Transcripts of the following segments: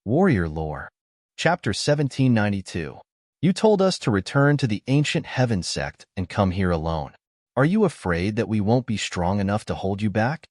Warrior Lore. Chapter 1792. You told us to return to the ancient heaven sect and come here alone. Are you afraid that we won't be strong enough to hold you back?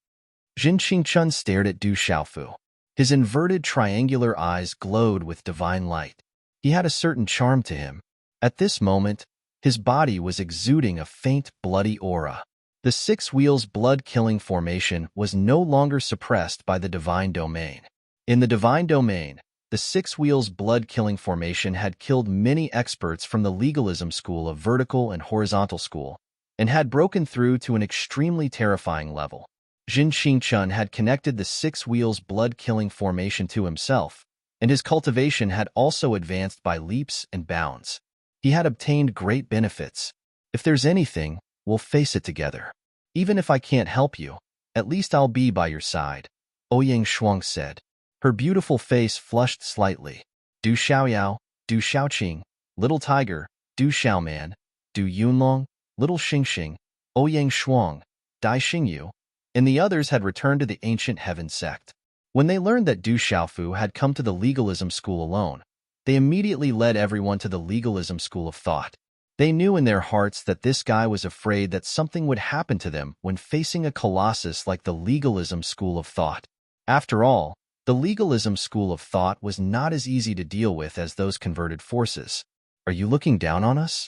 Jin Qingchun stared at Du Xiaofu. His inverted triangular eyes glowed with divine light. He had a certain charm to him. At this moment, his body was exuding a faint, bloody aura. The six wheels blood-killing formation was no longer suppressed by the divine domain. In the divine domain, the six wheels blood-killing formation had killed many experts from the legalism school of vertical and horizontal school, and had broken through to an extremely terrifying level. Jin Qingchun had connected the six wheels blood-killing formation to himself, and his cultivation had also advanced by leaps and bounds. He had obtained great benefits. If there's anything, we'll face it together. Even if I can't help you, at least I'll be by your side, Ouyang Shuang said. Her beautiful face flushed slightly. Du Xiaoyao, Du Xiaoqing, Little Tiger, Du Xiaoman, Du Yunlong, Little Xingxing, Ouyang Shuang, Dai Xingyu, and the others had returned to the ancient heaven sect. When they learned that Du Xiaofu had come to the legalism school alone, they immediately led everyone to the legalism school of thought. They knew in their hearts that this guy was afraid that something would happen to them when facing a colossus like the legalism school of thought. After all, the legalism school of thought was not as easy to deal with as those converted forces. Are you looking down on us?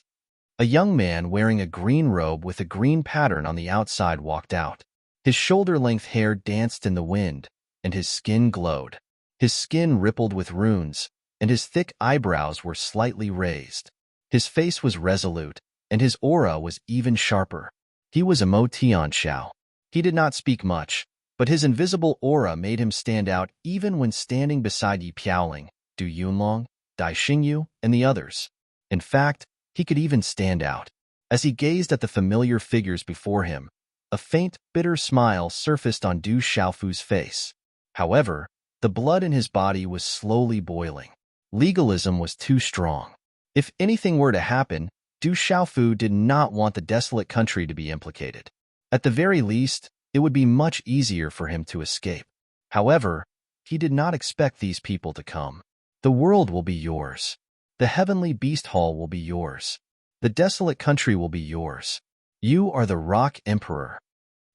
A young man wearing a green robe with a green pattern on the outside walked out. His shoulder-length hair danced in the wind, and his skin glowed. His skin rippled with runes, and his thick eyebrows were slightly raised. His face was resolute, and his aura was even sharper. He was a Mo Tianxiao. He did not speak much, but his invisible aura made him stand out even when standing beside Yi Piaoling, Du Yunlong, Dai Xingyu, and the others. In fact, he could even stand out. As he gazed at the familiar figures before him, a faint, bitter smile surfaced on Du Xiaofu's face. However, the blood in his body was slowly boiling. Legalism was too strong. If anything were to happen, Du Xiaofu did not want the desolate country to be implicated. At the very least, it would be much easier for him to escape. However, he did not expect these people to come. The world will be yours. The heavenly beast hall will be yours. The desolate country will be yours. You are the Rock Emperor.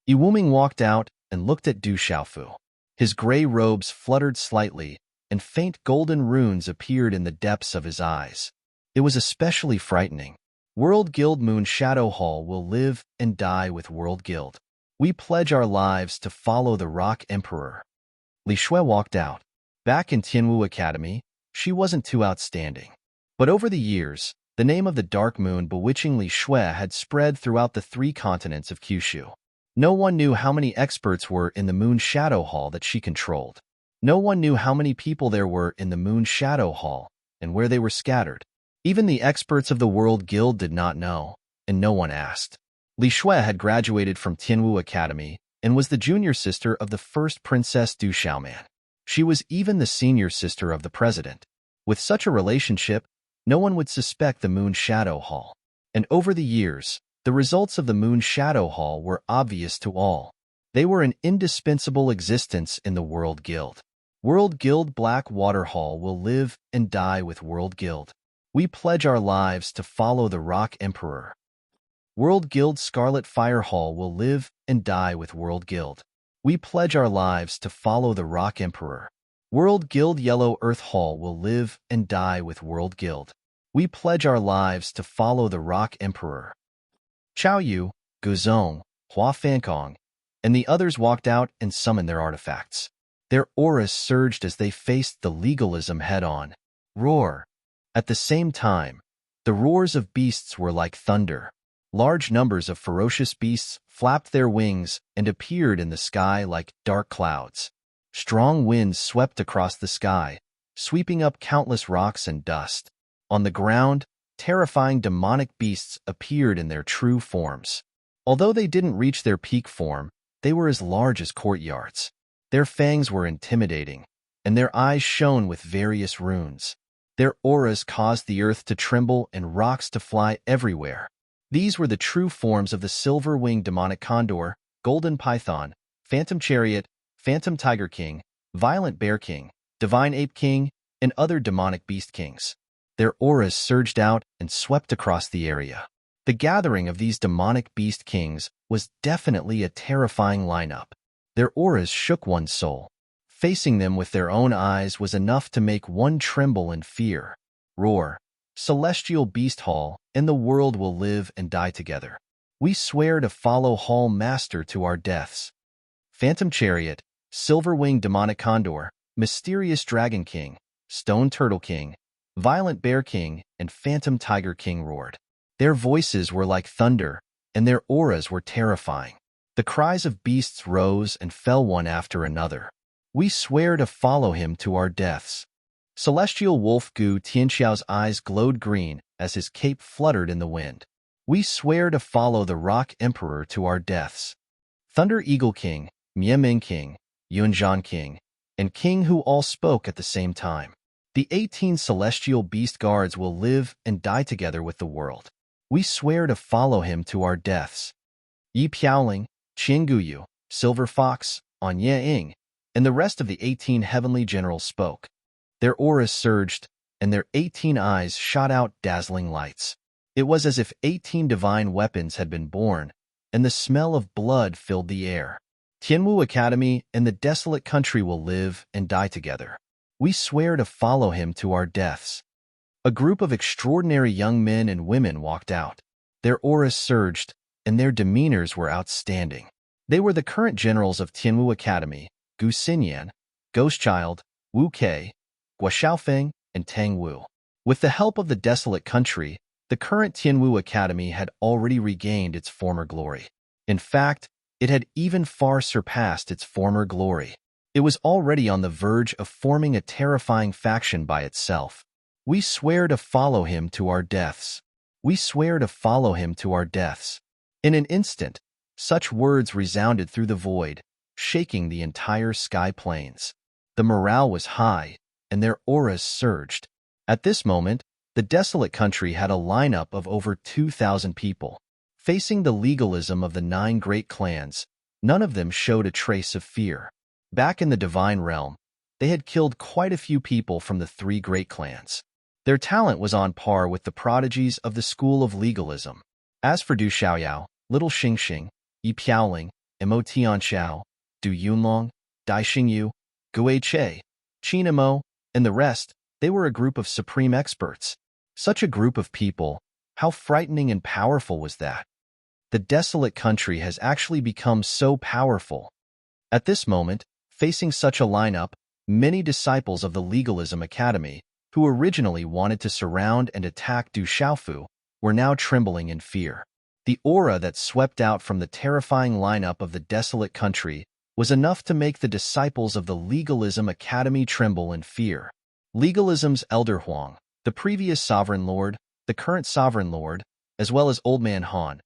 Yi Wuming walked out and looked at Du Xiaofu. His gray robes fluttered slightly, and faint golden runes appeared in the depths of his eyes. It was especially frightening. World Guild Moon Shadow Hall will live and die with World Guild. We pledge our lives to follow the Rock Emperor. Li Shui walked out. Back in Tianwu Academy, she wasn't too outstanding. But over the years, the name of the Dark Moon bewitching Li Shui had spread throughout the 3 continents of Kyushu. No one knew how many experts were in the Moon Shadow Hall that she controlled. No one knew how many people there were in the Moon Shadow Hall and where they were scattered. Even the experts of the World Guild did not know, and no one asked. Li Shui had graduated from Tianwu Academy and was the junior sister of the first Princess Du Xiaoman. She was even the senior sister of the president. With such a relationship, no one would suspect the Moon Shadow Hall. And over the years, the results of the Moon Shadow Hall were obvious to all. They were an indispensable existence in the World Guild. World Guild Black Water Hall will live and die with World Guild. We pledge our lives to follow the Rock Emperor. World Guild Scarlet Fire Hall will live and die with World Guild. We pledge our lives to follow the Rock Emperor. World Guild Yellow Earth Hall will live and die with World Guild. We pledge our lives to follow the Rock Emperor. Chao Yu, Guzong, Hua Fankong, and the others walked out and summoned their artifacts. Their auras surged as they faced the legalism head-on. Roar! At the same time, the roars of beasts were like thunder. Large numbers of ferocious beasts flapped their wings and appeared in the sky like dark clouds. Strong winds swept across the sky, sweeping up countless rocks and dust. On the ground, terrifying demonic beasts appeared in their true forms. Although they didn't reach their peak form, they were as large as courtyards. Their fangs were intimidating, and their eyes shone with various runes. Their auras caused the earth to tremble and rocks to fly everywhere. These were the true forms of the silver-winged demonic condor, golden python, phantom chariot, phantom tiger king, violent bear king, divine ape king, and other demonic beast kings. Their auras surged out and swept across the area. The gathering of these demonic beast kings was definitely a terrifying lineup. Their auras shook one's soul. Facing them with their own eyes was enough to make one tremble in fear. Roar, celestial beast hall, and the world will live and die together. We swear to follow Hall Master to our deaths. Phantom Chariot, Silver-winged demonic condor, mysterious dragon king, stone turtle king, violent bear king, and phantom tiger king roared. Their voices were like thunder, and their auras were terrifying. The cries of beasts rose and fell one after another. We swear to follow him to our deaths. Celestial wolf Gu Tianxiao's eyes glowed green as his cape fluttered in the wind. We swear to follow the Rock Emperor to our deaths. Thunder Eagle King, Mieming King, Yunzhan King, and King who all spoke at the same time. The 18 celestial beast guards will live and die together with the world. We swear to follow him to our deaths. Yi Piaoling, Qingguyu, Silver Fox, On Ying, and the rest of the 18 heavenly generals spoke. Their auras surged, and their 18 eyes shot out dazzling lights. It was as if 18 divine weapons had been born, and the smell of blood filled the air. Tianwu Academy and the desolate country will live and die together. We swear to follow him to our deaths. A group of extraordinary young men and women walked out. Their auras surged, and their demeanors were outstanding. They were the current generals of Tianwu Academy, Gu Xinyan, Ghostchild, Wu Kei, Gua Xiaofeng, and Tang Wu. With the help of the desolate country, the current Tianwu Academy had already regained its former glory. In fact, it had even far surpassed its former glory. It was already on the verge of forming a terrifying faction by itself. We swear to follow him to our deaths. We swear to follow him to our deaths. In an instant, such words resounded through the void, shaking the entire sky plains. The morale was high, and their auras surged. At this moment, the desolate country had a lineup of over 2,000 people. Facing the legalism of the 9 great clans, none of them showed a trace of fear. Back in the divine realm, they had killed quite a few people from the 3 great clans. Their talent was on par with the prodigies of the school of legalism. As for Du Xiaoyao, Little Xingxing, Yi Piaoling, Mo Tianxiao, Du Yunlong, Dai Xingyu, Gue Che, Qin Mo, and the rest, they were a group of supreme experts. Such a group of people, how frightening and powerful was that? The desolate country has actually become so powerful. At this moment, facing such a lineup, many disciples of the Legalism Academy, who originally wanted to surround and attack Du Xiaofu, were now trembling in fear. The aura that swept out from the terrifying lineup of the desolate country was enough to make the disciples of the Legalism Academy tremble in fear. Legalism's Elder Huang, the previous Sovereign Lord, the current Sovereign Lord, as well as Old Man Han,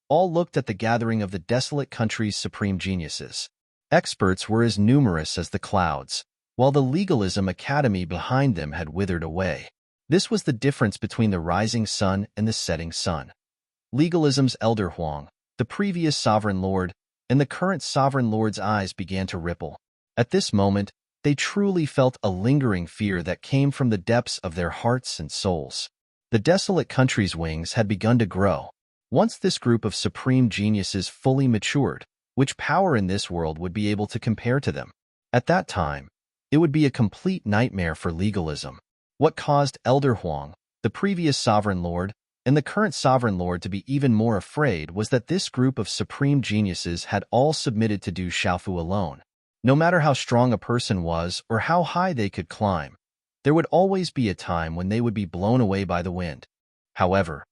all looked at the gathering of the desolate country's supreme geniuses. Experts were as numerous as the clouds, while the Legalism Academy behind them had withered away. This was the difference between the rising sun and the setting sun. Legalism's Elder Huang, the previous Sovereign Lord, and the current Sovereign Lord's eyes began to ripple. At this moment, they truly felt a lingering fear that came from the depths of their hearts and souls. The desolate country's wings had begun to grow. Once this group of supreme geniuses fully matured, which power in this world would be able to compare to them? At that time, it would be a complete nightmare for legalism. What caused Elder Huang, the previous Sovereign Lord, and the current Sovereign Lord to be even more afraid was that this group of supreme geniuses had all submitted to Du Xiaofu alone. No matter how strong a person was or how high they could climb, there would always be a time when they would be blown away by the wind. However,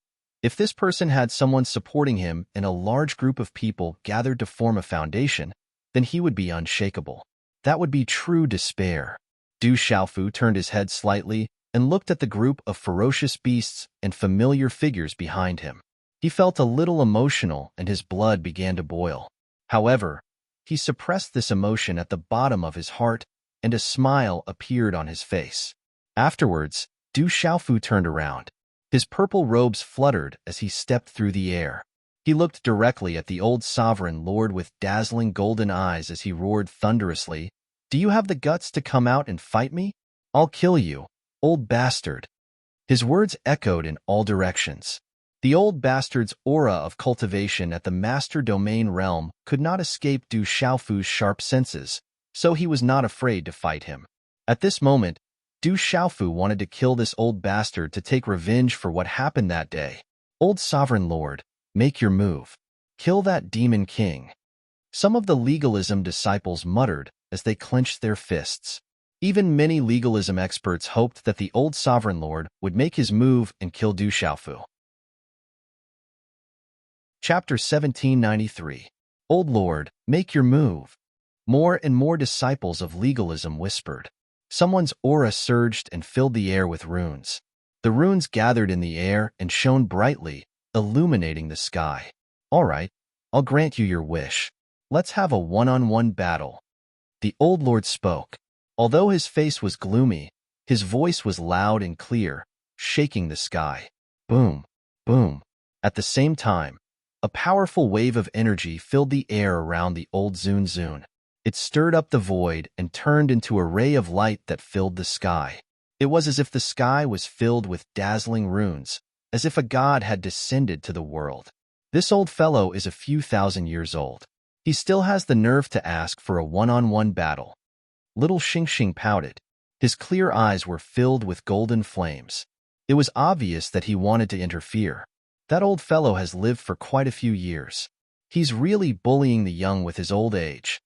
if this person had someone supporting him and a large group of people gathered to form a foundation, then he would be unshakable. That would be true despair. Du Xiaofu turned his head slightly and looked at the group of ferocious beasts and familiar figures behind him. He felt a little emotional and his blood began to boil. However, he suppressed this emotion at the bottom of his heart and a smile appeared on his face. Afterwards, Du Xiaofu turned around. His purple robes fluttered as he stepped through the air. He looked directly at the old Sovereign Lord with dazzling golden eyes as he roared thunderously, "Do you have the guts to come out and fight me? I'll kill you, Old bastard. His words echoed in all directions. The old bastard's aura of cultivation at the master domain realm could not escape Du Xiaofu's sharp senses, so he was not afraid to fight him. At this moment, Du Xiaofu wanted to kill this old bastard to take revenge for what happened that day. Old Sovereign Lord, make your move. Kill that demon king. Some of the legalism disciples muttered as they clenched their fists. Even many legalism experts hoped that the old Sovereign Lord would make his move and kill Du Xiaofu. Chapter 1793. Old Lord, make your move. More and more disciples of legalism whispered. Someone's aura surged and filled the air with runes. The runes gathered in the air and shone brightly, illuminating the sky. All right, I'll grant you your wish. Let's have a one-on-one battle. The old lord spoke. Although his face was gloomy, his voice was loud and clear, shaking the sky. Boom, boom. At the same time, a powerful wave of energy filled the air around the old Zun Zun. It stirred up the void and turned into a ray of light that filled the sky. It was as if the sky was filled with dazzling runes, as if a god had descended to the world. This old fellow is a few thousand years old. He still has the nerve to ask for a one-on-one battle. Little Xingxing pouted. His clear eyes were filled with golden flames. It was obvious that he wanted to interfere. That old fellow has lived for quite a few years. He's really bullying the young with his old age.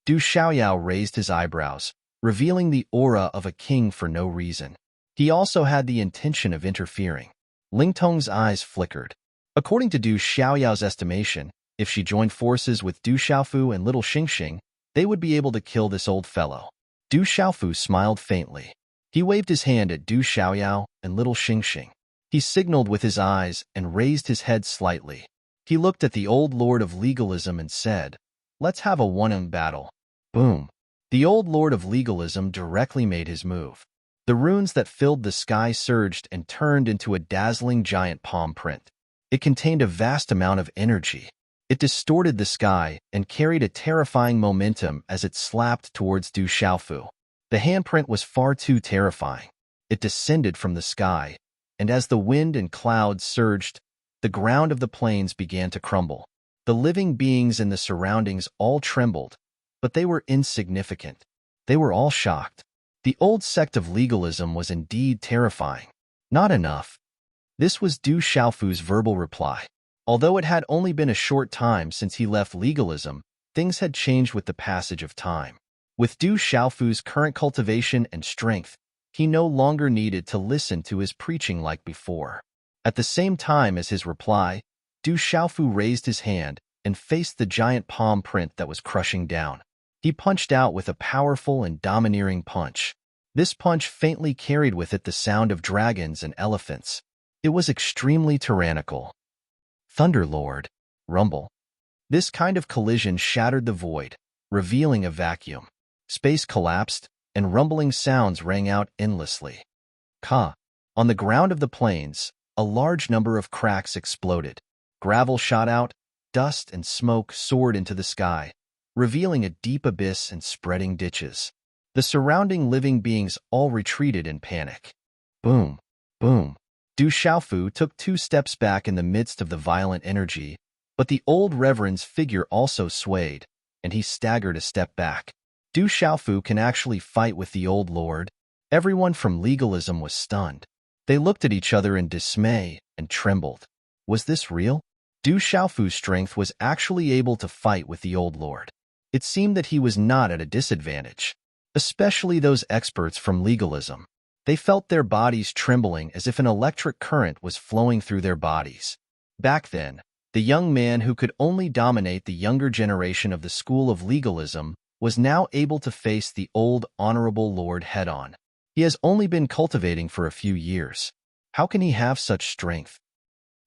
Du Xiaoyao raised his eyebrows, revealing the aura of a king for no reason. He also had the intention of interfering. Ling Tong's eyes flickered. According to Du Xiaoyao's estimation, if she joined forces with Du Xiaofu and little Xingxing, they would be able to kill this old fellow. Du Xiaofu smiled faintly. He waved his hand at Du Xiaoyao and little Xingxing. He signaled with his eyes and raised his head slightly. He looked at the old lord of legalism and said, "Let's have a one-on battle." Boom. The old lord of legalism directly made his move. The runes that filled the sky surged and turned into a dazzling giant palm print. It contained a vast amount of energy. It distorted the sky and carried a terrifying momentum as it slapped towards Du Xiaofu. The handprint was far too terrifying. It descended from the sky, and as the wind and clouds surged, the ground of the plains began to crumble. The living beings in the surroundings all trembled, but they were insignificant. They were all shocked. The old sect of legalism was indeed terrifying. Not enough. This was Du Xiaofu's verbal reply. Although it had only been a short time since he left legalism, things had changed with the passage of time. With Du Xiaofu's current cultivation and strength, he no longer needed to listen to his preaching like before. At the same time as his reply, Du Xiaofu raised his hand and faced the giant palm print that was crushing down. He punched out with a powerful and domineering punch. This punch faintly carried with it the sound of dragons and elephants. It was extremely tyrannical. Thunderlord, rumble. This kind of collision shattered the void, revealing a vacuum. Space collapsed, and rumbling sounds rang out endlessly. Ka. On the ground of the plains, a large number of cracks exploded. Gravel shot out, dust and smoke soared into the sky, revealing a deep abyss and spreading ditches. The surrounding living beings all retreated in panic. Boom, boom. Du Xiaofu took 2 steps back in the midst of the violent energy, but the old reverend's figure also swayed, and he staggered a step back. Du Xiaofu can actually fight with the old lord. Everyone from legalism was stunned. They looked at each other in dismay and trembled. Was this real? Du Xiaofu's strength was actually able to fight with the old lord. It seemed that he was not at a disadvantage, especially those experts from legalism. They felt their bodies trembling as if an electric current was flowing through their bodies. Back then, the young man who could only dominate the younger generation of the school of legalism was now able to face the old honorable lord head-on. He has only been cultivating for a few years. How can he have such strength?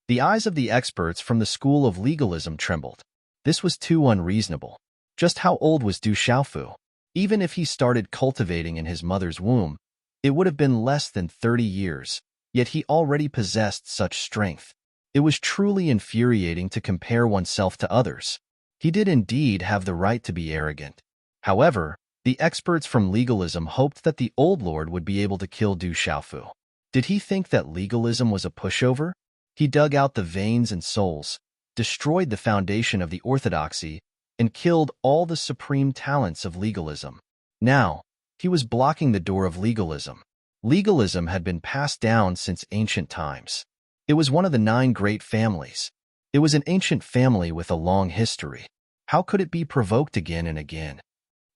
The eyes of the experts from the school of legalism trembled. This was too unreasonable. Just how old was Du Xiaofu? Even if he started cultivating in his mother's womb, it would have been less than 30 years, yet he already possessed such strength. It was truly infuriating to compare oneself to others. He did indeed have the right to be arrogant. However, The experts from legalism hoped that the old lord would be able to kill Du Xiaofu. Did he think that legalism was a pushover? He dug out the veins and souls, destroyed the foundation of the orthodoxy, and killed all the supreme talents of legalism. Now, he was blocking the door of legalism. Legalism had been passed down since ancient times. It was one of the 9 great families. It was an ancient family with a long history. How could it be provoked again and again?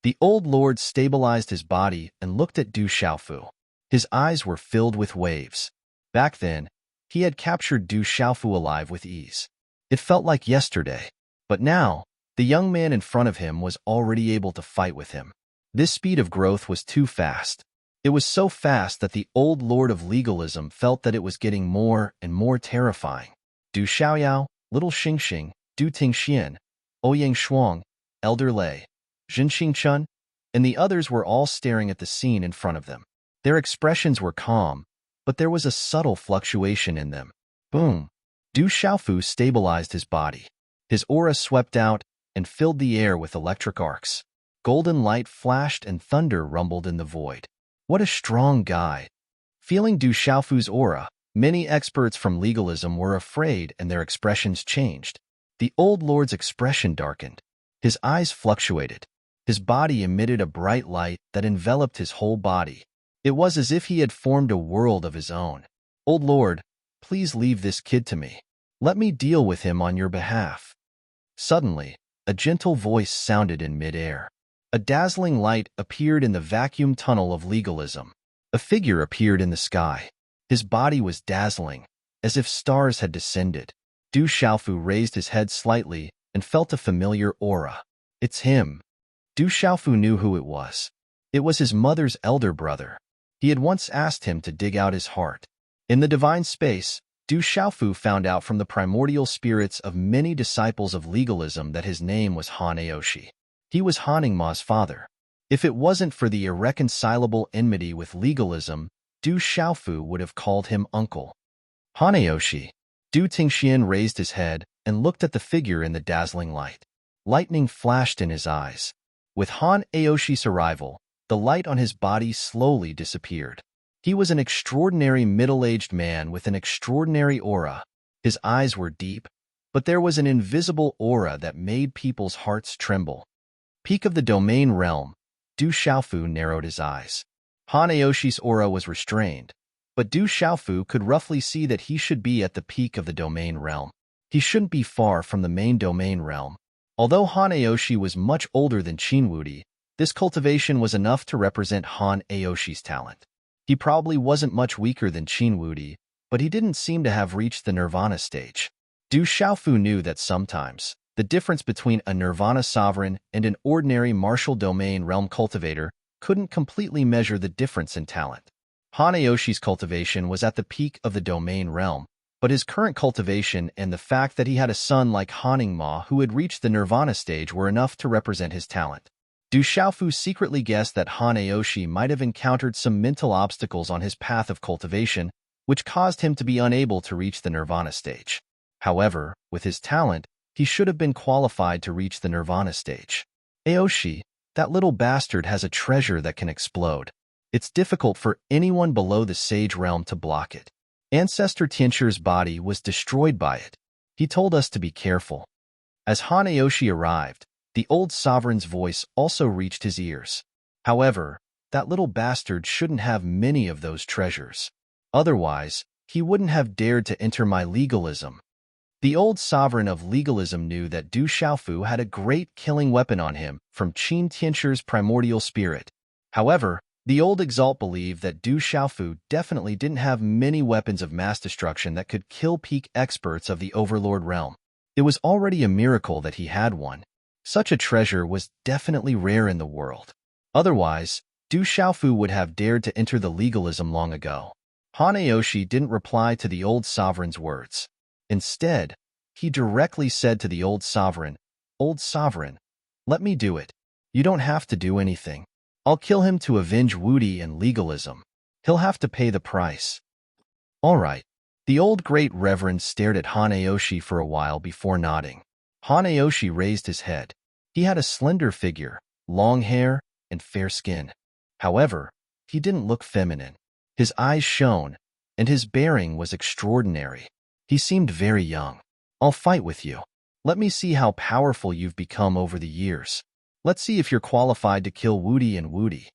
The old lord stabilized his body and looked at Du Xiaofu. His eyes were filled with waves. Back then, he had captured Du Xiaofu alive with ease. It felt like yesterday. But now, the young man in front of him was already able to fight with him. This speed of growth was too fast. It was so fast that the old lord of legalism felt that it was getting more and more terrifying. Du Xiaoyao, Little Xingxing, Du Tingxian, Ouyang Shuang, Elder Lei, Jin Xingchun, and the others were all staring at the scene in front of them. Their expressions were calm, but there was a subtle fluctuation in them. Boom! Du Xiaofu stabilized his body. His aura swept out and filled the air with electric arcs. Golden light flashed and thunder rumbled in the void. What a strong guy! Feeling Du Xiaofu's aura, many experts from legalism were afraid and their expressions changed. The old lord's expression darkened. His eyes fluctuated. His body emitted a bright light that enveloped his whole body. It was as if he had formed a world of his own. Old Lord, please leave this kid to me. Let me deal with him on your behalf. Suddenly, a gentle voice sounded in mid-air. A dazzling light appeared in the vacuum tunnel of legalism. A figure appeared in the sky. His body was dazzling, as if stars had descended. Du Xiaofu raised his head slightly and felt a familiar aura. It's him. Du Xiaofu knew who it was. It was his mother's elder brother. He had once asked him to dig out his heart. In the divine space, Du Xiaofu found out from the primordial spirits of many disciples of legalism that his name was Han Aoshi. He was Han Ningma's father. If it wasn't for the irreconcilable enmity with legalism, Du Xiaofu would have called him uncle. Han Aoshi. Du Tingxian raised his head and looked at the figure in the dazzling light. Lightning flashed in his eyes. With Han Aoshi's arrival, the light on his body slowly disappeared. He was an extraordinary middle-aged man with an extraordinary aura. His eyes were deep, but there was an invisible aura that made people's hearts tremble. Peak of the domain realm, Du Xiaofu narrowed his eyes. Han Aoshi's aura was restrained, but Du Xiaofu could roughly see that he should be at the peak of the domain realm. He shouldn't be far from the main domain realm. Although Han Aoshi was much older than Qin Wudi, this cultivation was enough to represent Han Aoshi's talent. He probably wasn't much weaker than Qin Wudi, but he didn't seem to have reached the nirvana stage. Du Xiaofu knew that sometimes, the difference between a nirvana sovereign and an ordinary martial domain realm cultivator couldn't completely measure the difference in talent. Han Aoshi's cultivation was at the peak of the domain realm, but his current cultivation and the fact that he had a son like Han Ningma who had reached the nirvana stage were enough to represent his talent. Du Xiaofu secretly guessed that Han Aoshi might have encountered some mental obstacles on his path of cultivation, which caused him to be unable to reach the nirvana stage. However, with his talent, he should have been qualified to reach the nirvana stage. Aoshi, that little bastard has a treasure that can explode. It's difficult for anyone below the sage realm to block it. Ancestor Tianchu's body was destroyed by it. He told us to be careful. As Han Aoshi arrived, the old sovereign's voice also reached his ears. However, that little bastard shouldn't have many of those treasures. Otherwise, he wouldn't have dared to enter my legalism. The old sovereign of legalism knew that Du Xiaofu had a great killing weapon on him from Qin Tianchu's primordial spirit. However, the old exalt believed that Du Xiaofu definitely didn't have many weapons of mass destruction that could kill peak experts of the Overlord realm. It was already a miracle that he had one. Such a treasure was definitely rare in the world. Otherwise, Du Xiaofu would have dared to enter the legalism long ago. Han Aoshi didn't reply to the old sovereign's words. Instead, he directly said to the old sovereign, "Old sovereign, let me do it. You don't have to do anything. I'll kill him to avenge Wudi and legalism. He'll have to pay the price." All right. The old great reverend stared at Han Aoshi for a while before nodding. Han Aoshi raised his head. He had a slender figure, long hair, and fair skin. However, he didn't look feminine. His eyes shone, and his bearing was extraordinary. He seemed very young. I'll fight with you. Let me see how powerful you've become over the years. Let's see if you're qualified to kill Woody and Woody.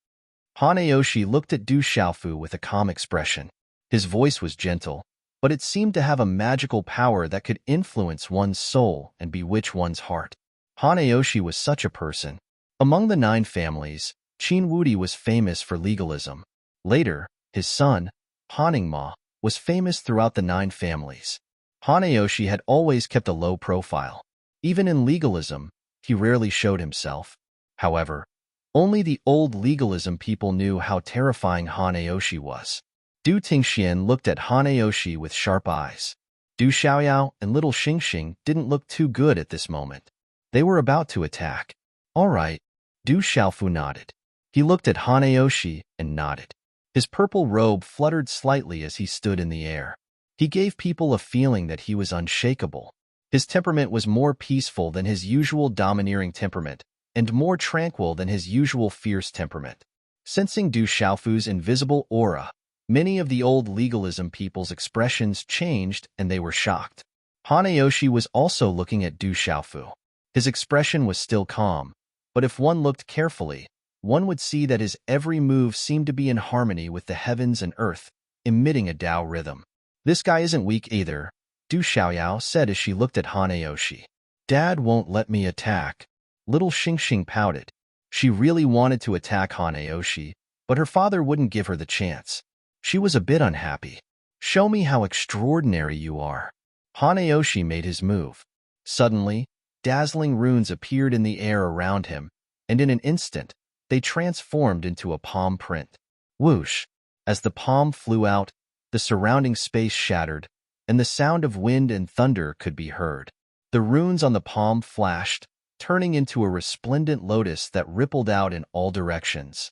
Hanayoshi looked at Du Xiaofu with a calm expression. His voice was gentle, but it seemed to have a magical power that could influence one's soul and bewitch one's heart. Hanayoshi was such a person. Among the 9 families, Qin Wudi was famous for legalism. Later, his son, Haningma, was famous throughout the 9 families. Hanayoshi had always kept a low profile. Even in legalism, he rarely showed himself. However, only the old legalism people knew how terrifying Hanayoshi was. Du Tingxian looked at Hanayoshi with sharp eyes. Du Xiaoyao and little Xingxing didn't look too good at this moment. They were about to attack. All right, Du Xiaofu nodded. He looked at Hanayoshi and nodded. His purple robe fluttered slightly as he stood in the air. He gave people a feeling that he was unshakable. His temperament was more peaceful than his usual domineering temperament, and more tranquil than his usual fierce temperament. Sensing Du Xiaofu's invisible aura, many of the old legalism people's expressions changed and they were shocked. Hanayoshi was also looking at Du Xiaofu. His expression was still calm, but if one looked carefully, one would see that his every move seemed to be in harmony with the heavens and earth, emitting a Tao rhythm. This guy isn't weak either, Du Xiaoyao said as she looked at Hanayoshi. Dad won't let me attack. Little Xingxing pouted. She really wanted to attack Hanayoshi, but her father wouldn't give her the chance. She was a bit unhappy. Show me how extraordinary you are. Hanayoshi made his move. Suddenly, dazzling runes appeared in the air around him, and in an instant, they transformed into a palm print. Whoosh! As the palm flew out, the surrounding space shattered, and the sound of wind and thunder could be heard. The runes on the palm flashed, turning into a resplendent lotus that rippled out in all directions.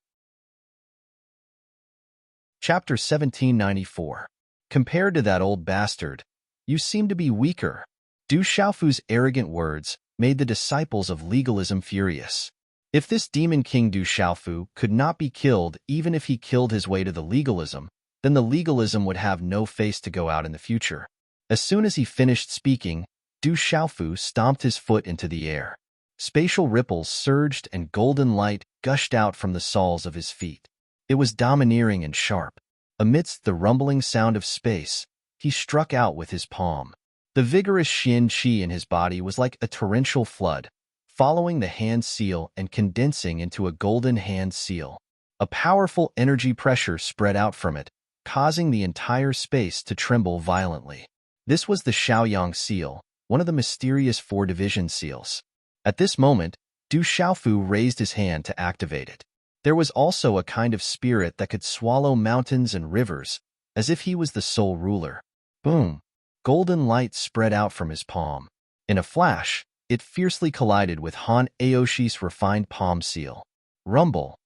Chapter 1794. Compared to that old bastard, you seem to be weaker. Du Xiaofu's arrogant words made the disciples of legalism furious. If this demon king Du Xiaofu could not be killed even if he killed his way to the legalism, then the legalism would have no face to go out in the future. As soon as he finished speaking, Du Xiaofu stomped his foot into the air. Spatial ripples surged and golden light gushed out from the soles of his feet. It was domineering and sharp. Amidst the rumbling sound of space, he struck out with his palm. The vigorous Xian Qi in his body was like a torrential flood, following the hand seal and condensing into a golden hand seal. A powerful energy pressure spread out from it, causing the entire space to tremble violently. This was the Shaoyang seal, one of the mysterious 4 division seals. At this moment, Du Xiaofu raised his hand to activate it. There was also a kind of spirit that could swallow mountains and rivers, as if he was the sole ruler. Boom! Golden light spread out from his palm. In a flash, it fiercely collided with Han Aoshi's refined palm seal. Rumble!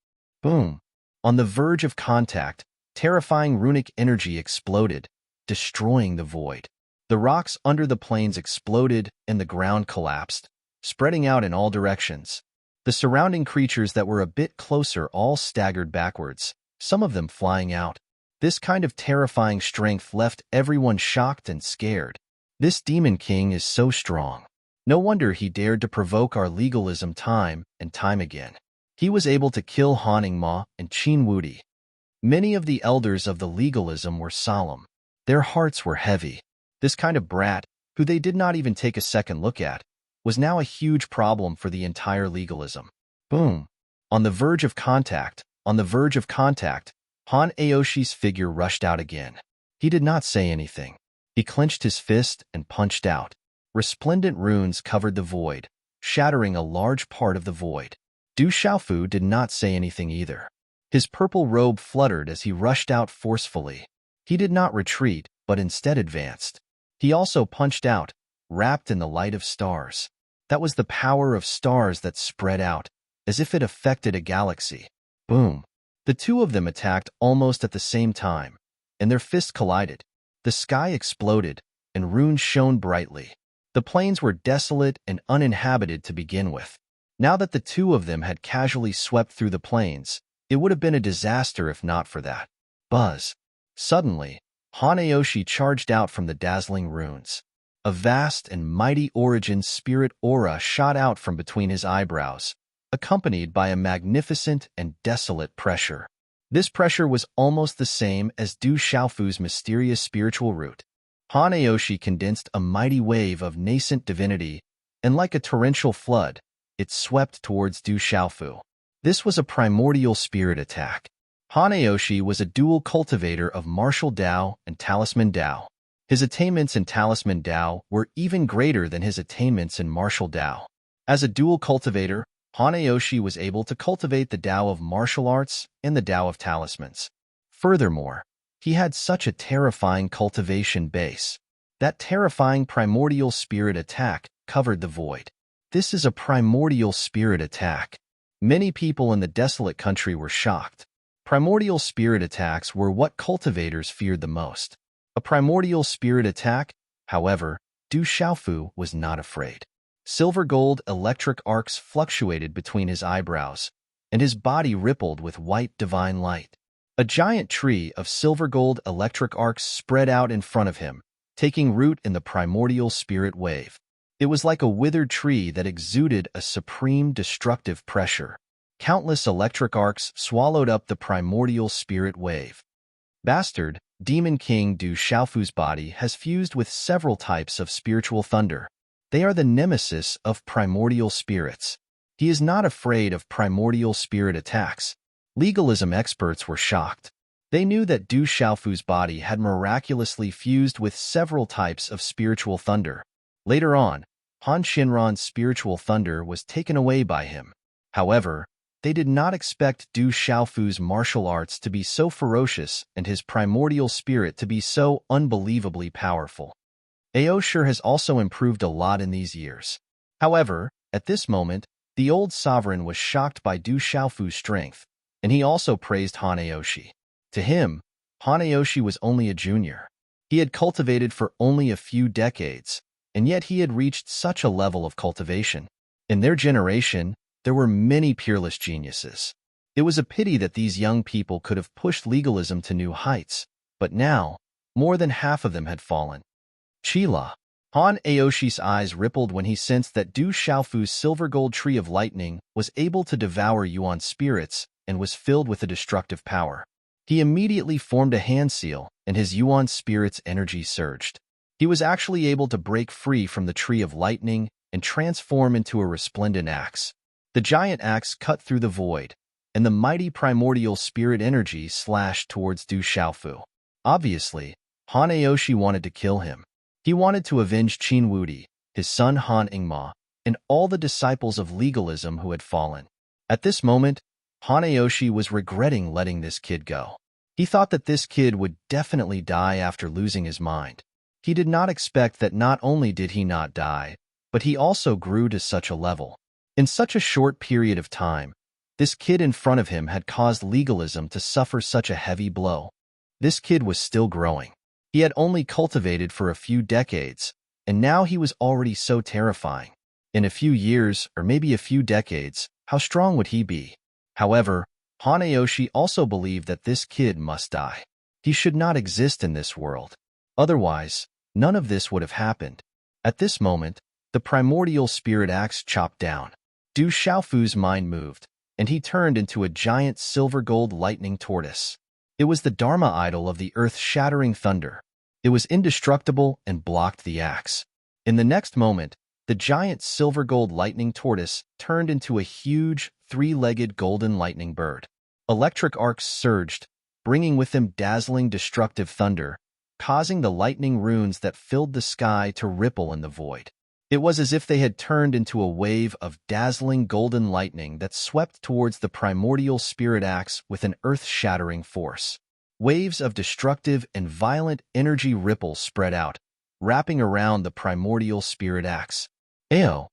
Boom! On the verge of contact, terrifying runic energy exploded, destroying the void. The rocks under the plains exploded and the ground collapsed, spreading out in all directions. The surrounding creatures that were a bit closer all staggered backwards, some of them flying out. This kind of terrifying strength left everyone shocked and scared. This demon king is so strong. No wonder he dared to provoke our legalism time and time again. He was able to kill Haningma and Qin Wudi. Many of the elders of the legalism were solemn. Their hearts were heavy. This kind of brat, who they did not even take a second look at, was now a huge problem for the entire legalism. Boom! On the verge of contact, Han Aoshi's figure rushed out again. He did not say anything. He clenched his fist and punched out. Resplendent runes covered the void, shattering a large part of the void. Du Xiaofu did not say anything either. His purple robe fluttered as he rushed out forcefully. He did not retreat, but instead advanced. He also punched out, wrapped in the light of stars. That was the power of stars that spread out, as if it affected a galaxy. Boom! The two of them attacked almost at the same time, and their fists collided. The sky exploded, and runes shone brightly. The plains were desolate and uninhabited to begin with. Now that the two of them had casually swept through the plains, it would have been a disaster if not for that buzz. Suddenly, Hanayoshi charged out from the dazzling runes. A vast and mighty origin spirit aura shot out from between his eyebrows, accompanied by a magnificent and desolate pressure. This pressure was almost the same as Du Xiaofu's mysterious spiritual root. Hanayoshi condensed a mighty wave of nascent divinity, and like a torrential flood, it swept towards Du Xiaofu. This was a primordial spirit attack. Hanayoshi was a dual cultivator of martial Dao and talisman Dao. His attainments in talisman Dao were even greater than his attainments in martial Dao. As a dual cultivator, Hanayoshi was able to cultivate the Dao of martial arts and the Dao of talismans. Furthermore, he had such a terrifying cultivation base. That terrifying primordial spirit attack covered the void. This is a primordial spirit attack. Many people in the desolate country were shocked. Primordial spirit attacks were what cultivators feared the most. A primordial spirit attack, however, Du Xiaofu was not afraid. Silver-gold electric arcs fluctuated between his eyebrows, and his body rippled with white divine light. A giant tree of silver-gold electric arcs spread out in front of him, taking root in the primordial spirit wave. It was like a withered tree that exuded a supreme destructive pressure. Countless electric arcs swallowed up the primordial spirit wave. Bastard, Demon King Du Xiaofu's body has fused with several types of spiritual thunder. They are the nemesis of primordial spirits. He is not afraid of primordial spirit attacks. Legalism experts were shocked. They knew that Du Xiaofu's body had miraculously fused with several types of spiritual thunder. Later on, Han Shinran's spiritual thunder was taken away by him. However, they did not expect Du Xiaofu's martial arts to be so ferocious and his primordial spirit to be so unbelievably powerful. Aoshur has also improved a lot in these years. However, at this moment, the old sovereign was shocked by Du Xiaofu's strength, and he also praised Hanayoshi. To him, Hanayoshi was only a junior. He had cultivated for only a few decades, and yet he had reached such a level of cultivation. In their generation, there were many peerless geniuses. It was a pity that these young people could have pushed legalism to new heights, but now, more than half of them had fallen. Chila. Han Aoshi's eyes rippled when he sensed that Du Xiaofu's silver-gold tree of lightning was able to devour Yuan spirits and was filled with a destructive power. He immediately formed a hand seal, and his Yuan spirit's energy surged. He was actually able to break free from the tree of lightning and transform into a resplendent axe. The giant axe cut through the void, and the mighty primordial spirit energy slashed towards Du Xiaofu. Obviously, Han Aoshi wanted to kill him. He wanted to avenge Qin Wudi, his son Han Ingma, and all the disciples of legalism who had fallen. At this moment, Han Aoshi was regretting letting this kid go. He thought that this kid would definitely die after losing his mind. He did not expect that not only did he not die, but he also grew to such a level. In such a short period of time, this kid in front of him had caused legalism to suffer such a heavy blow. This kid was still growing. He had only cultivated for a few decades, and now he was already so terrifying. In a few years, or maybe a few decades, how strong would he be? However, Han Aoshi also believed that this kid must die. He should not exist in this world. Otherwise, none of this would have happened. At this moment, the primordial spirit axe chopped down. Du Xiaofu's mind moved, and he turned into a giant silver-gold lightning tortoise. It was the Dharma idol of the earth-shattering thunder. It was indestructible and blocked the axe. In the next moment, the giant silver-gold lightning tortoise turned into a huge, three-legged golden lightning bird. Electric arcs surged, bringing with them dazzling destructive thunder, causing the lightning runes that filled the sky to ripple in the void. It was as if they had turned into a wave of dazzling golden lightning that swept towards the primordial spirit axe with an earth-shattering force. Waves of destructive and violent energy ripples spread out, wrapping around the primordial spirit axe. Ao!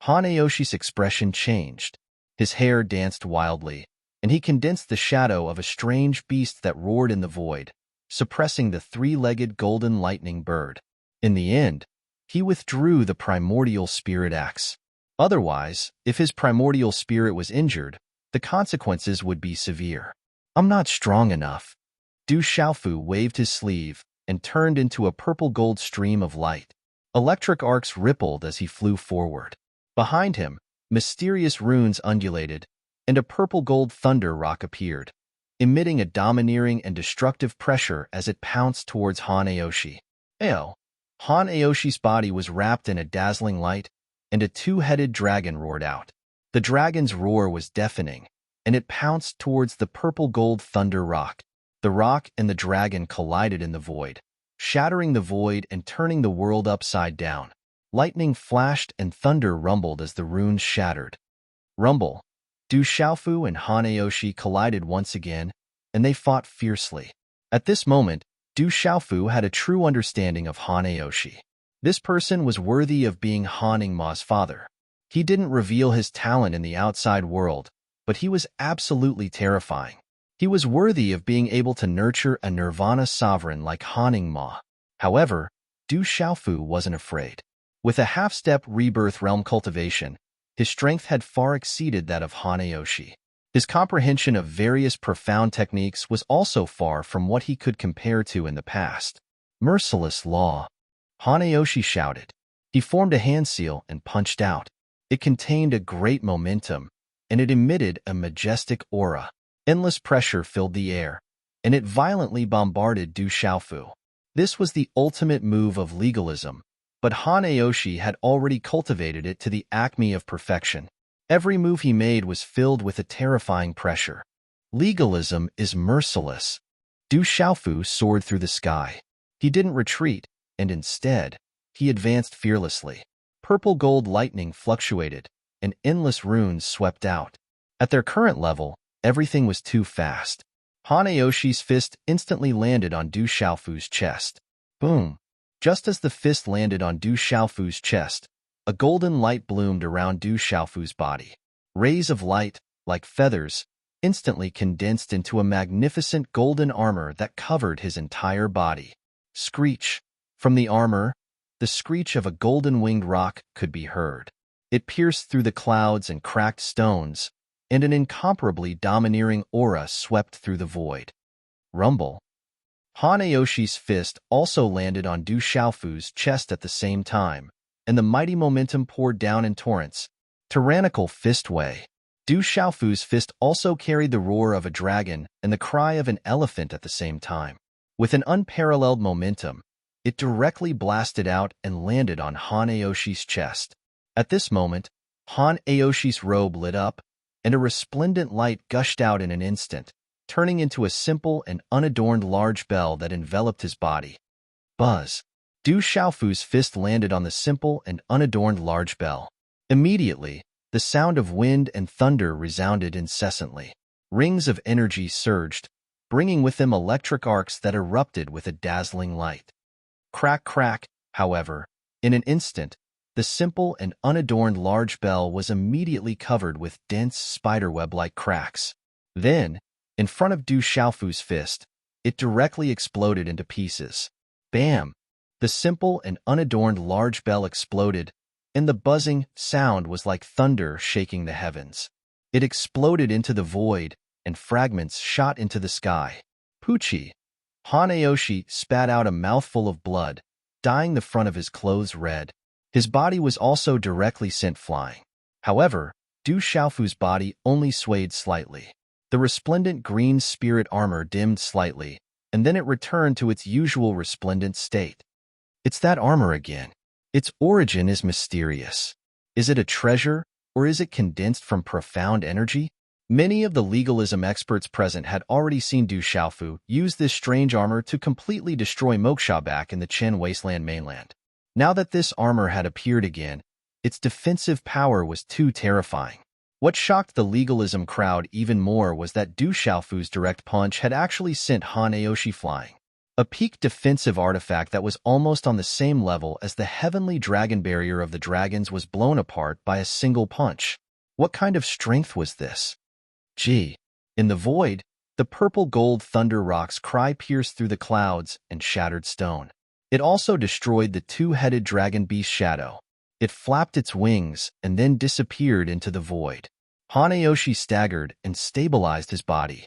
Han Aoshi's expression changed. His hair danced wildly, and he condensed the shadow of a strange beast that roared in the void, suppressing the three-legged golden lightning bird. In the end, he withdrew the primordial spirit axe. Otherwise, if his primordial spirit was injured, the consequences would be severe. I'm not strong enough. Du Xiaofu waved his sleeve and turned into a purple-gold stream of light. Electric arcs rippled as he flew forward. Behind him, mysterious runes undulated, and a purple-gold thunder rock appeared, emitting a domineering and destructive pressure as it pounced towards Han Aoshi. Han Aoshi's body was wrapped in a dazzling light, and a two-headed dragon roared out. The dragon's roar was deafening, and it pounced towards the purple-gold thunder rock. The rock and the dragon collided in the void, shattering the void and turning the world upside down. Lightning flashed and thunder rumbled as the runes shattered. Rumble. Du Xiaofu and Han Aoshi collided once again, and they fought fiercely. At this moment, Du Xiaofu had a true understanding of Han Aoshi. This person was worthy of being Han Ingma's father. He didn't reveal his talent in the outside world, but he was absolutely terrifying. He was worthy of being able to nurture a nirvana sovereign like Han Ingma. However, Du Xiaofu wasn't afraid. With a half-step rebirth realm cultivation, his strength had far exceeded that of Han Aoshi. His comprehension of various profound techniques was also far from what he could compare to in the past. Merciless law. Han Aoshi shouted. He formed a hand seal and punched out. It contained a great momentum, and it emitted a majestic aura. Endless pressure filled the air, and it violently bombarded Du Xiaofu. This was the ultimate move of legalism, but Han Aoshi had already cultivated it to the acme of perfection. Every move he made was filled with a terrifying pressure. Legalism is merciless. Du Xiaofu soared through the sky. He didn't retreat, and instead, he advanced fearlessly. Purple-gold lightning fluctuated, and endless runes swept out. At their current level, everything was too fast. Han Aoshi's fist instantly landed on Du Xiaofu's chest. Boom! Just as the fist landed on Du Xiaofu's chest, a golden light bloomed around Du Xiaofu's body. Rays of light, like feathers, instantly condensed into a magnificent golden armor that covered his entire body. Screech! From the armor, the screech of a golden-winged rock could be heard. It pierced through the clouds and cracked stones, and an incomparably domineering aura swept through the void. Rumble. Han Aoshi's fist also landed on Du Xiaofu's chest at the same time, and the mighty momentum poured down in torrents. Tyrannical fist way. Du Xiaofu's fist also carried the roar of a dragon and the cry of an elephant at the same time. With an unparalleled momentum, it directly blasted out and landed on Han Aoshi's chest. At this moment, Han Aoshi's robe lit up, and a resplendent light gushed out in an instant, turning into a simple and unadorned large bell that enveloped his body. Buzz. Du Xiaofu's fist landed on the simple and unadorned large bell. Immediately, the sound of wind and thunder resounded incessantly. Rings of energy surged, bringing with them electric arcs that erupted with a dazzling light. Crack, crack, however, in an instant, the simple and unadorned large bell was immediately covered with dense spiderweb-like cracks. Then, in front of Du Xiaofu's fist, it directly exploded into pieces. Bam! The simple and unadorned large bell exploded, and the buzzing sound was like thunder shaking the heavens. It exploded into the void, and fragments shot into the sky. Poochie! Han Aoshi spat out a mouthful of blood, dyeing the front of his clothes red. His body was also directly sent flying. However, Du Xiaofu's body only swayed slightly. The resplendent green spirit armor dimmed slightly, and then it returned to its usual resplendent state. It's that armor again. Its origin is mysterious. Is it a treasure, or is it condensed from profound energy? Many of the legalism experts present had already seen Du Xiaofu use this strange armor to completely destroy Moksha back in the Chen Wasteland mainland. Now that this armor had appeared again, its defensive power was too terrifying. What shocked the legalism crowd even more was that Du Xiaofu's direct punch had actually sent Han Aoshi flying. A peak defensive artifact that was almost on the same level as the heavenly dragon barrier of the dragons was blown apart by a single punch. What kind of strength was this? Gee! In the void, the purple-gold thunder rock's cry pierced through the clouds and shattered stone. It also destroyed the two-headed dragon beast shadow. It flapped its wings and then disappeared into the void. Hanayoshi staggered and stabilized his body.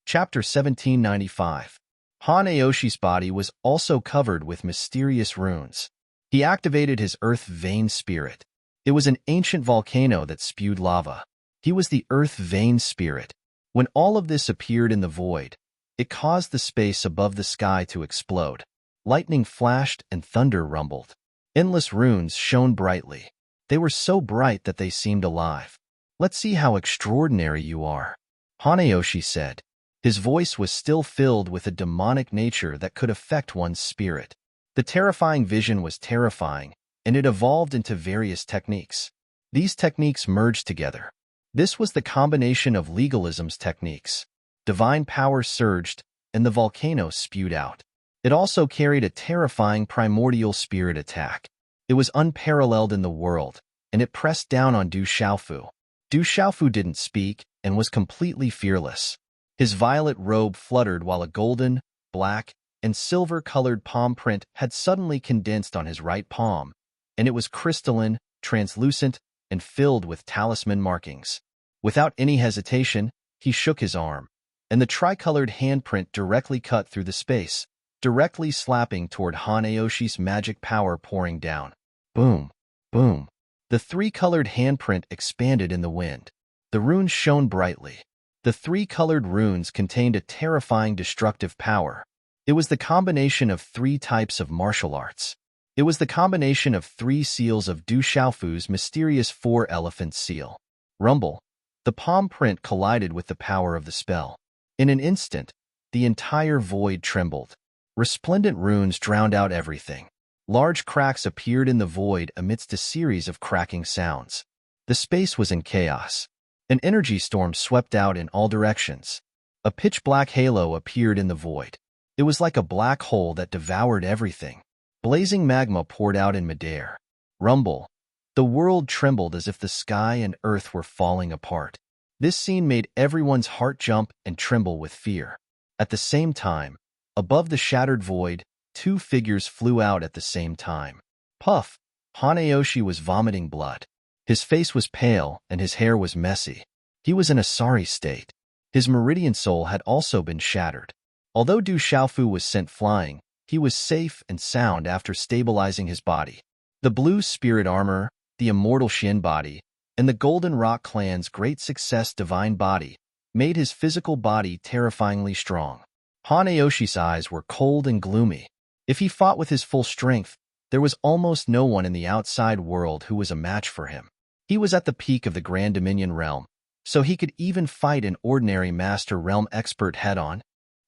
Chapter 1795. Hanayoshi's body was also covered with mysterious runes. He activated his earth vein spirit. It was an ancient volcano that spewed lava. He was the earth vein spirit. When all of this appeared in the void, it caused the space above the sky to explode. Lightning flashed and thunder rumbled. Endless runes shone brightly. They were so bright that they seemed alive. "Let's see how extraordinary you are," Hanayoshi said. His voice was still filled with a demonic nature that could affect one's spirit. The terrifying vision was terrifying, and it evolved into various techniques. These techniques merged together. This was the combination of legalism's techniques. Divine power surged, and the volcano spewed out. It also carried a terrifying primordial spirit attack. It was unparalleled in the world, and it pressed down on Du Xiaofu. Du Xiaofu didn't speak and was completely fearless. His violet robe fluttered while a golden, black, and silver-colored palm print had suddenly condensed on his right palm, and it was crystalline, translucent, and filled with talisman markings. Without any hesitation, he shook his arm, and the tricolored handprint directly cut through the space, directly slapping toward Hanayoshi's magic power pouring down. Boom, boom. The three-colored handprint expanded in the wind. The runes shone brightly. The three-colored runes contained a terrifying destructive power. It was the combination of three types of martial arts. It was the combination of three seals of Du Xiaofu's mysterious four-elephant seal. Rumble. The palm print collided with the power of the spell. In an instant, the entire void trembled. Resplendent runes drowned out everything. Large cracks appeared in the void amidst a series of cracking sounds. The space was in chaos. An energy storm swept out in all directions. A pitch-black halo appeared in the void. It was like a black hole that devoured everything. Blazing magma poured out in midair. Rumble. The world trembled as if the sky and earth were falling apart. This scene made everyone's heart jump and tremble with fear. At the same time, above the shattered void, two figures flew out at the same time. Puff! Hanayoshi was vomiting blood. His face was pale and his hair was messy. He was in a sorry state. His meridian soul had also been shattered. Although Du Xiaofu was sent flying, he was safe and sound after stabilizing his body. The blue spirit armor, the immortal Shin body, and the Golden Rock clan's great success divine body made his physical body terrifyingly strong. Hanayoshi's eyes were cold and gloomy. If he fought with his full strength, there was almost no one in the outside world who was a match for him. He was at the peak of the Grand Dominion realm, so he could even fight an ordinary Master Realm expert head-on.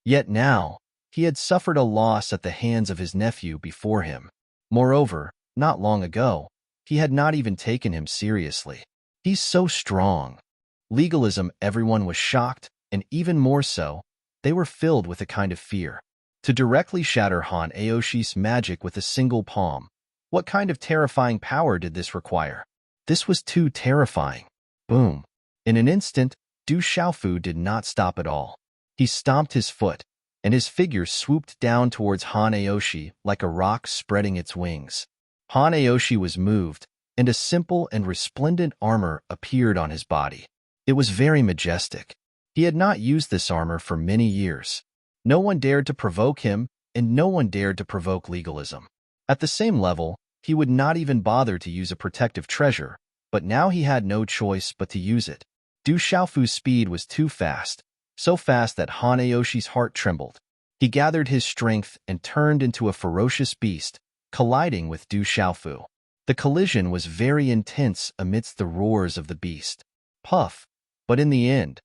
Yet now, he had suffered a loss at the hands of his nephew before him. Moreover, not long ago, he had not even taken him seriously. He's so strong. Legalism, everyone was shocked, and even more so, they were filled with a kind of fear. To directly shatter Hanayoshi's magic with a single palm, what kind of terrifying power did this require? This was too terrifying. Boom. In an instant, Du Xiaofu did not stop at all. He stomped his foot, and his figure swooped down towards Hanayoshi like a rock spreading its wings. Hanayoshi was moved, and a simple and resplendent armor appeared on his body. It was very majestic. He had not used this armor for many years. No one dared to provoke him, and no one dared to provoke legalism. At the same level, he would not even bother to use a protective treasure, but now he had no choice but to use it. Du Xiaofu's speed was too fast, so fast that Hanayoshi's heart trembled. He gathered his strength and turned into a ferocious beast, colliding with Du Xiaofu. The collision was very intense amidst the roars of the beast. Puff! But in the end,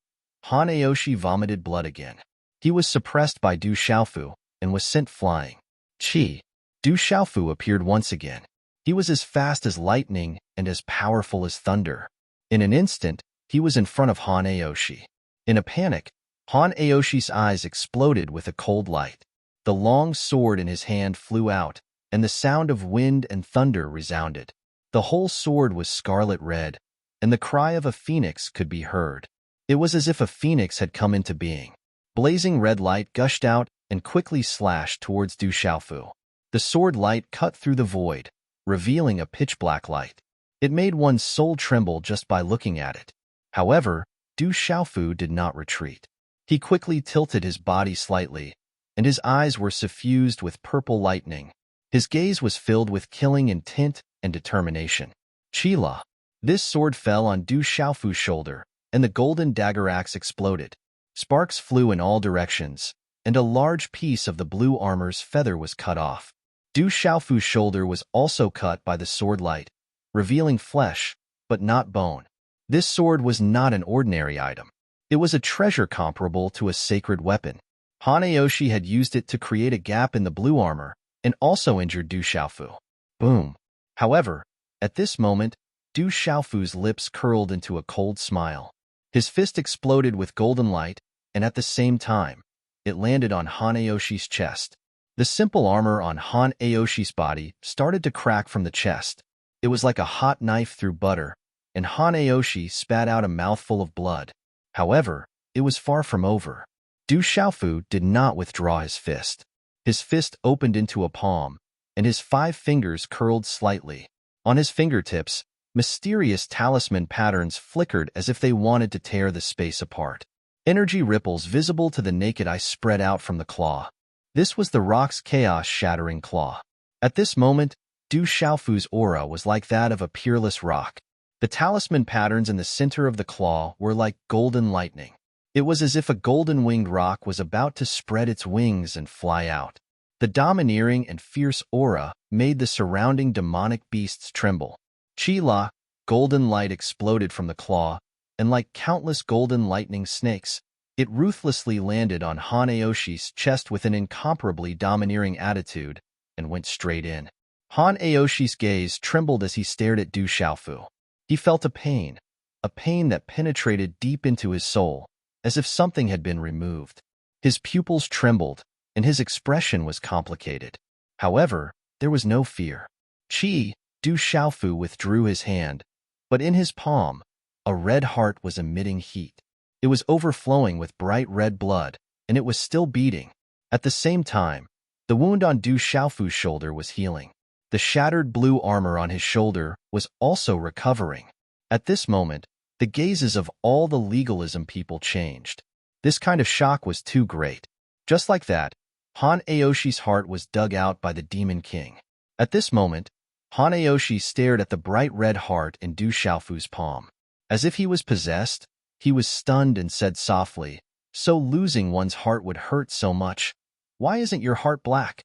Hanayoshi vomited blood again. He was suppressed by Du Xiaofu and was sent flying. Chi! Du Xiaofu appeared once again. He was as fast as lightning and as powerful as thunder. In an instant, he was in front of Hanayoshi. In a panic, Hanayoshi's eyes exploded with a cold light. The long sword in his hand flew out, and the sound of wind and thunder resounded. The whole sword was scarlet red, and the cry of a phoenix could be heard. It was as if a phoenix had come into being. Blazing red light gushed out and quickly slashed towards Du Xiaofu. The The sword light cut through the void, revealing a pitch-black light. It made one's soul tremble just by looking at it. However, Du Xiaofu did not retreat. He quickly tilted his body slightly, and his eyes were suffused with purple lightning. His gaze was filled with killing intent and determination. Qila. This sword fell on Du Xiaofu's shoulder, and the golden dagger axe exploded. Sparks flew in all directions, and a large piece of the blue armor's feather was cut off. Du Xiaofu's shoulder was also cut by the sword light, revealing flesh, but not bone. This sword was not an ordinary item. It was a treasure comparable to a sacred weapon. Han Aoshi had used it to create a gap in the blue armor and also injured Du Xiaofu. Boom. However, at this moment, Du Xiaofu's lips curled into a cold smile. His fist exploded with golden light, and at the same time, it landed on Han Aoshi's chest. The simple armor on Han Aoshi's body started to crack from the chest. It was like a hot knife through butter, and Han Aoshi spat out a mouthful of blood. However, it was far from over. Du Xiaofu did not withdraw his fist. His fist opened into a palm, and his 5 fingers curled slightly. On his fingertips, mysterious talisman patterns flickered as if they wanted to tear the space apart. Energy ripples visible to the naked eye spread out from the claw. This was the rock's chaos-shattering claw. At this moment, Du Xiaofu's aura was like that of a peerless rock. The talisman patterns in the center of the claw were like golden lightning. It was as if a golden-winged rock was about to spread its wings and fly out. The domineering and fierce aura made the surrounding demonic beasts tremble. Qila, golden light exploded from the claw, and like countless golden lightning snakes, it ruthlessly landed on Han Aoshi's chest with an incomparably domineering attitude and went straight in. Han Aoshi's gaze trembled as he stared at Du Xiaofu. He felt a pain that penetrated deep into his soul, as if something had been removed. His pupils trembled, and his expression was complicated. However, there was no fear. Du Xiaofu withdrew his hand, but in his palm, a red heart was emitting heat. It was overflowing with bright red blood, and it was still beating. At the same time, the wound on Du Xiaofu's shoulder was healing. The shattered blue armor on his shoulder was also recovering. At this moment, the gazes of all the legalism people changed. This kind of shock was too great. Just like that, Han Aoshi's heart was dug out by the Demon King. At this moment, Han Aoshi stared at the bright red heart in Du Xiaofu's palm. As if he was possessed, he was stunned and said softly, "So losing one's heart would hurt so much. Why isn't your heart black?"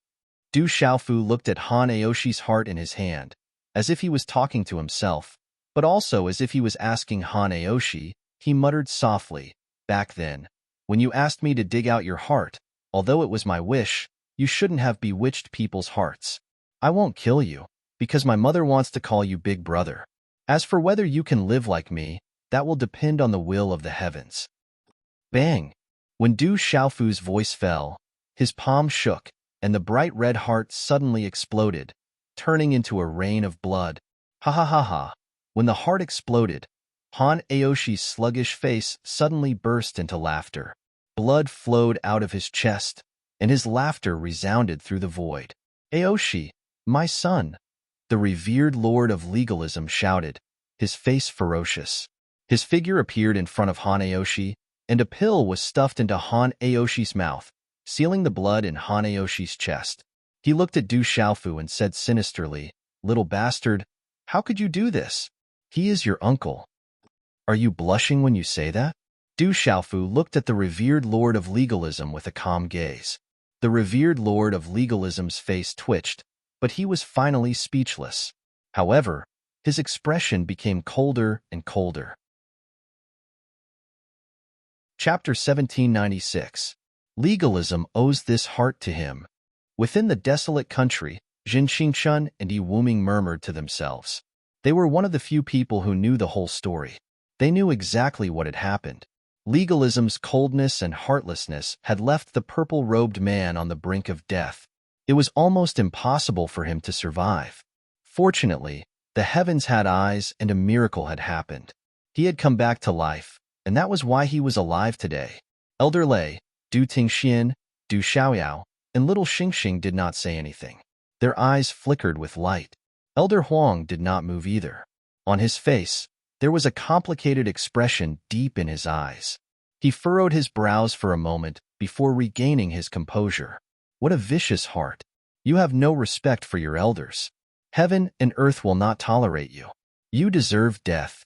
Du Xiaofu looked at Han Aoshi's heart in his hand, as if he was talking to himself, but also as if he was asking Han Aoshi. He muttered softly, "Back then, when you asked me to dig out your heart, although it was my wish, you shouldn't have bewitched people's hearts. I won't kill you, because my mother wants to call you Big Brother. As for whether you can live like me, that will depend on the will of the heavens." Bang! When Du Xiaofu's voice fell, his palm shook, and the bright red heart suddenly exploded, turning into a rain of blood. Ha ha ha ha! When the heart exploded, Han Aoshi's sluggish face suddenly burst into laughter. Blood flowed out of his chest, and his laughter resounded through the void. "Aoshi, my son!" the revered lord of legalism shouted, his face ferocious. His figure appeared in front of Han Aoshi, and a pill was stuffed into Han Aoshi's mouth, sealing the blood in Han Aoshi's chest. He looked at Du Xiaofu and said sinisterly, "Little bastard, how could you do this? He is your uncle." "Are you blushing when you say that?" Du Xiaofu looked at the revered lord of legalism with a calm gaze. The revered lord of legalism's face twitched, but he was finally speechless. However, his expression became colder and colder. Chapter 1796. Legalism owes this heart to him. Within the desolate country, Jin Qingchun and Yi Wuming murmured to themselves. They were one of the few people who knew the whole story. They knew exactly what had happened. Legalism's coldness and heartlessness had left the purple-robed man on the brink of death. It was almost impossible for him to survive. Fortunately, the heavens had eyes and a miracle had happened. He had come back to life, and that was why he was alive today. Elder Lei, Du Tingxian, Du Xiaoyao, and little Xingxing did not say anything. Their eyes flickered with light. Elder Huang did not move either. On his face, there was a complicated expression deep in his eyes. He furrowed his brows for a moment before regaining his composure. What a vicious heart! You have no respect for your elders. Heaven and earth will not tolerate you. You deserve death.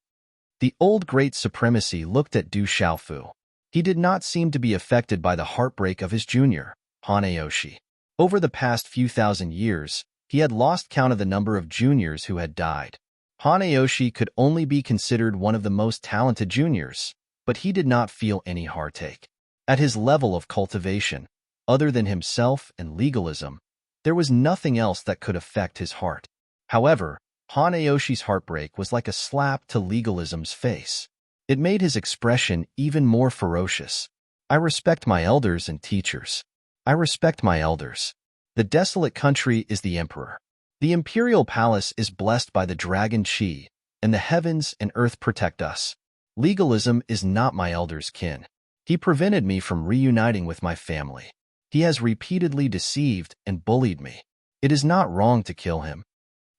The old great supremacy looked at Du Xiaofu. He did not seem to be affected by the heartbreak of his junior, Hanayoshi. Over the past few thousand years, he had lost count of the number of juniors who had died. Hanayoshi could only be considered one of the most talented juniors, but he did not feel any heartache. At his level of cultivation, other than himself and legalism, there was nothing else that could affect his heart. However, Hanayoshi's heartbreak was like a slap to legalism's face. It made his expression even more ferocious. I respect my elders and teachers. I respect my elders. The desolate country is the emperor. The imperial palace is blessed by the dragon Qi, and the heavens and earth protect us. Legalism is not my elder's kin. He prevented me from reuniting with my family. He has repeatedly deceived and bullied me. It is not wrong to kill him.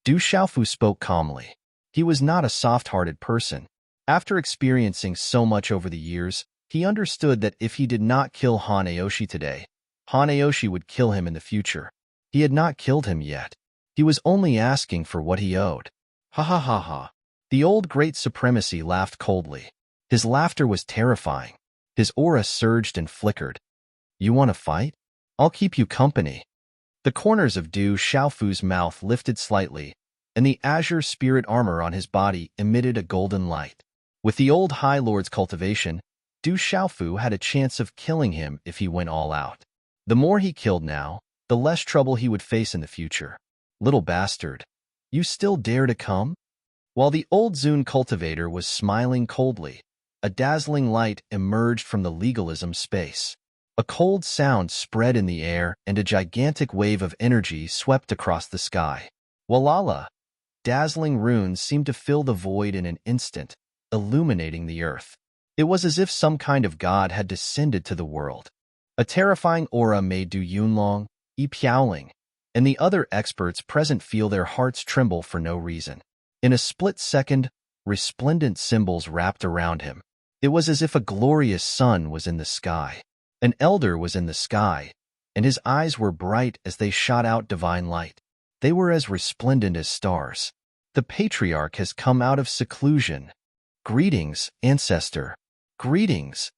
Du Xiaofu spoke calmly. He was not a soft-hearted person. After experiencing so much over the years, he understood that if he did not kill Hanayoshi today, Hanayoshi would kill him in the future. He had not killed him yet. He was only asking for what he owed. Ha ha ha ha. The old great supremacy laughed coldly. His laughter was terrifying. His aura surged and flickered. You want to fight? I'll keep you company. The corners of Du Xiaofu's mouth lifted slightly, and the azure spirit armor on his body emitted a golden light. With the old High Lord's cultivation, Du Xiaofu had a chance of killing him if he went all out. The more he killed now, the less trouble he would face in the future. Little bastard, you still dare to come? While the old Zun cultivator was smiling coldly, a dazzling light emerged from the legalism space. A cold sound spread in the air and a gigantic wave of energy swept across the sky. Walala! Dazzling runes seemed to fill the void in an instant, illuminating the earth. It was as if some kind of god had descended to the world. A terrifying aura made Du Yunlong, Yi Piaoling, and the other experts present feel their hearts tremble for no reason. In a split second, resplendent symbols wrapped around him. It was as if a glorious sun was in the sky. An elder was in the sky, and his eyes were bright as they shot out divine light. They were as resplendent as stars. The patriarch has come out of seclusion. Greetings, ancestor. Greetings.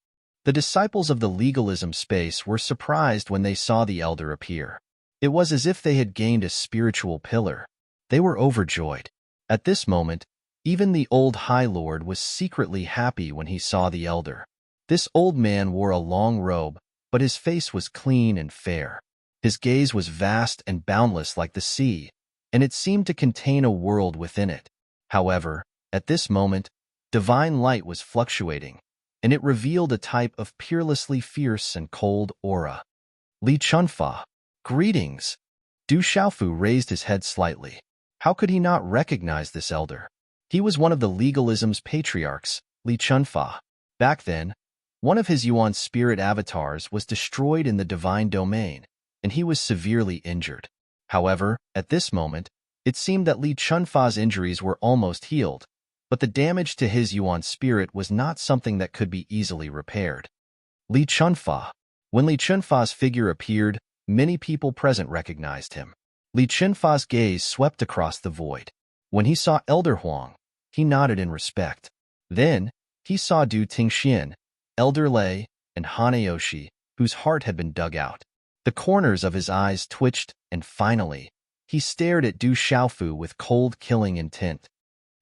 The disciples of the legalism space were surprised when they saw the elder appear. It was as if they had gained a spiritual pillar. They were overjoyed. At this moment, even the old High Lord was secretly happy when he saw the elder. This old man wore a long robe, but his face was clean and fair. His gaze was vast and boundless like the sea, and it seemed to contain a world within it. However, at this moment, divine light was fluctuating, and it revealed a type of peerlessly fierce and cold aura. Li Chunfa. Greetings. Du Xiaofu raised his head slightly. How could he not recognize this elder? He was one of the legalism's patriarchs, Li Chunfa. Back then, one of his Yuan spirit avatars was destroyed in the divine domain, and he was severely injured. However, at this moment, it seemed that Li Chunfa's injuries were almost healed, but the damage to his Yuan spirit was not something that could be easily repaired. Li Chunfa. When Li Chunfa's figure appeared, many people present recognized him. Li Chunfa's gaze swept across the void. When he saw Elder Huang, he nodded in respect. Then, he saw Du Tingxian, Elder Lei, and Hanayoshi, whose heart had been dug out. The corners of his eyes twitched, and finally, he stared at Du Xiaofu with cold, killing intent.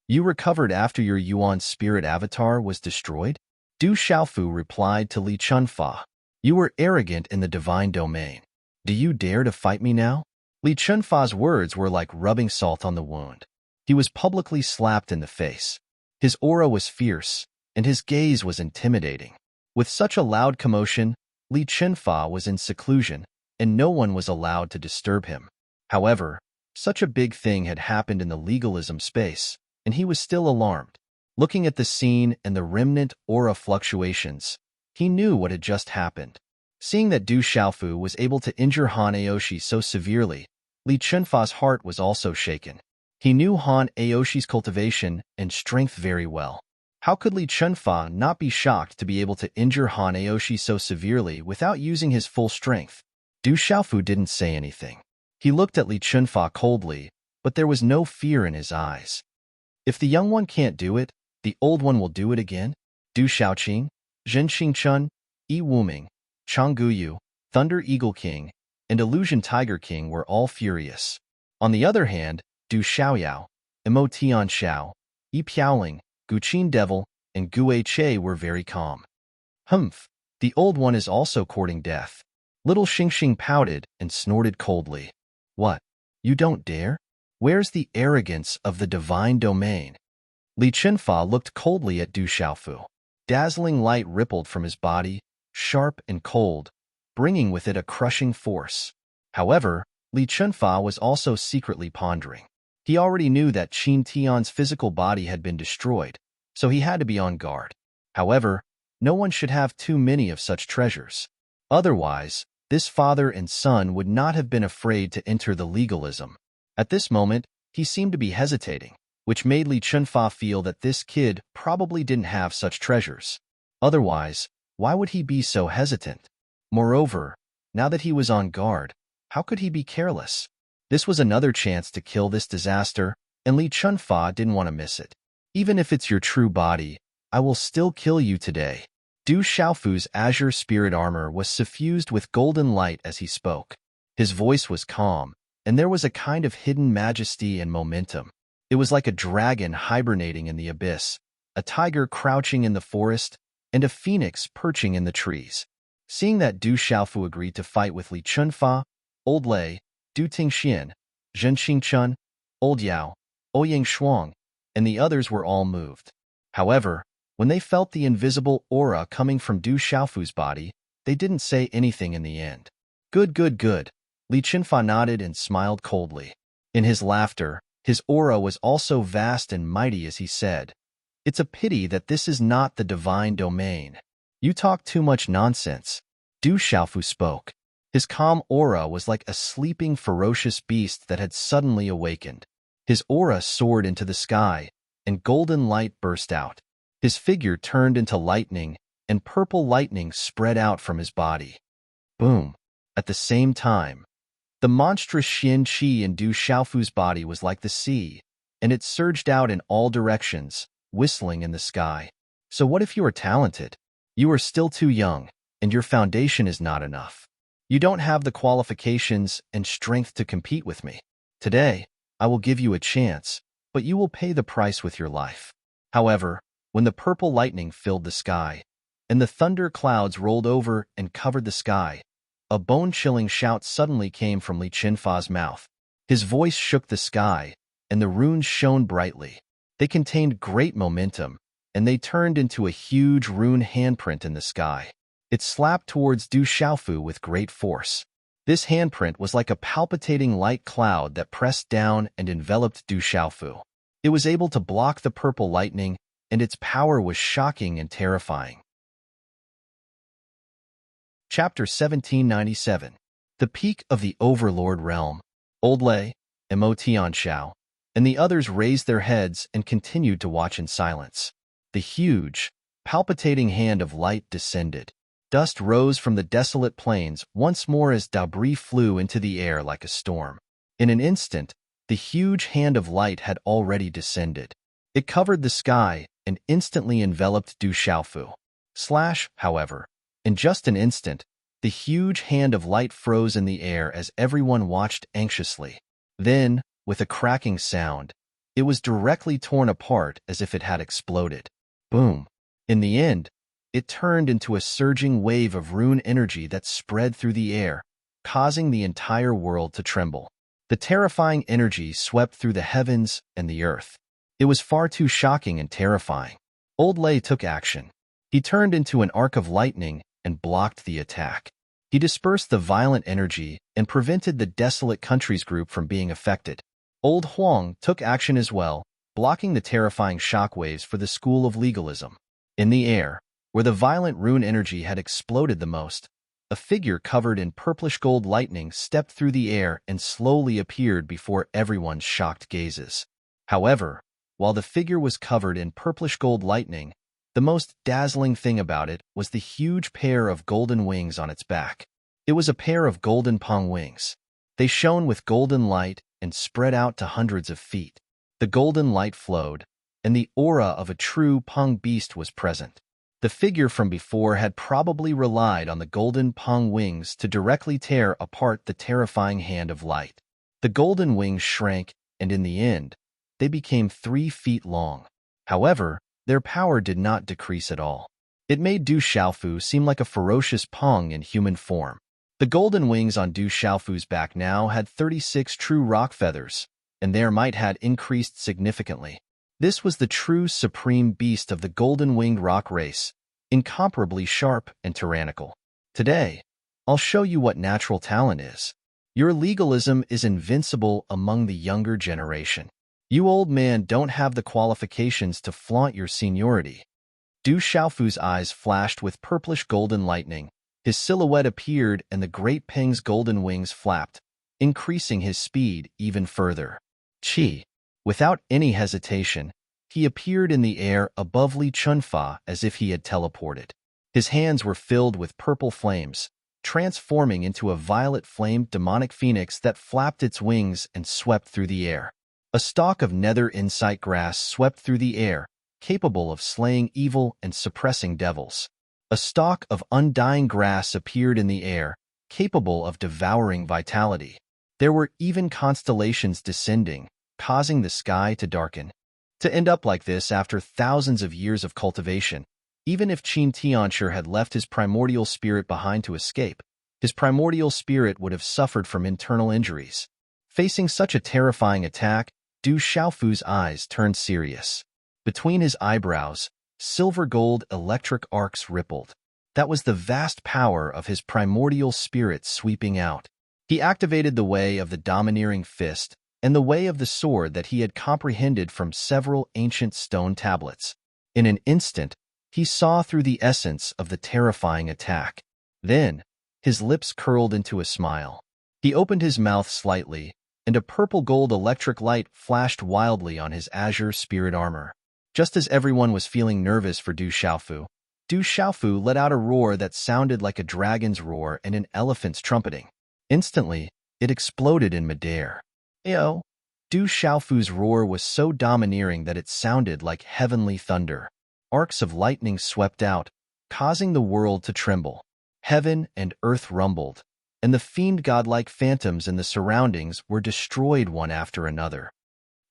You recovered after your Yuan spirit avatar was destroyed? Du Xiaofu replied to Li Chunfa. You were arrogant in the divine domain. Do you dare to fight me now? Li Chunfa's words were like rubbing salt on the wound. He was publicly slapped in the face. His aura was fierce, and his gaze was intimidating. With such a loud commotion, Li Chunfa was in seclusion, and no one was allowed to disturb him. However, such a big thing had happened in the legalism space, and he was still alarmed. Looking at the scene and the remnant aura fluctuations, he knew what had just happened. Seeing that Du Xiaofu was able to injure Hanayoshi so severely, Li Chunfa's heart was also shaken. He knew Han Aoshi's cultivation and strength very well. How could Li Chunfa not be shocked to be able to injure Han Aoshi so severely without using his full strength? Du Xiaofu didn't say anything. He looked at Li Chunfa coldly, but there was no fear in his eyes. If the young one can't do it, the old one will do it again? Du Xiaoqing, Zhen Xingchun, Yi Wuming, Chang Guyu, Thunder Eagle King, and Illusion Tiger King were all furious. On the other hand, Du Xiaoyao, Imo Tian Xiao, Yi Piaoling, Guqin Devil, and Gue Che were very calm. Humph, the old one is also courting death. Little Xingxing pouted and snorted coldly. What? You don't dare? Where's the arrogance of the divine domain? Li Chunfa looked coldly at Du Xiaofu. Dazzling light rippled from his body, sharp and cold, bringing with it a crushing force. However, Li Chunfa was also secretly pondering. He already knew that Qin Tian's physical body had been destroyed, so he had to be on guard. However, no one should have too many of such treasures. Otherwise, this father and son would not have been afraid to enter the legalism. At this moment, he seemed to be hesitating, which made Li Chunfa feel that this kid probably didn't have such treasures. Otherwise, why would he be so hesitant? Moreover, now that he was on guard, how could he be careless? This was another chance to kill this disaster, and Li Chunfa didn't want to miss it. Even if it's your true body, I will still kill you today. Du Xiaofu's azure spirit armor was suffused with golden light as he spoke. His voice was calm, and there was a kind of hidden majesty and momentum. It was like a dragon hibernating in the abyss, a tiger crouching in the forest, and a phoenix perching in the trees. Seeing that Du Xiaofu agreed to fight with Li Chunfa, Old Lei, Du Tingxian, Zhen Xingchun, Old Yao, Ouyang Shuang, and the others were all moved. However, when they felt the invisible aura coming from Du Xiaofu's body, they didn't say anything in the end. Good, good, good. Li Chunfa nodded and smiled coldly. In his laughter, his aura was also vast and mighty as he said, "It's a pity that this is not the divine domain. You talk too much nonsense." Du Xiaofu spoke. His calm aura was like a sleeping ferocious beast that had suddenly awakened. His aura soared into the sky, and golden light burst out. His figure turned into lightning, and purple lightning spread out from his body. Boom! At the same time, the monstrous Xian Qi in Du Xiaofu's body was like the sea, and it surged out in all directions, whistling in the sky. So what if you are talented? You are still too young, and your foundation is not enough. You don't have the qualifications and strength to compete with me. Today, I will give you a chance, but you will pay the price with your life. However, when the purple lightning filled the sky, and the thunder clouds rolled over and covered the sky, a bone-chilling shout suddenly came from Li Chunfa's mouth. His voice shook the sky, and the runes shone brightly. They contained great momentum, and they turned into a huge rune handprint in the sky. It slapped towards Du Xiaofu with great force. This handprint was like a palpitating light cloud that pressed down and enveloped Du Xiaofu. It was able to block the purple lightning, and its power was shocking and terrifying. Chapter 1797. The Peak of the Overlord Realm. Old Lei, Imo Tianxiao, and the others raised their heads and continued to watch in silence. The huge, palpitating hand of light descended. Dust rose from the desolate plains once more as debris flew into the air like a storm. In an instant, the huge hand of light had already descended. It covered the sky and instantly enveloped Du Xiaofu. However, in just an instant, the huge hand of light froze in the air as everyone watched anxiously. Then, with a cracking sound, it was directly torn apart as if it had exploded. Boom! In the end, it turned into a surging wave of rune energy that spread through the air, causing the entire world to tremble. The terrifying energy swept through the heavens and the earth. It was far too shocking and terrifying. Old Lei took action. He turned into an arc of lightning and blocked the attack. He dispersed the violent energy and prevented the desolate countries group from being affected. Old Huang took action as well, blocking the terrifying shockwaves for the school of legalism. In the air, where the violent rune energy had exploded the most, a figure covered in purplish gold lightning stepped through the air and slowly appeared before everyone's shocked gazes. However, while the figure was covered in purplish gold lightning, the most dazzling thing about it was the huge pair of golden wings on its back. It was a pair of golden pong wings. They shone with golden light and spread out to hundreds of feet. The golden light flowed, and the aura of a true pong beast was present. The figure from before had probably relied on the golden pong wings to directly tear apart the terrifying hand of light. The golden wings shrank, and in the end, they became 3 feet long. However, their power did not decrease at all. It made Du Xiaofu seem like a ferocious pong in human form. The golden wings on Du Xiaofu's back now had 36 true rock feathers, and their might had increased significantly. This was the true supreme beast of the golden-winged rock race, incomparably sharp and tyrannical. Today, I'll show you what natural talent is. Your legalism is invincible among the younger generation. You old men don't have the qualifications to flaunt your seniority. Du Xiaofu's eyes flashed with purplish golden lightning. His silhouette appeared and the great Peng's golden wings flapped, increasing his speed even further. Qi. Without any hesitation, he appeared in the air above Li Chunfa as if he had teleported. His hands were filled with purple flames, transforming into a violet-flamed demonic phoenix that flapped its wings and swept through the air. A stalk of nether insight grass swept through the air, capable of slaying evil and suppressing devils. A stalk of undying grass appeared in the air, capable of devouring vitality. There were even constellations descending, causing the sky to darken. To end up like this after thousands of years of cultivation, even if Qin Tianshi had left his primordial spirit behind to escape, his primordial spirit would have suffered from internal injuries. Facing such a terrifying attack, Du Xiaofu's eyes turned serious. Between his eyebrows, silver-gold electric arcs rippled. That was the vast power of his primordial spirit sweeping out. He activated the way of the domineering fist and the way of the sword that he had comprehended from several ancient stone tablets. In an instant, he saw through the essence of the terrifying attack. Then, his lips curled into a smile. He opened his mouth slightly, and a purple-gold electric light flashed wildly on his azure spirit armor. Just as everyone was feeling nervous for Du Xiaofu let out a roar that sounded like a dragon's roar and an elephant's trumpeting. Instantly, it exploded in midair. Ayo! Du Xiaofu's roar was so domineering that it sounded like heavenly thunder. Arcs of lightning swept out, causing the world to tremble. Heaven and earth rumbled, and the fiend-godlike phantoms in the surroundings were destroyed one after another.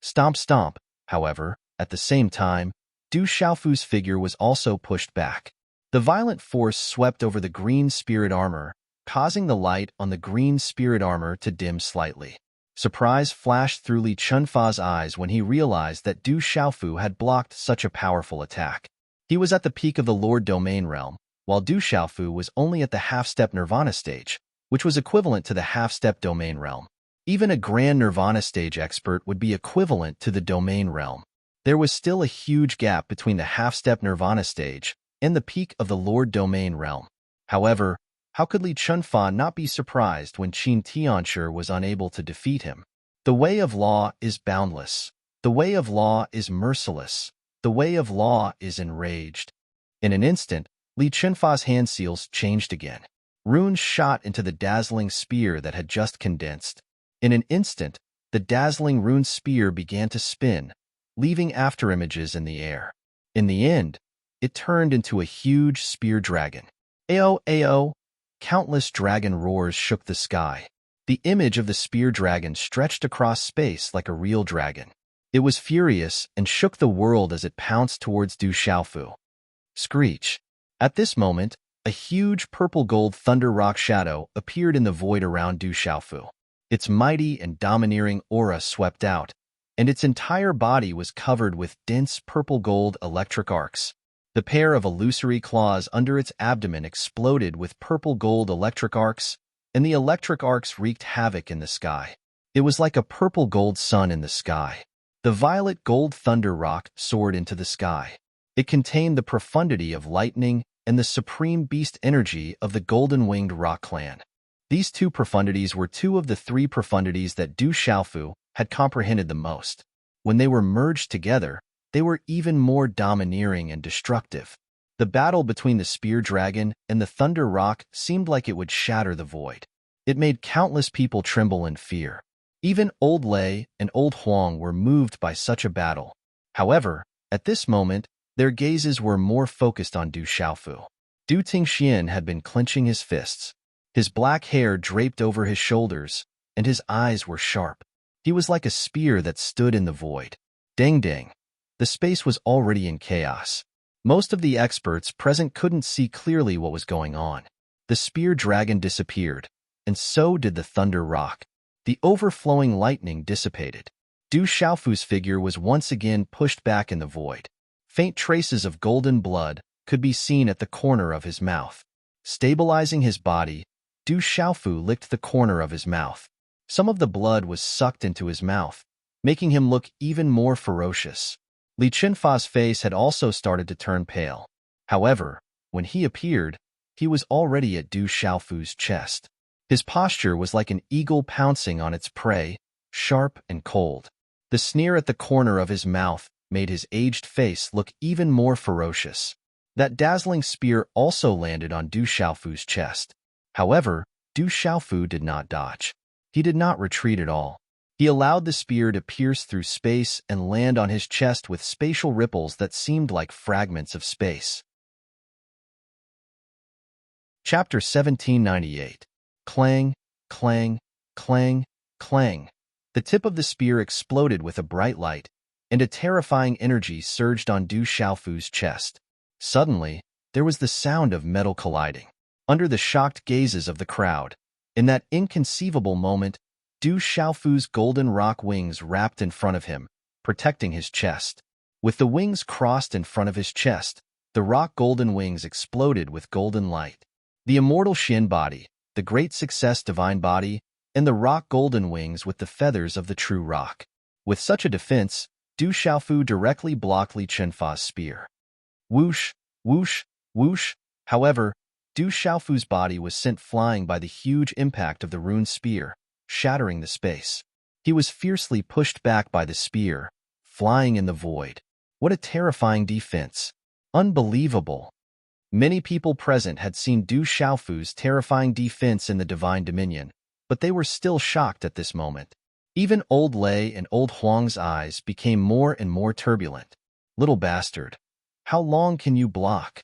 Stomp stomp, however, at the same time, Du Xiaofu's figure was also pushed back. The violent force swept over the green spirit armor, causing the light on the green spirit armor to dim slightly. Surprise flashed through Li Chunfa's eyes when he realized that Du Xiaofu had blocked such a powerful attack. He was at the peak of the Lord Domain realm, while Du Xiaofu was only at the half-step Nirvana stage, which was equivalent to the half-step Domain realm. Even a Grand Nirvana stage expert would be equivalent to the Domain realm. There was still a huge gap between the half-step Nirvana stage and the peak of the Lord Domain realm. However, how could Li Chunfa not be surprised when Qin Tianshi was unable to defeat him? The way of law is boundless. The way of law is merciless. The way of law is enraged. In an instant, Li Chunfa's hand seals changed again. Runes shot into the dazzling spear that had just condensed. In an instant, the dazzling rune spear began to spin, leaving afterimages in the air. In the end, it turned into a huge spear dragon. Ayo, ayo! Countless dragon roars shook the sky. The image of the spear dragon stretched across space like a real dragon. It was furious and shook the world as it pounced towards Du Xiaofu. Screech! At this moment, a huge purple-gold thunder rock shadow appeared in the void around Du Xiaofu. Its mighty and domineering aura swept out, and its entire body was covered with dense purple-gold electric arcs. The pair of illusory claws under its abdomen exploded with purple-gold electric arcs, and the electric arcs wreaked havoc in the sky. It was like a purple-gold sun in the sky. The violet-gold thunder rock soared into the sky. It contained the profundity of lightning and the supreme beast energy of the golden-winged rock clan. These two profundities were two of the three profundities that Du Xiaofu had comprehended the most. When they were merged together, they were even more domineering and destructive. The battle between the spear dragon and the thunder rock seemed like it would shatter the void. It made countless people tremble in fear. Even Old Lei and Old Huang were moved by such a battle. However, at this moment, their gazes were more focused on Du Xiaofu. Du Tingxian had been clenching his fists. His black hair draped over his shoulders, and his eyes were sharp. He was like a spear that stood in the void. Dang dang. The space was already in chaos. Most of the experts present couldn't see clearly what was going on. The spear dragon disappeared, and so did the thunder rock. The overflowing lightning dissipated. Du Xiaofu's figure was once again pushed back in the void. Faint traces of golden blood could be seen at the corner of his mouth. Stabilizing his body, Du Xiaofu licked the corner of his mouth. Some of the blood was sucked into his mouth, making him look even more ferocious. Li Qinfa's face had also started to turn pale. However, when he appeared, he was already at Du Xiaofu's chest. His posture was like an eagle pouncing on its prey, sharp and cold. The sneer at the corner of his mouth made his aged face look even more ferocious. That dazzling spear also landed on Du Xiaofu's chest. However, Du Xiaofu did not dodge. He did not retreat at all. He allowed the spear to pierce through space and land on his chest with spatial ripples that seemed like fragments of space. Chapter 1798. Clang, clang, clang, clang. The tip of the spear exploded with a bright light, and a terrifying energy surged on Du Xiaofu's chest. Suddenly, there was the sound of metal colliding. Under the shocked gazes of the crowd, in that inconceivable moment, Du Xiaofu's golden rock wings wrapped in front of him, protecting his chest. With the wings crossed in front of his chest, the rock golden wings exploded with golden light. The immortal Xin body, the great success divine body, and the rock golden wings with the feathers of the true rock. With such a defense, Du Xiaofu directly blocked Li Qinfa's spear. Whoosh, whoosh, whoosh. However, Du Xiaofu's body was sent flying by the huge impact of the rune spear, shattering the space. He was fiercely pushed back by the spear, flying in the void. What a terrifying defense. Unbelievable. Many people present had seen Du Xiaofu's terrifying defense in the Divine Dominion, but they were still shocked at this moment. Even Old Lei and Old Huang's eyes became more and more turbulent. Little bastard. How long can you block?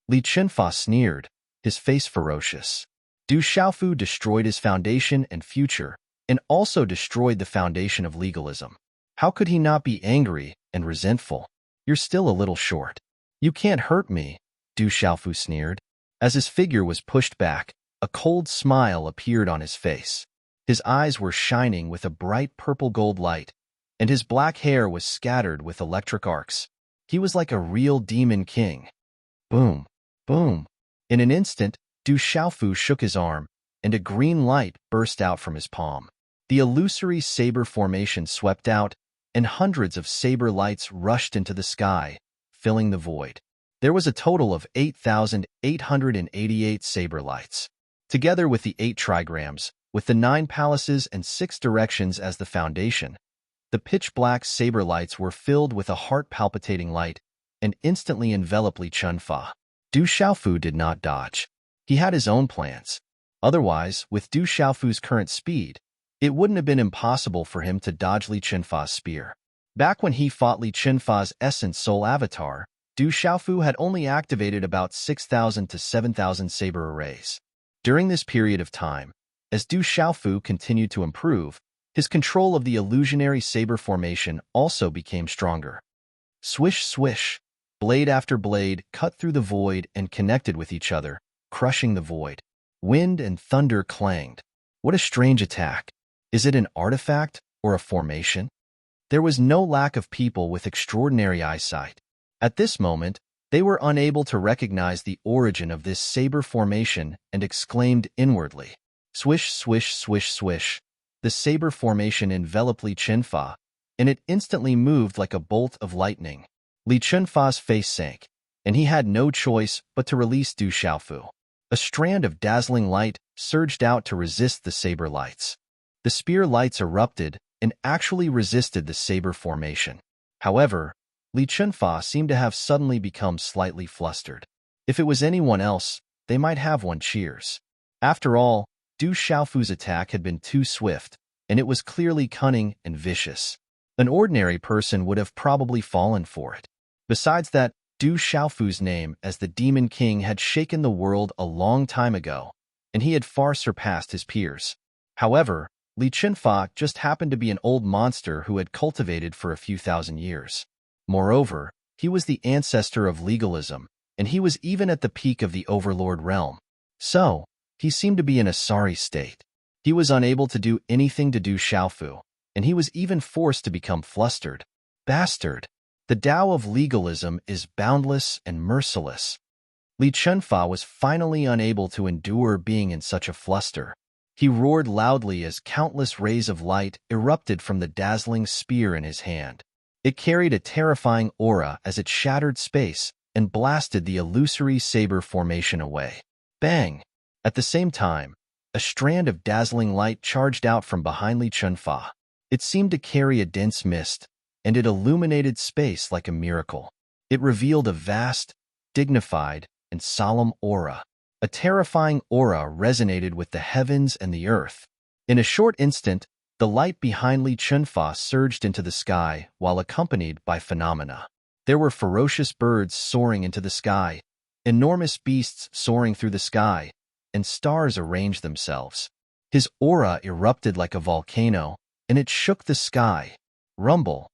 Li Qinfa sneered, his face ferocious. Du Xiaofu destroyed his foundation and future, and also destroyed the foundation of legalism. How could he not be angry and resentful? You're still a little short. You can't hurt me, Du Xiaofu sneered. As his figure was pushed back, a cold smile appeared on his face. His eyes were shining with a bright purple-gold light, and his black hair was scattered with electric arcs. He was like a real demon king. Boom, boom. In an instant, Du Xiaofu shook his arm, and a green light burst out from his palm. The illusory saber formation swept out, and hundreds of saber lights rushed into the sky, filling the void. There was a total of 8,888 saber lights. Together with the 8 trigrams, with the 9 palaces and 6 directions as the foundation, the pitch-black saber lights were filled with a heart-palpitating light and instantly enveloped Li Qinfa. Du Xiaofu did not dodge. He had his own plans. Otherwise, with Du Xiaofu's current speed, it wouldn't have been impossible for him to dodge Li Qinfa's spear. Back when he fought Li Qinfa's essence soul avatar, Du Xiaofu had only activated about 6,000 to 7,000 saber arrays. During this period of time, as Du Xiaofu continued to improve, his control of the illusionary saber formation also became stronger. Swish, swish. Blade after blade cut through the void and connected with each other, crushing the void. Wind and thunder clanged. What a strange attack. Is it an artifact or a formation? There was no lack of people with extraordinary eyesight. At this moment, they were unable to recognize the origin of this saber formation and exclaimed inwardly. Swish, swish, swish, swish. The saber formation enveloped Li Qinfa, and it instantly moved like a bolt of lightning. Li Qinfa's face sank. and he had no choice but to release Du Xiaofu. A strand of dazzling light surged out to resist the saber lights. The spear lights erupted and actually resisted the saber formation. However, Li Chunfa seemed to have suddenly become slightly flustered. If it was anyone else, they might have won cheers. After all, Du Xiaofu's attack had been too swift, and it was clearly cunning and vicious. An ordinary person would have probably fallen for it. Besides that, Du Xiaofu's name as the Demon King had shaken the world a long time ago, and he had far surpassed his peers. However, Li Chunfa just happened to be an old monster who had cultivated for a few thousand years. Moreover, he was the ancestor of legalism, and he was even at the peak of the Overlord realm. So, he seemed to be in a sorry state. He was unable to do anything to Du Xiaofu, and he was even forced to become flustered. Bastard! The Tao of legalism is boundless and merciless. Li Chunfa was finally unable to endure being in such a fluster. He roared loudly as countless rays of light erupted from the dazzling spear in his hand. It carried a terrifying aura as it shattered space and blasted the illusory saber formation away. Bang! At the same time, a strand of dazzling light charged out from behind Li Chunfa. It seemed to carry a dense mist, and it illuminated space like a miracle. It revealed a vast, dignified, and solemn aura. A terrifying aura resonated with the heavens and the earth. In a short instant, the light behind Li Chunfa surged into the sky while accompanied by phenomena. There were ferocious birds soaring into the sky, enormous beasts soaring through the sky, and stars arranged themselves. His aura erupted like a volcano, and it shook the sky. Rumble.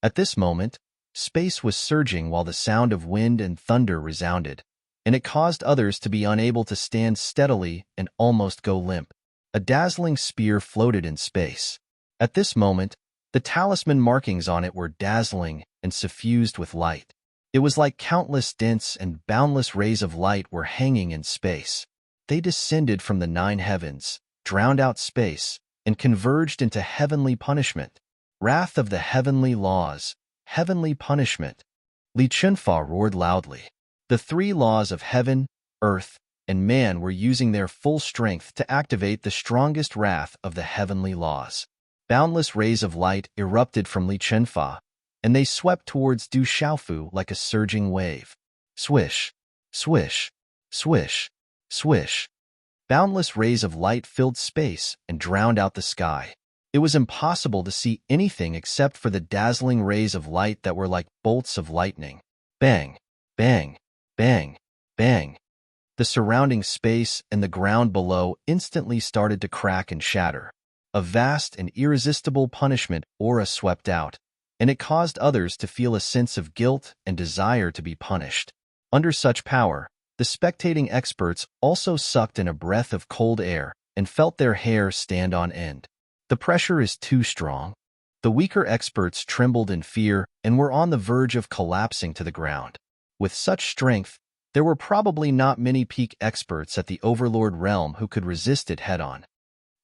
At this moment, space was surging while the sound of wind and thunder resounded, and it caused others to be unable to stand steadily and almost go limp. A dazzling spear floated in space. At this moment, the talisman markings on it were dazzling and suffused with light. It was like countless dense and boundless rays of light were hanging in space. They descended from the 9 heavens, drowned out space, and converged into heavenly punishment. Wrath of the heavenly laws, heavenly punishment. Li Chunfa roared loudly. The 3 laws of heaven, earth, and man were using their full strength to activate the strongest wrath of the heavenly laws. Boundless rays of light erupted from Li Chunfa, and they swept towards Du Xiaofu like a surging wave. Swish, swish, swish, swish. Boundless rays of light filled space and drowned out the sky. It was impossible to see anything except for the dazzling rays of light that were like bolts of lightning. Bang, bang, bang, bang. The surrounding space and the ground below instantly started to crack and shatter. A vast and irresistible punishment aura swept out, and it caused others to feel a sense of guilt and desire to be punished. Under such power, the spectating experts also sucked in a breath of cold air and felt their hair stand on end. The pressure is too strong. The weaker experts trembled in fear and were on the verge of collapsing to the ground. With such strength, there were probably not many peak experts at the Overlord realm who could resist it head-on.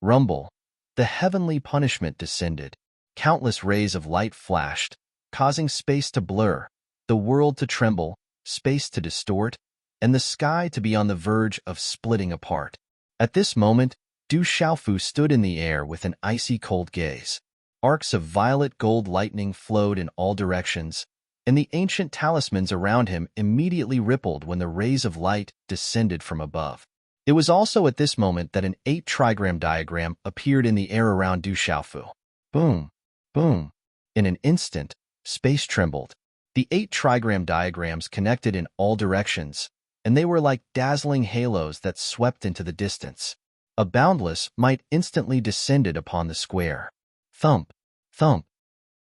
Rumble. The heavenly punishment descended. Countless rays of light flashed, causing space to blur, the world to tremble, space to distort, and the sky to be on the verge of splitting apart. At this moment, Du Xiaofu stood in the air with an icy cold gaze. Arcs of violet gold lightning flowed in all directions, and the ancient talismans around him immediately rippled when the rays of light descended from above. It was also at this moment that an 8-trigram diagram appeared in the air around Du Xiaofu. Boom, boom. In an instant, space trembled. The 8-trigram diagrams connected in all directions, and they were like dazzling halos that swept into the distance. A boundless might instantly descended upon the square. Thump, thump.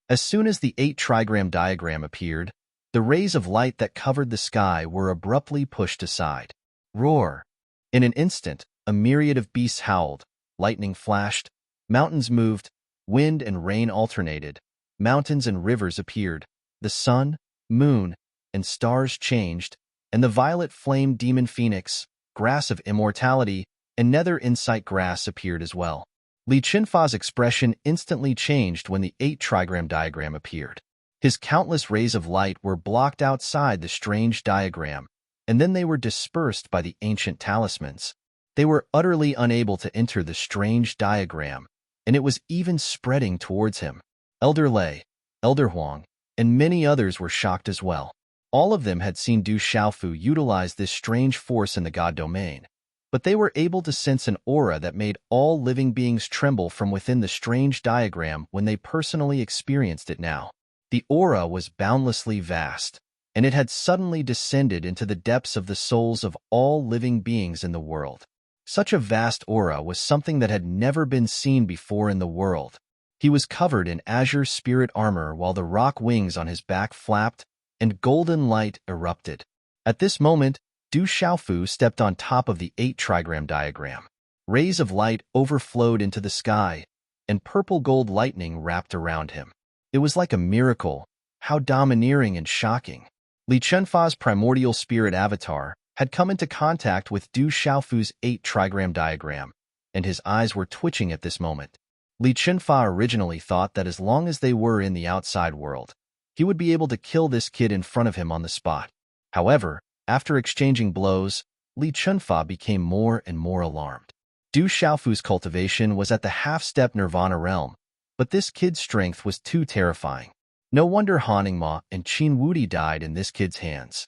As soon as the 8-trigram diagram appeared, the rays of light that covered the sky were abruptly pushed aside. Roar. In an instant, a myriad of beasts howled, lightning flashed, mountains moved, wind and rain alternated, mountains and rivers appeared, the sun, moon, and stars changed, and the violet flame demon phoenix, grass of immortality, and nether insight grass appeared as well. Li Chunfa's expression instantly changed when the 8-trigram diagram appeared. His countless rays of light were blocked outside the strange diagram, and then they were dispersed by the ancient talismans. They were utterly unable to enter the strange diagram, and it was even spreading towards him. Elder Lei, Elder Huang, and many others were shocked as well. All of them had seen Du Xiaofu utilize this strange force in the God domain, but they were able to sense an aura that made all living beings tremble from within the strange diagram when they personally experienced it now. The aura was boundlessly vast, and it had suddenly descended into the depths of the souls of all living beings in the world. Such a vast aura was something that had never been seen before in the world. He was covered in azure spirit armor while the rock wings on his back flapped and golden light erupted. At this moment, Du Xiaofu stepped on top of the 8-trigram diagram. Rays of light overflowed into the sky, and purple-gold lightning wrapped around him. It was like a miracle. How domineering and shocking. Li Chunfa's primordial spirit avatar had come into contact with Du Xiaofu's 8-trigram diagram, and his eyes were twitching at this moment. Li Chunfa originally thought that as long as they were in the outside world, he would be able to kill this kid in front of him on the spot. However, after exchanging blows, Li Chunfa became more and more alarmed. Du Xiaofu's cultivation was at the half-step nirvana realm, but this kid's strength was too terrifying. No wonder Han Ningma and Qin Wudi died in this kid's hands.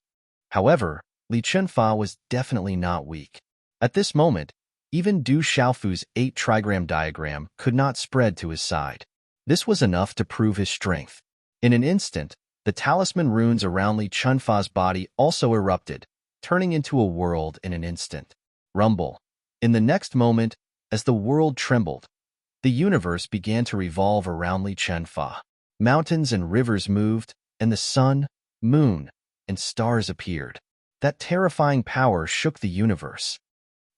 However, Li Chunfa was definitely not weak. At this moment, even Du Xiaofu's 8-trigram diagram could not spread to his side. This was enough to prove his strength. In an instant, the talisman runes around Li Chunfa's body also erupted, turning into a world in an instant. Rumble. In the next moment, as the world trembled, the universe began to revolve around Li Chunfa. Mountains and rivers moved, and the sun, moon, and stars appeared. That terrifying power shook the universe.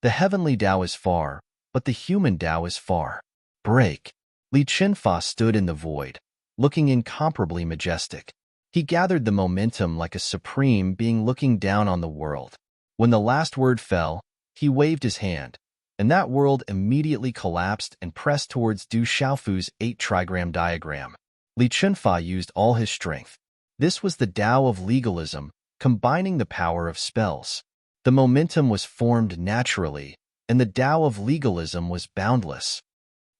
The heavenly Tao is far, but the human Tao is far. Break. Li Chunfa stood in the void, looking incomparably majestic. He gathered the momentum like a supreme being looking down on the world. When the last word fell, he waved his hand, and that world immediately collapsed and pressed towards Du Xiaofu's 8-trigram diagram. Li Chunfa used all his strength. This was the Tao of legalism, combining the power of spells. The momentum was formed naturally, and the Tao of legalism was boundless.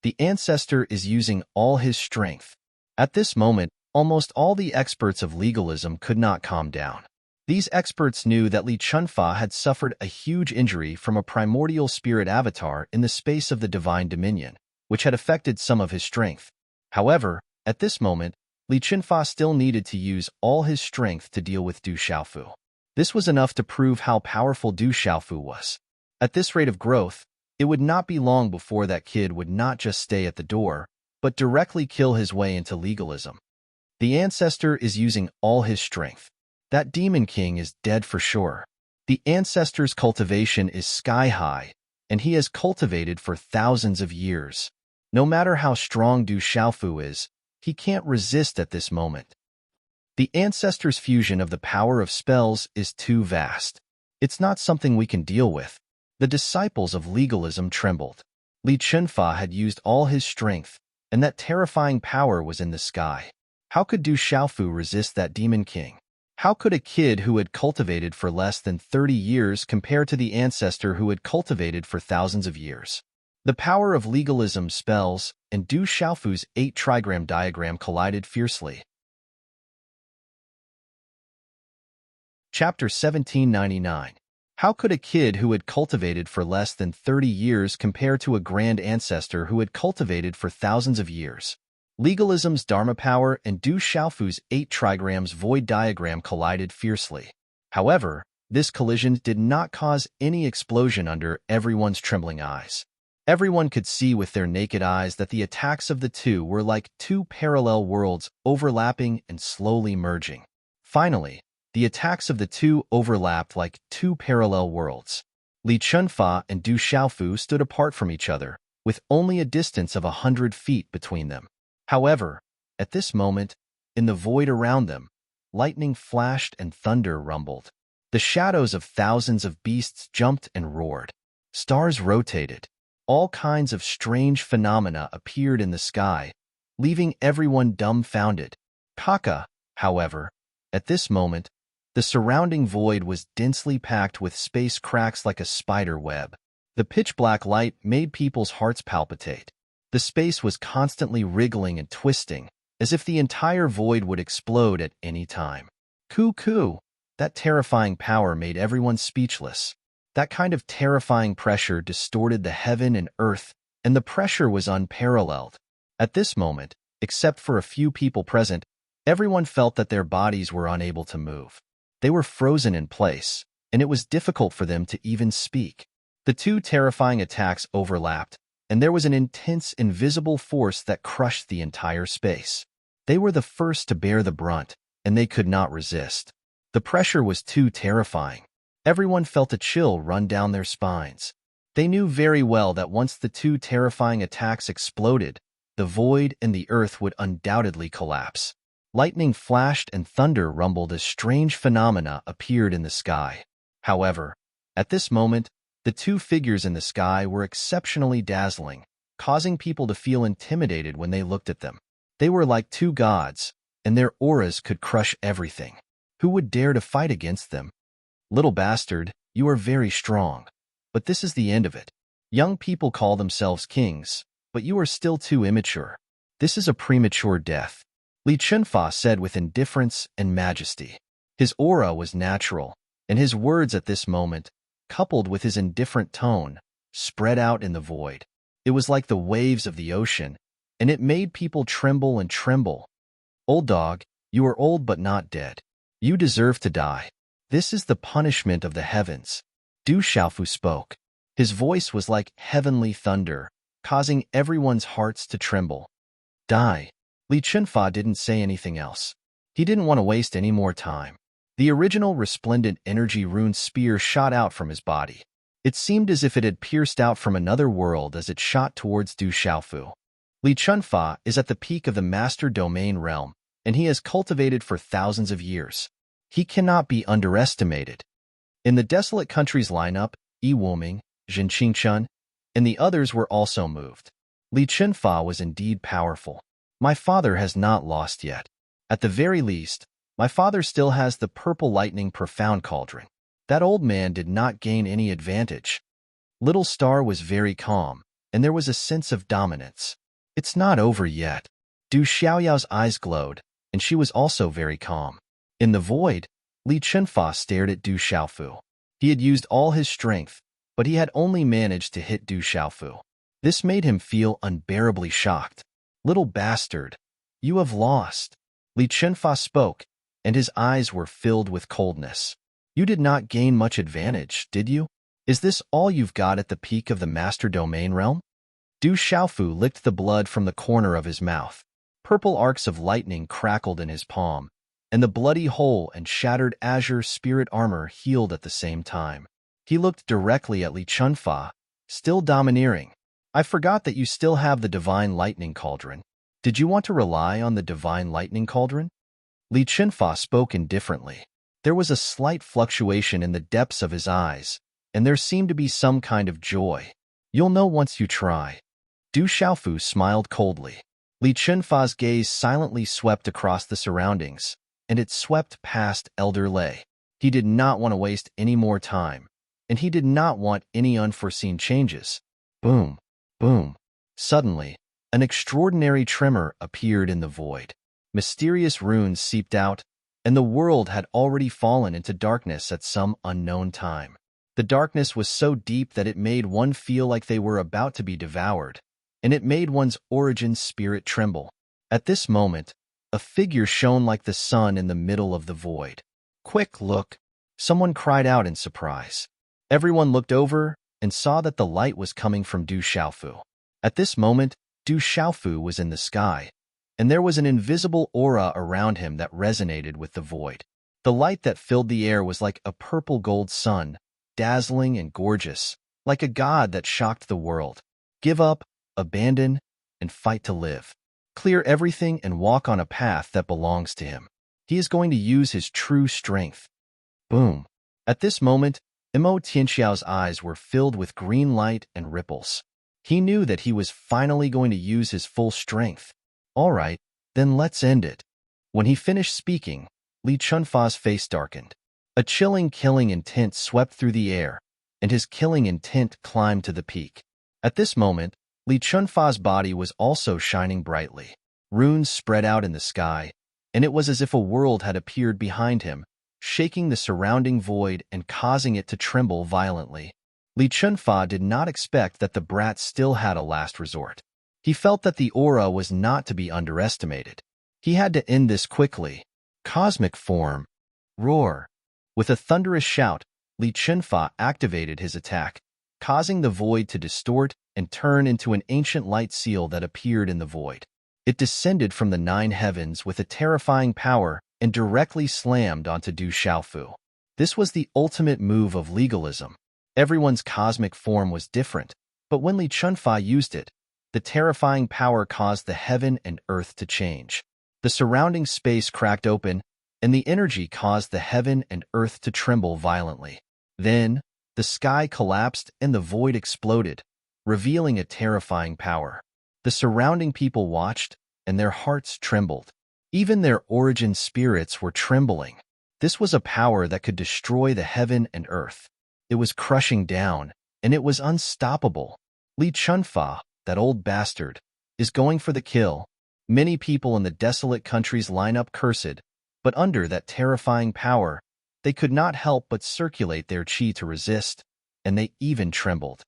The ancestor is using all his strength. At this moment, almost all the experts of legalism could not calm down. These experts knew that Li Chunfa had suffered a huge injury from a primordial spirit avatar in the space of the divine dominion, which had affected some of his strength. However, at this moment, Li Chunfa still needed to use all his strength to deal with Du Xiaofu. This was enough to prove how powerful Du Xiaofu was. At this rate of growth, it would not be long before that kid would not just stay at the door, but directly kill his way into legalism. The ancestor is using all his strength. That demon king is dead for sure. The ancestor's cultivation is sky high, and he has cultivated for thousands of years. No matter how strong Du Xiaofu is, he can't resist at this moment. The ancestor's fusion of the power of spells is too vast. It's not something we can deal with. The disciples of legalism trembled. Li Chunfa had used all his strength, and that terrifying power was in the sky. How could Du Xiaofu resist that demon king? How could a kid who had cultivated for less than 30 years compare to the ancestor who had cultivated for thousands of years? The power of legalism spells and Du Xiaofu's 8-trigram diagram collided fiercely. Chapter 1799. How could a kid who had cultivated for less than 30 years compare to a grand ancestor who had cultivated for thousands of years? Legalism's Dharma power and Du Xiaofu's 8-trigrams void diagram collided fiercely. However, this collision did not cause any explosion under everyone's trembling eyes. Everyone could see with their naked eyes that the attacks of the two were like two parallel worlds overlapping and slowly merging. Finally, the attacks of the two overlapped like two parallel worlds. Li Chunfa and Du Xiaofu stood apart from each other, with only a distance of 100 feet between them. However, at this moment, in the void around them, lightning flashed and thunder rumbled. The shadows of thousands of beasts jumped and roared. Stars rotated. All kinds of strange phenomena appeared in the sky, leaving everyone dumbfounded. Kaka, However, at this moment, the surrounding void was densely packed with space cracks like a spider web. The pitch-black light made people's hearts palpitate. The space was constantly wriggling and twisting, as if the entire void would explode at any time. Cuckoo! That terrifying power made everyone speechless. That kind of terrifying pressure distorted the heaven and earth, and the pressure was unparalleled. At this moment, except for a few people present, everyone felt that their bodies were unable to move. They were frozen in place, and it was difficult for them to even speak. The two terrifying attacks overlapped, and there was an intense, invisible force that crushed the entire space. They were the first to bear the brunt, and they could not resist. The pressure was too terrifying. Everyone felt a chill run down their spines. They knew very well that once the two terrifying attacks exploded, the void and the earth would undoubtedly collapse. Lightning flashed and thunder rumbled as strange phenomena appeared in the sky. However, at this moment, the two figures in the sky were exceptionally dazzling, causing people to feel intimidated when they looked at them. They were like two gods, and their auras could crush everything. Who would dare to fight against them? Little bastard, you are very strong. But this is the end of it. Young people call themselves kings, but you are still too immature. This is a premature death, Li Chunfa said with indifference and majesty. His aura was natural, and his words at this moment, coupled with his indifferent tone, spread out in the void. It was like the waves of the ocean, and it made people tremble and tremble. Old dog, you are old but not dead. You deserve to die. This is the punishment of the heavens. Du Xiaofu spoke. His voice was like heavenly thunder, causing everyone's hearts to tremble. Die. Li Chunfa didn't say anything else. He didn't want to waste any more time. The original resplendent energy rune spear shot out from his body. It seemed as if it had pierced out from another world as it shot towards Du Xiaofu. Li Chunfa is at the peak of the master domain realm, and he has cultivated for thousands of years. He cannot be underestimated. In the desolate country's lineup, Yi Wuming, Zhen Qingchun, and the others were also moved. Li Chunfa was indeed powerful. My father has not lost yet. At the very least, my father still has the purple lightning profound cauldron. That old man did not gain any advantage. Little Star was very calm, and there was a sense of dominance. It's not over yet. Du Xiaoyao's eyes glowed, and she was also very calm. In the void, Li Chunfa stared at Du Xiaofu. He had used all his strength, but he had only managed to hit Du Xiaofu. This made him feel unbearably shocked. Little bastard, you have lost. Li Chunfa spoke, and his eyes were filled with coldness. You did not gain much advantage, did you? Is this all you've got at the peak of the master domain realm? Du Xiaofu licked the blood from the corner of his mouth. Purple arcs of lightning crackled in his palm, and the bloody hole and shattered azure spirit armor healed at the same time. He looked directly at Li Chunfa, still domineering. I forgot that you still have the divine lightning cauldron. Did you want to rely on the divine lightning cauldron? Li Chunfa spoke indifferently. There was a slight fluctuation in the depths of his eyes, and there seemed to be some kind of joy. You'll know once you try. Du Xiaofu smiled coldly. Li Chunfa's gaze silently swept across the surroundings, and it swept past Elder Lei. He did not want to waste any more time, and he did not want any unforeseen changes. Boom, boom. Suddenly, an extraordinary tremor appeared in the void. Mysterious runes seeped out, and the world had already fallen into darkness at some unknown time. The darkness was so deep that it made one feel like they were about to be devoured, and it made one's origin spirit tremble. At this moment, a figure shone like the sun in the middle of the void. Quick, look! Someone cried out in surprise. Everyone looked over and saw that the light was coming from Du Xiaofu. At this moment, Du Xiaofu was in the sky, and there was an invisible aura around him that resonated with the void. The light that filled the air was like a purple gold sun, dazzling and gorgeous, like a god that shocked the world. Give up, abandon, and fight to live. Clear everything and walk on a path that belongs to him. He is going to use his true strength. Boom. At this moment, Imo Tianxiao's eyes were filled with green light and ripples. He knew that he was finally going to use his full strength. All right, then let's end it. When he finished speaking, Li Chunfa's face darkened. A chilling killing intent swept through the air, and his killing intent climbed to the peak. At this moment, Li Chunfa's body was also shining brightly. Runes spread out in the sky, and it was as if a world had appeared behind him, shaking the surrounding void and causing it to tremble violently. Li Chunfa did not expect that the brat still had a last resort. He felt that the aura was not to be underestimated. He had to end this quickly. Cosmic form. Roar. With a thunderous shout, Li Chunfa activated his attack, causing the void to distort and turn into an ancient light seal that appeared in the void. It descended from the 9 heavens with a terrifying power and directly slammed onto Du Xiaofu. This was the ultimate move of legalism. Everyone's cosmic form was different, but when Li Chunfa used it, the terrifying power caused the heaven and earth to change. The surrounding space cracked open, and the energy caused the heaven and earth to tremble violently. Then, the sky collapsed and the void exploded, revealing a terrifying power. The surrounding people watched, and their hearts trembled. Even their origin spirits were trembling. This was a power that could destroy the heaven and earth. It was crushing down, and it was unstoppable. Li Chunfa, that old bastard, is going for the kill. Many people in the desolate countries line up cursed, but under that terrifying power, they could not help but circulate their chi to resist, and they even trembled.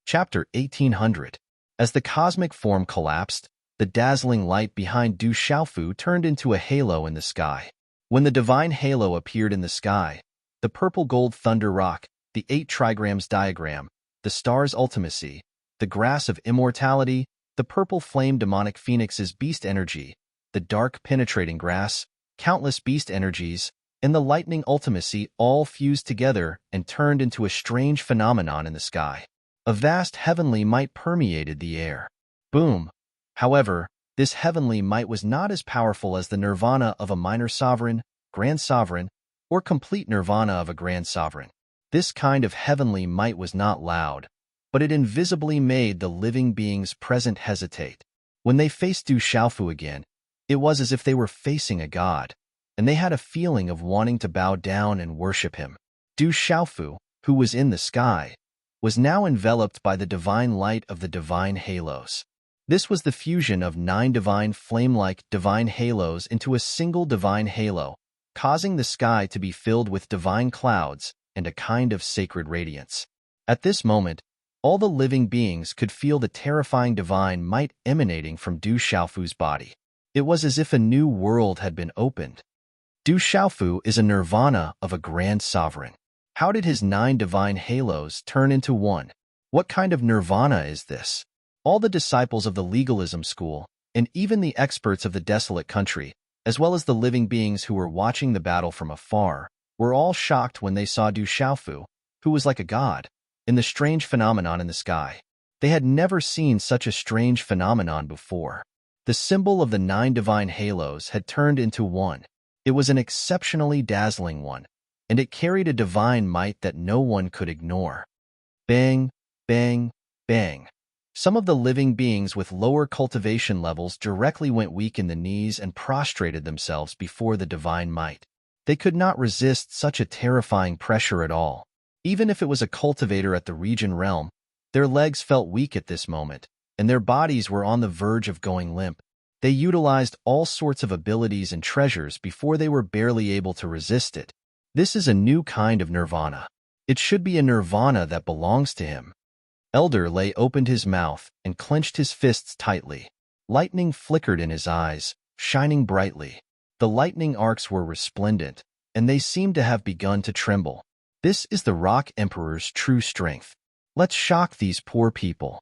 Chapter 1800. As the cosmic form collapsed, the dazzling light behind Du Xiaofu turned into a halo in the sky. When the divine halo appeared in the sky, the purple-gold thunder rock, the 8 trigrams diagram, the star's ultimacy, the grass of immortality, the purple flame demonic phoenix's beast energy, the dark penetrating grass, countless beast energies, and the lightning ultimacy all fused together and turned into a strange phenomenon in the sky. A vast heavenly might permeated the air. Boom! However, this heavenly might was not as powerful as the nirvana of a minor sovereign, grand sovereign, or complete nirvana of a grand sovereign. This kind of heavenly might was not loud, but it invisibly made the living beings present hesitate. When they faced Du Xiaofu again, it was as if they were facing a god, and they had a feeling of wanting to bow down and worship him. Du Xiaofu, who was in the sky, was now enveloped by the divine light of the divine halos. This was the fusion of 9 divine flame-like divine halos into a single divine halo, causing the sky to be filled with divine clouds and a kind of sacred radiance. At this moment, all the living beings could feel the terrifying divine might emanating from Du Xiaofu's body. It was as if a new world had been opened. Du Xiaofu is a nirvana of a grand sovereign. How did his 9 divine halos turn into one? What kind of nirvana is this? All the disciples of the legalism school, and even the experts of the desolate country, as well as the living beings who were watching the battle from afar, were all shocked when they saw Du Xiaofu, who was like a god, in the strange phenomenon in the sky. They had never seen such a strange phenomenon before. The symbol of the 9 divine halos had turned into one. It was an exceptionally dazzling one, and it carried a divine might that no one could ignore. Bang, bang, bang. Some of the living beings with lower cultivation levels directly went weak in the knees and prostrated themselves before the divine might. They could not resist such a terrifying pressure at all. Even if it was a cultivator at the region realm, their legs felt weak at this moment, and their bodies were on the verge of going limp. They utilized all sorts of abilities and treasures before they were barely able to resist it. This is a new kind of nirvana. It should be a nirvana that belongs to him. Elder Lay opened his mouth and clenched his fists tightly. Lightning flickered in his eyes, shining brightly. The lightning arcs were resplendent, and they seemed to have begun to tremble. This is the Rock Emperor's true strength. Let's shock these poor people.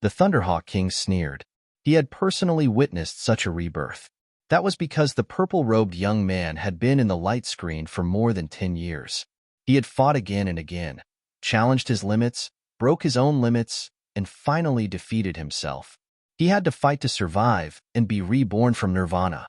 The Thunderhawk King sneered. He had personally witnessed such a rebirth. That was because the purple-robed young man had been in the light screen for more than 10 years. He had fought again and again, challenged his limits, broke his own limits, and finally defeated himself. He had to fight to survive and be reborn from nirvana.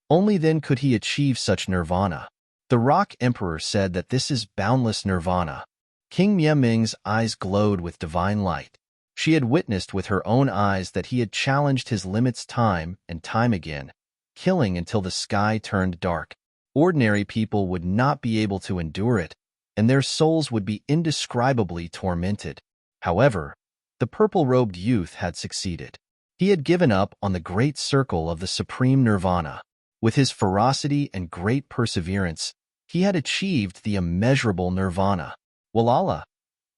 Only then could he achieve such nirvana. The Rock Emperor said that this is boundless nirvana. King Mieming's eyes glowed with divine light. She had witnessed with her own eyes that he had challenged his limits time and time again, killing until the sky turned dark. Ordinary people would not be able to endure it, and their souls would be indescribably tormented. However, the purple-robed youth had succeeded. He had given up on the great circle of the supreme nirvana. With his ferocity and great perseverance, he had achieved the immeasurable nirvana. Walala.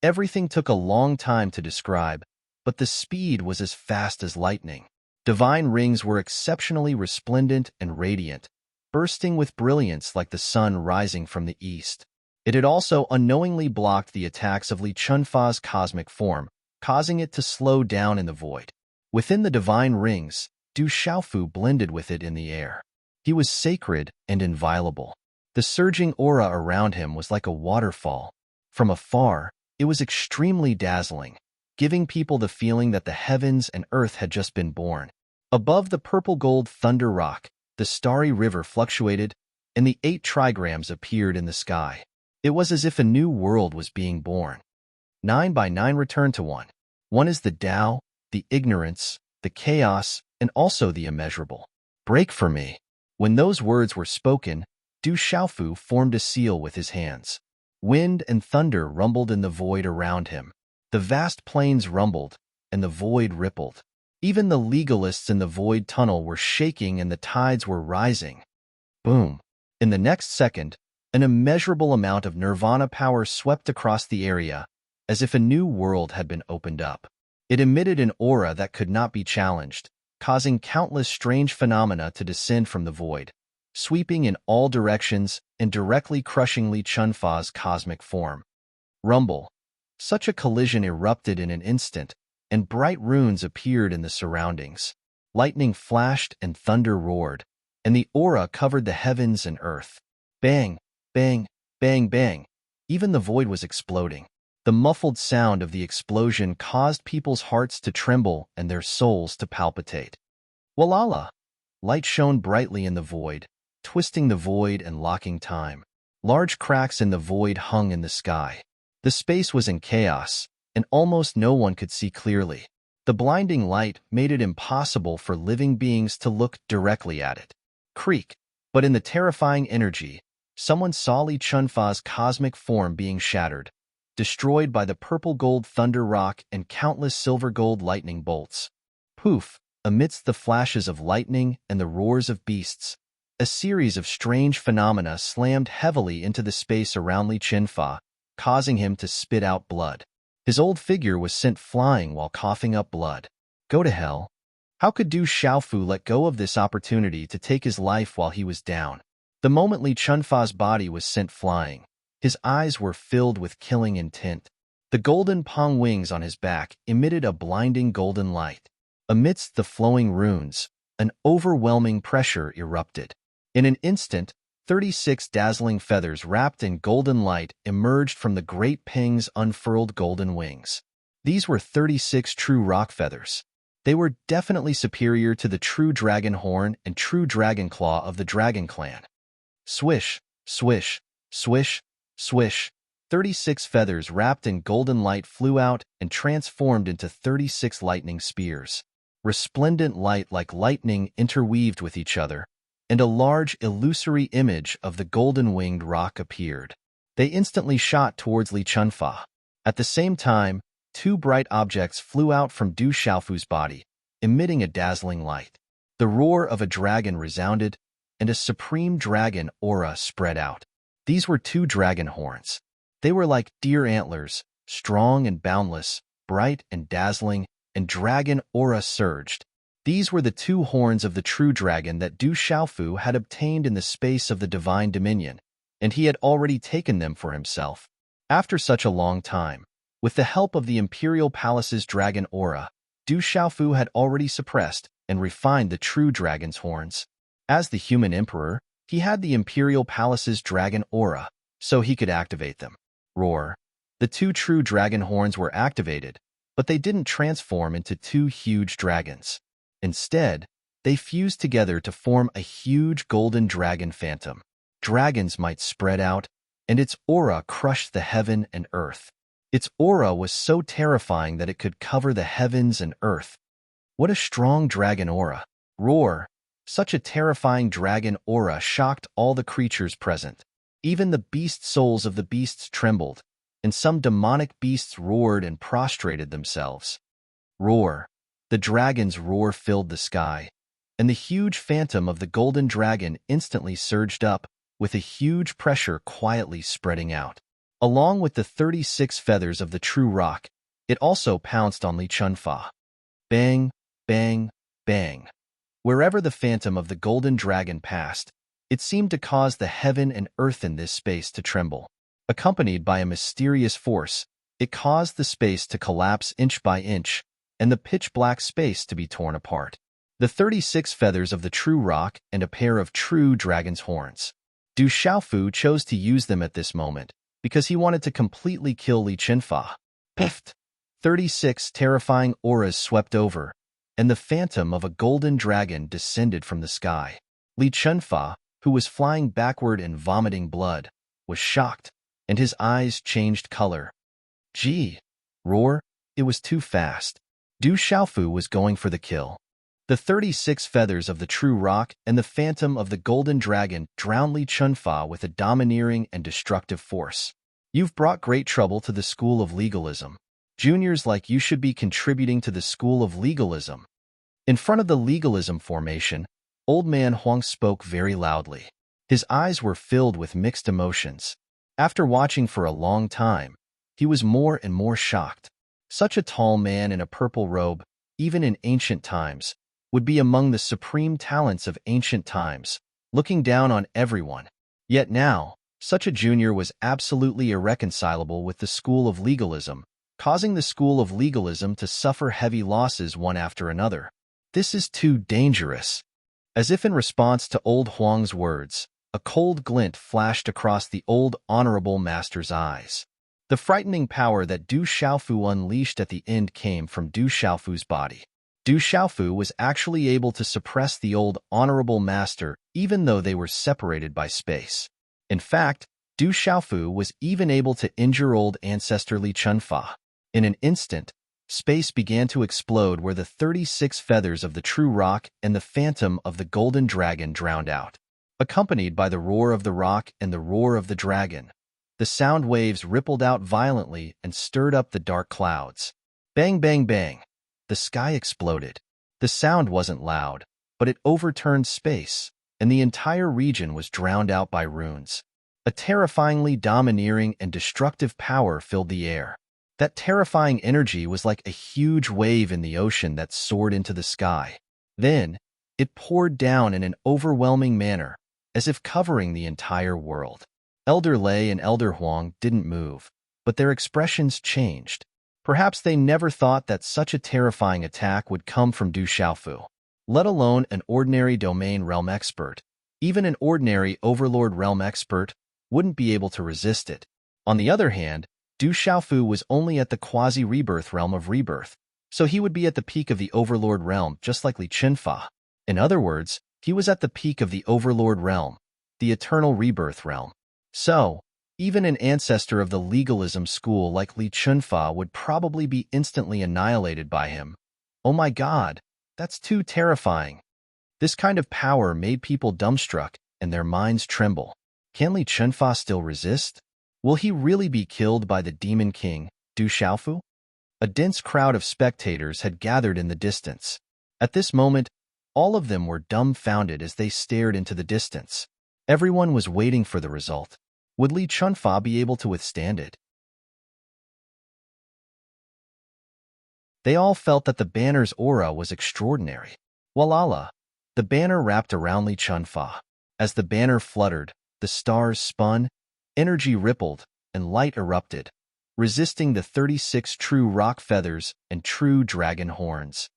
Everything took a long time to describe, but the speed was as fast as lightning. Divine rings were exceptionally resplendent and radiant, bursting with brilliance like the sun rising from the east. It had also unknowingly blocked the attacks of Li Chunfa's cosmic form, causing it to slow down in the void. Within the divine rings, Du Xiaofu blended with it in the air. He was sacred and inviolable. The surging aura around him was like a waterfall. From afar, it was extremely dazzling, giving people the feeling that the heavens and earth had just been born. Above the purple-gold thunder rock, the starry river fluctuated, and the 8 trigrams appeared in the sky. It was as if a new world was being born. 9 by 9 return to 1. 1 is the Tao, the ignorance, the chaos, and also the immeasurable. Break for me. When those words were spoken, Du Xiaofu formed a seal with his hands. Wind and thunder rumbled in the void around him. The vast plains rumbled, and the void rippled. Even the legalists in the void tunnel were shaking and the tides were rising. Boom! In the next second, an immeasurable amount of nirvana power swept across the area, as if a new world had been opened up. It emitted an aura that could not be challenged, causing countless strange phenomena to descend from the void, sweeping in all directions and directly crushing Li Chunfa's cosmic form. Rumble. Such a collision erupted in an instant, and bright runes appeared in the surroundings. Lightning flashed and thunder roared, and the aura covered the heavens and earth. Bang, bang, bang, bang. Even the void was exploding. The muffled sound of the explosion caused people's hearts to tremble and their souls to palpitate. Walala! Light shone brightly in the void, twisting the void and locking time. Large cracks in the void hung in the sky. The space was in chaos, and almost no one could see clearly. The blinding light made it impossible for living beings to look directly at it. Creak! But in the terrifying energy, someone saw Li Chunfa's cosmic form being shattered, destroyed by the purple-gold thunder rock and countless silver-gold lightning bolts. Poof! Amidst the flashes of lightning and the roars of beasts, a series of strange phenomena slammed heavily into the space around Li Chunfa, causing him to spit out blood. His old figure was sent flying while coughing up blood. Go to hell. How could Du Xiaofu let go of this opportunity to take his life while he was down? The moment Li Chunfa's body was sent flying, his eyes were filled with killing intent. The golden pong wings on his back emitted a blinding golden light. Amidst the flowing runes, an overwhelming pressure erupted. In an instant, 36 dazzling feathers wrapped in golden light emerged from the great Ping's unfurled golden wings. These were 36 true rock feathers. They were definitely superior to the true dragon horn and true dragon claw of the dragon clan. Swish, swish, swish, swish. 36 feathers wrapped in golden light flew out and transformed into 36 lightning spears. Resplendent light like lightning interweaved with each other, and a large illusory image of the golden-winged rock appeared. They instantly shot towards Li Chunfa. At the same time, 2 bright objects flew out from Du Xiaofu's body, emitting a dazzling light. The roar of a dragon resounded, and a supreme dragon aura spread out. These were 2 dragon horns. They were like deer antlers, strong and boundless, bright and dazzling, and dragon aura surged. These were the 2 horns of the true dragon that Du Xiaofu had obtained in the space of the divine dominion, and he had already taken them for himself. After such a long time, with the help of the imperial palace's dragon aura, Du Xiaofu had already suppressed and refined the true dragon's horns. As the human emperor, he had the imperial palace's dragon aura, so he could activate them. Roar. The 2 true dragon horns were activated, but they didn't transform into 2 huge dragons. Instead, they fused together to form a huge golden dragon phantom. Dragon's might spread out, and its aura crushed the heaven and earth. Its aura was so terrifying that it could cover the heavens and earth. What a strong dragon aura! Roar! Such a terrifying dragon aura shocked all the creatures present. Even the beast souls of the beasts trembled, and some demonic beasts roared and prostrated themselves. Roar! The dragon's roar filled the sky, and the huge phantom of the golden dragon instantly surged up, with a huge pressure quietly spreading out. Along with the 36 feathers of the true rock, it also pounced on Li Chunfa. Bang, bang, bang. Wherever the phantom of the golden dragon passed, it seemed to cause the heaven and earth in this space to tremble. Accompanied by a mysterious force, it caused the space to collapse inch by inch, and the pitch-black space to be torn apart. The 36 feathers of the true rock and a pair of true dragon's horns. Du Xiaofu chose to use them at this moment, because he wanted to completely kill Li Chunfa. Piffed! 36 terrifying auras swept over, and the phantom of a golden dragon descended from the sky. Li Chunfa, who was flying backward and vomiting blood, was shocked, and his eyes changed color. Gee! Roar! It was too fast. Du Xiaofu was going for the kill. The 36 feathers of the true rock and the phantom of the golden dragon drowned Li Chunfa with a domineering and destructive force. You've brought great trouble to the school of legalism. Juniors like you should be contributing to the school of legalism. In front of the legalism formation, Old Man Huang spoke very loudly. His eyes were filled with mixed emotions. After watching for a long time, he was more and more shocked. Such a tall man in a purple robe, even in ancient times, would be among the supreme talents of ancient times, looking down on everyone. Yet now, such a junior was absolutely irreconcilable with the school of legalism, causing the school of legalism to suffer heavy losses one after another. This is too dangerous. As if in response to old Huang's words, a cold glint flashed across the old honorable master's eyes. The frightening power that Du Xiaofu unleashed at the end came from Du Xiaofu's body. Du Xiaofu was actually able to suppress the old honorable master even though they were separated by space. In fact, Du Xiaofu was even able to injure old ancestor Li Chunfa. In an instant, space began to explode where the 36 feathers of the true rock and the phantom of the golden dragon drowned out. Accompanied by the roar of the rock and the roar of the dragon, the sound waves rippled out violently and stirred up the dark clouds. Bang, bang, bang. The sky exploded. The sound wasn't loud, but it overturned space, and the entire region was drowned out by runes. A terrifyingly domineering and destructive power filled the air. That terrifying energy was like a huge wave in the ocean that soared into the sky. Then, it poured down in an overwhelming manner, as if covering the entire world. Elder Lei and Elder Huang didn't move, but their expressions changed. Perhaps they never thought that such a terrifying attack would come from Du Xiaofu, let alone an ordinary domain realm expert. Even an ordinary overlord realm expert wouldn't be able to resist it. On the other hand, Du Xiaofu was only at the quasi-rebirth realm of rebirth, so he would be at the peak of the overlord realm just like Li Chunfa. In other words, he was at the peak of the overlord realm, the eternal rebirth realm. So, even an ancestor of the legalism school like Li Chunfa would probably be instantly annihilated by him. Oh my god, that's too terrifying. This kind of power made people dumbstruck and their minds tremble. Can Li Chunfa still resist? Will he really be killed by the Demon King, Du Xiaofu? A dense crowd of spectators had gathered in the distance. At this moment, all of them were dumbfounded as they stared into the distance. Everyone was waiting for the result. Would Li Chunfa be able to withstand it? They all felt that the banner's aura was extraordinary. Walala! The banner wrapped around Li Chunfa. As the banner fluttered, the stars spun, energy rippled, and light erupted, resisting the 36 true rock feathers and true dragon horns.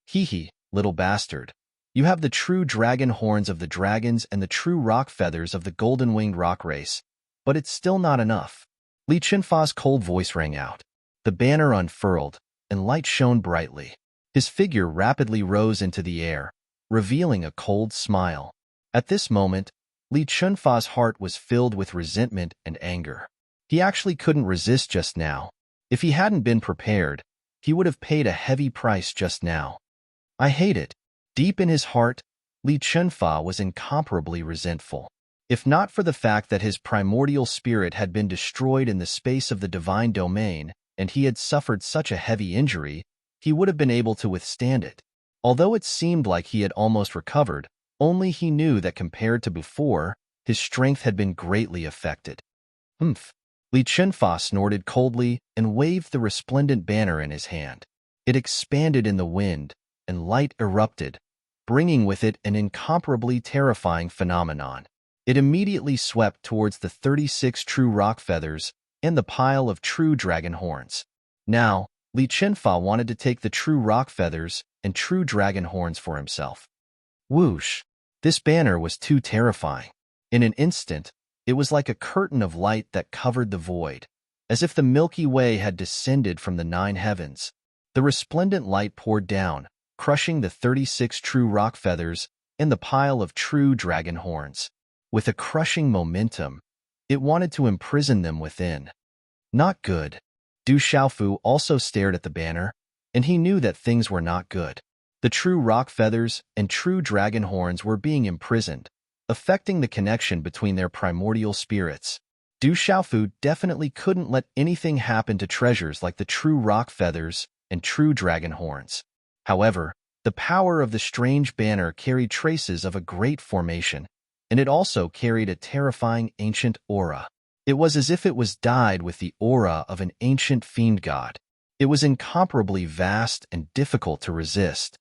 Hee, little bastard. You have the true dragon horns of the dragons and the true rock feathers of the golden-winged rock race, but it's still not enough. Li Chunfa's cold voice rang out. The banner unfurled, and light shone brightly. His figure rapidly rose into the air, revealing a cold smile. At this moment, Li Chunfa's heart was filled with resentment and anger. He actually couldn't resist just now. If he hadn't been prepared, he would have paid a heavy price just now. I hate it. Deep in his heart, Li Chunfa was incomparably resentful. If not for the fact that his primordial spirit had been destroyed in the space of the divine domain, and he had suffered such a heavy injury, he would have been able to withstand it. Although it seemed like he had almost recovered, only he knew that compared to before, his strength had been greatly affected. Humph! Li Chunfa snorted coldly and waved the resplendent banner in his hand. It expanded in the wind, and light erupted, bringing with it an incomparably terrifying phenomenon. It immediately swept towards the 36 true rock feathers and the pile of true dragon horns. Now, Li Chunfa wanted to take the true rock feathers and true dragon horns for himself. Whoosh! This banner was too terrifying. In an instant, it was like a curtain of light that covered the void, as if the Milky Way had descended from the 9 heavens. The resplendent light poured down, crushing the 36 true rock feathers and the pile of true dragon horns. With a crushing momentum, it wanted to imprison them within. Not good. Du Xiaofu also stared at the banner, and he knew that things were not good. The true rock feathers and true dragon horns were being imprisoned, affecting the connection between their primordial spirits. Du Xiaofu definitely couldn't let anything happen to treasures like the true rock feathers and true dragon horns. However, the power of the strange banner carried traces of a great formation, and it also carried a terrifying ancient aura. It was as if it was dyed with the aura of an ancient fiend god. It was incomparably vast and difficult to resist.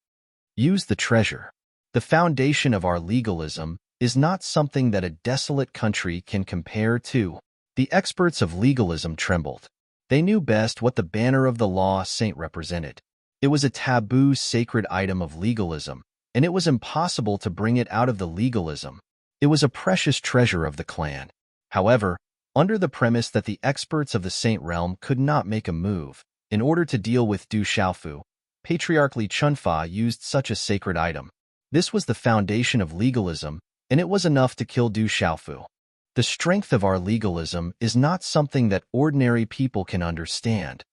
Use the treasure. The foundation of our legalism is not something that a desolate country can compare to. The experts of legalism trembled. They knew best what the banner of the law saint represented. It was a taboo sacred item of legalism, and it was impossible to bring it out of the legalism. It was a precious treasure of the clan. However, under the premise that the experts of the saint realm could not make a move, in order to deal with Du Xiaofu, Patriarch Li Chunfa used such a sacred item. This was the foundation of legalism, and it was enough to kill Du Xiaofu. The strength of our legalism is not something that ordinary people can understand.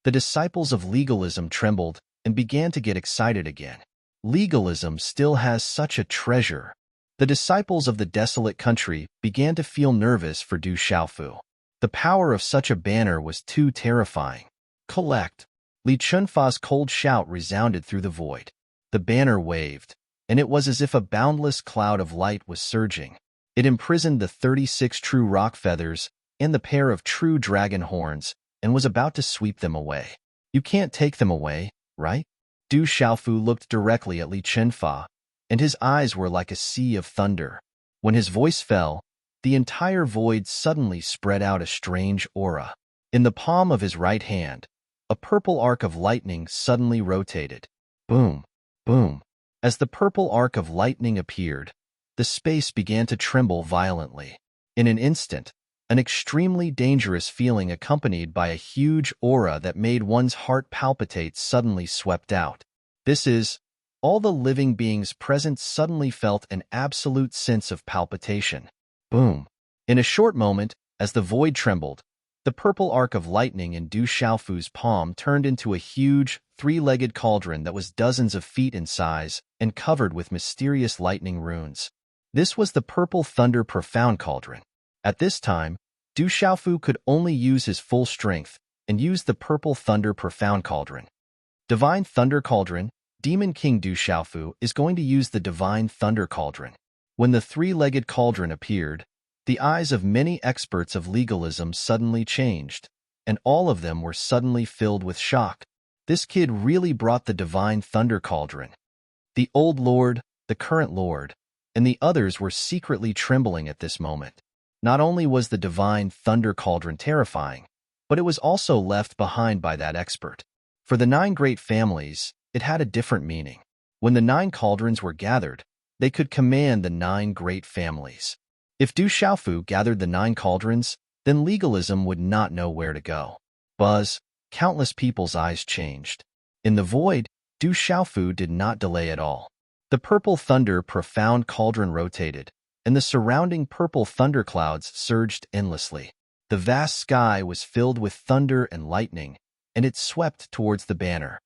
The disciples of legalism trembled and began to get excited again. Legalism still has such a treasure. The disciples of the desolate country began to feel nervous for Du Xiaofu. The power of such a banner was too terrifying. Collect! Li Chunfa's cold shout resounded through the void. The banner waved, and it was as if a boundless cloud of light was surging. It imprisoned the 36 true rock feathers and the pair of true dragon horns and was about to sweep them away. You can't take them away, right? Du Xiaofu looked directly at Li Chunfa, and his eyes were like a sea of thunder. When his voice fell, the entire void suddenly spread out a strange aura. In the palm of his right hand, a purple arc of lightning suddenly rotated. Boom, boom. As the purple arc of lightning appeared, the space began to tremble violently. In an instant, an extremely dangerous feeling accompanied by a huge aura that made one's heart palpitate suddenly swept out. This is, all the living beings present suddenly felt an absolute sense of palpitation. Boom. In a short moment, as the void trembled, the purple arc of lightning in Du Xiaofu's palm turned into a huge, three-legged cauldron that was dozens of feet in size and covered with mysterious lightning runes. This was the Purple Thunder Profound Cauldron. At this time, Du Xiaofu could only use his full strength and use the Purple Thunder Profound Cauldron. Divine Thunder Cauldron, Demon King Du Xiaofu is going to use the Divine Thunder Cauldron. When the three-legged cauldron appeared, the eyes of many experts of legalism suddenly changed, and all of them were suddenly filled with shock. This kid really brought the Divine Thunder Cauldron. The old lord, the current lord, and the others were secretly trembling at this moment. Not only was the Divine Thunder Cauldron terrifying, but it was also left behind by that expert. For the 9 great families, it had a different meaning. When the 9 cauldrons were gathered, they could command the 9 great families. If Du Xiaofu gathered the 9 cauldrons, then legalism would not know where to go. Buzz, countless people's eyes changed. In the void, Du Xiaofu did not delay at all. The Purple Thunder Profound Cauldron rotated, and the surrounding purple thunderclouds surged endlessly. The vast sky was filled with thunder and lightning, and it swept towards the banner.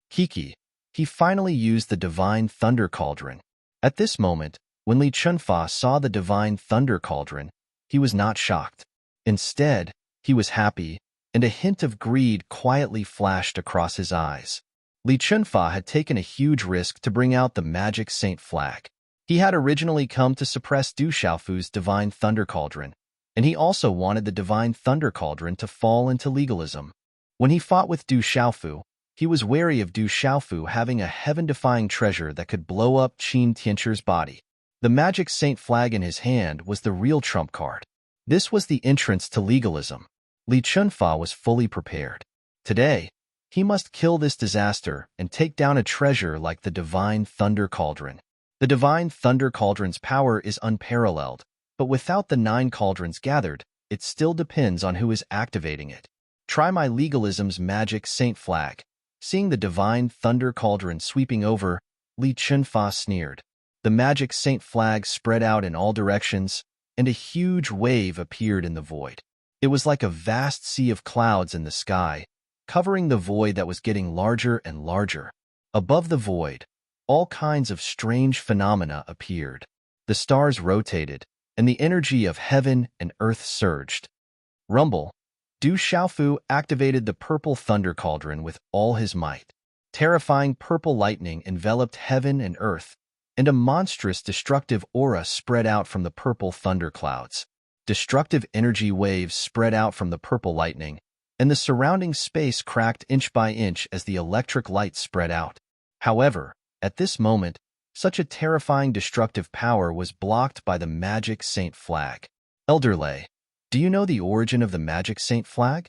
Kiki. He finally used the divine thunder cauldron. At this moment, when Li Chunfa saw the divine thunder cauldron, he was not shocked. Instead, he was happy, and a hint of greed quietly flashed across his eyes. Li Chunfa had taken a huge risk to bring out the magic saint flag. He had originally come to suppress Du Xiaofu's divine thunder cauldron, and he also wanted the divine thunder cauldron to fall into legalism. When he fought with Du Xiaofu, he was wary of Du Xiaofu having a heaven-defying treasure that could blow up Qin Tianchu's body. The magic saint flag in his hand was the real trump card. This was the entrance to legalism. Li Chunfa was fully prepared. Today, he must kill this disaster and take down a treasure like the divine thunder cauldron. The divine thunder cauldron's power is unparalleled, but without the 9 cauldrons gathered, it still depends on who is activating it. Try my legalism's magic saint flag. Seeing the divine thunder cauldron sweeping over, Li Chunfa sneered. The magic saint flag spread out in all directions, and a huge wave appeared in the void. It was like a vast sea of clouds in the sky, covering the void that was getting larger and larger. Above the void, all kinds of strange phenomena appeared. The stars rotated, and the energy of heaven and earth surged. Rumble. Du Xiaofu activated the purple thunder cauldron with all his might. Terrifying purple lightning enveloped heaven and earth, and a monstrous destructive aura spread out from the purple thunder clouds. Destructive energy waves spread out from the purple lightning, and the surrounding space cracked inch by inch as the electric light spread out. However, at this moment, such a terrifying destructive power was blocked by the magic saint flag. Elder Lei, do you know the origin of the magic saint flag?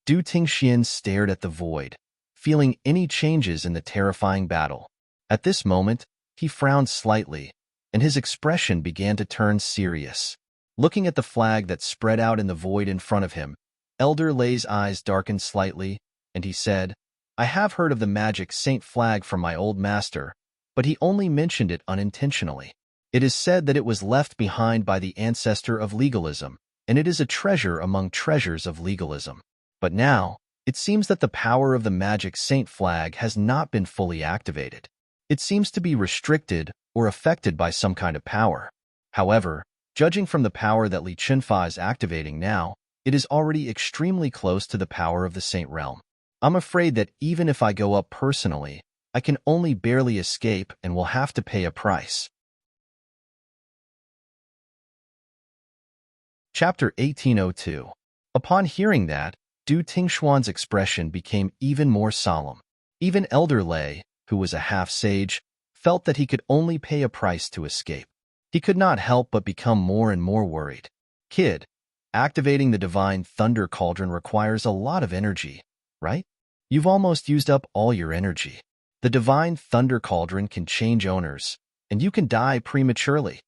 Du Tingxian stared at the void, feeling any changes in the terrifying battle. At this moment, he frowned slightly, and his expression began to turn serious. Looking at the flag that spread out in the void in front of him, Elder Lei's eyes darkened slightly, and he said, I have heard of the magic saint flag from my old master, but he only mentioned it unintentionally. It is said that it was left behind by the ancestor of legalism, and it is a treasure among treasures of legalism. But now, it seems that the power of the magic saint flag has not been fully activated. It seems to be restricted or affected by some kind of power. However, judging from the power that Li Chunfa is activating now, it is already extremely close to the power of the Saint Realm. I'm afraid that even if I go up personally, I can only barely escape and will have to pay a price. Chapter 1802. Upon hearing that, Du Tingxuan's expression became even more solemn. Even Elder Lei, who was a half-sage, felt that he could only pay a price to escape. He could not help but become more and more worried. Kid, activating the divine thunder cauldron requires a lot of energy, right? You've almost used up all your energy. The divine thunder cauldron can change owners, and you can die prematurely.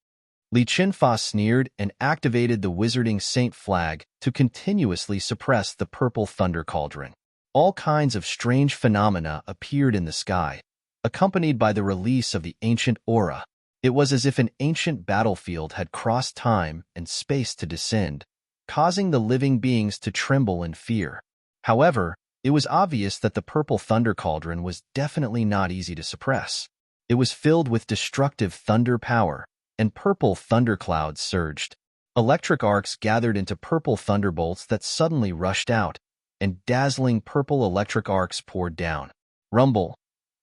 Li Chunfa sneered and activated the wizarding saint flag to continuously suppress the purple thunder cauldron. All kinds of strange phenomena appeared in the sky, accompanied by the release of the ancient aura. It was as if an ancient battlefield had crossed time and space to descend, causing the living beings to tremble in fear. However, it was obvious that the purple thunder cauldron was definitely not easy to suppress. It was filled with destructive thunder power, and purple thunderclouds surged. Electric arcs gathered into purple thunderbolts that suddenly rushed out, and dazzling purple electric arcs poured down. Rumble.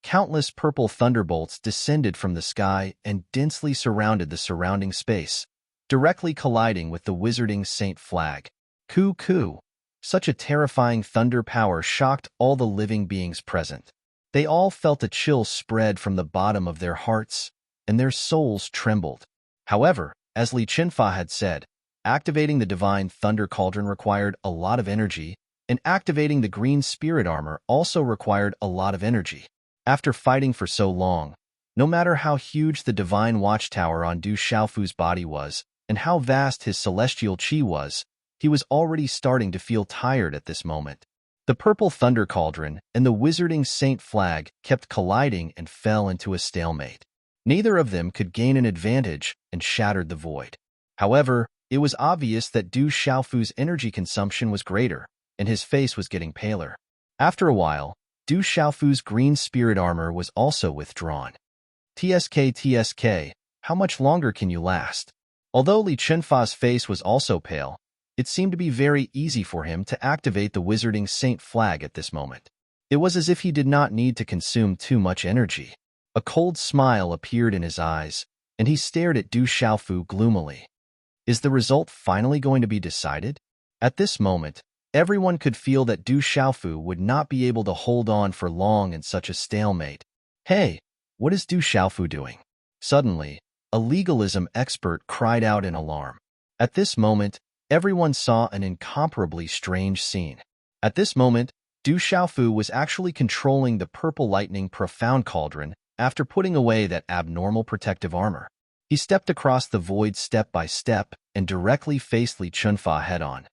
Countless purple thunderbolts descended from the sky and densely surrounded the surrounding space, directly colliding with the wizarding saint flag. Coo. Such a terrifying thunder power shocked all the living beings present. They all felt a chill spread from the bottom of their hearts, and their souls trembled. However, as Li Chunfa had said, activating the divine thunder cauldron required a lot of energy, and activating the green spirit armor also required a lot of energy. After fighting for so long, no matter how huge the divine watchtower on Du Xiaofu's body was, and how vast his celestial chi was, he was already starting to feel tired at this moment. The purple thunder cauldron and the wizarding saint flag kept colliding and fell into a stalemate. Neither of them could gain an advantage and shattered the void. However, it was obvious that Du Xiaofu's energy consumption was greater, and his face was getting paler. After a while, Du Xiaofu's green spirit armor was also withdrawn. TSK, how much longer can you last? Although Li Chunfa's face was also pale, it seemed to be very easy for him to activate the wizarding saint flag at this moment. It was as if he did not need to consume too much energy. A cold smile appeared in his eyes, and he stared at Du Xiaofu gloomily. Is the result finally going to be decided? At this moment, everyone could feel that Du Xiaofu would not be able to hold on for long in such a stalemate. Hey, what is Du Xiaofu doing? Suddenly, a legalism expert cried out in alarm. At this moment, everyone saw an incomparably strange scene. At this moment, Du Xiaofu was actually controlling the purple lightning profound cauldron after putting away that abnormal protective armor. He stepped across the void step by step and directly faced Li Chunfa head-on.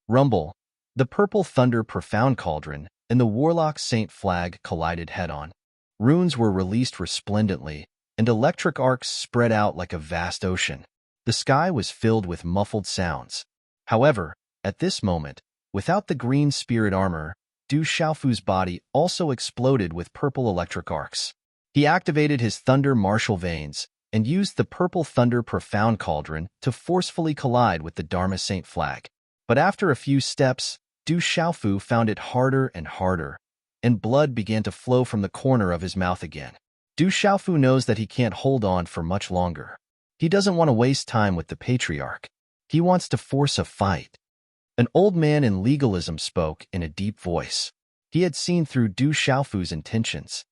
Rumble, the purple thunder profound cauldron, and the warlock saint flag collided head-on. Runes were released resplendently, and electric arcs spread out like a vast ocean. The sky was filled with muffled sounds. However, at this moment, without the green spirit armor, Du Xiaofu's body also exploded with purple electric arcs. He activated his thunder martial veins and used the purple thunder profound cauldron to forcefully collide with the Dharma Saint flag. But after a few steps, Du Xiaofu found it harder and harder, and blood began to flow from the corner of his mouth again. Du Xiaofu knows that he can't hold on for much longer. He doesn't want to waste time with the patriarch. He wants to force a fight. An old man in legalism spoke in a deep voice. He had seen through Du Xiaofu's intentions.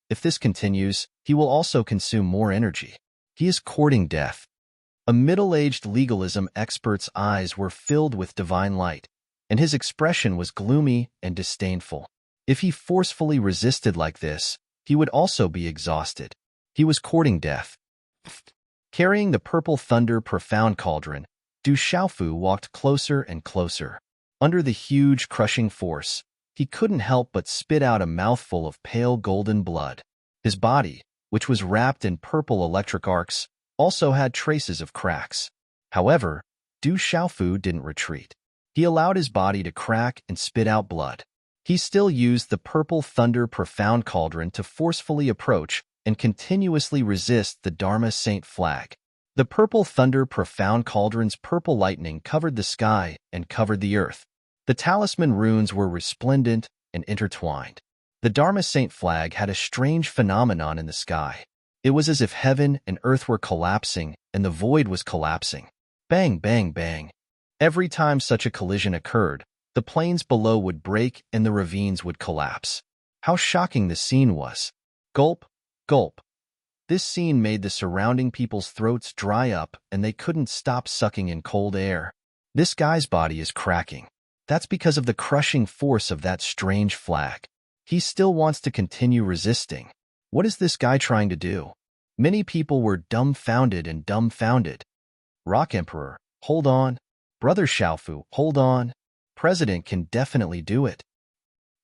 If this continues, he will also consume more energy. He is courting death. A middle-aged legalism expert's eyes were filled with divine light, and his expression was gloomy and disdainful. If he forcefully resisted like this, he would also be exhausted. He was courting death. Carrying the purple thunder profound cauldron, Du Xiaofu walked closer and closer. Under the huge crushing force, he couldn't help but spit out a mouthful of pale golden blood. His body, which was wrapped in purple electric arcs, also had traces of cracks. However, Du Xiaofu didn't retreat. He allowed his body to crack and spit out blood. He still used the purple thunder profound cauldron to forcefully approach and continuously resist the Dharma Saint flag. The purple thunder profound cauldron's purple lightning covered the sky and covered the earth. The talisman runes were resplendent and intertwined. The Dharma Saint flag had a strange phenomenon in the sky. It was as if heaven and earth were collapsing and the void was collapsing. Bang, bang, bang. Every time such a collision occurred, the plains below would break and the ravines would collapse. How shocking the scene was. Gulp, gulp. This scene made the surrounding people's throats dry up and they couldn't stop sucking in cold air. This guy's body is cracking. That's because of the crushing force of that strange flag. He still wants to continue resisting. What is this guy trying to do? Many people were dumbfounded and dumbfounded. Rock Emperor, hold on. Brother Xiaofu, hold on. President can definitely do it.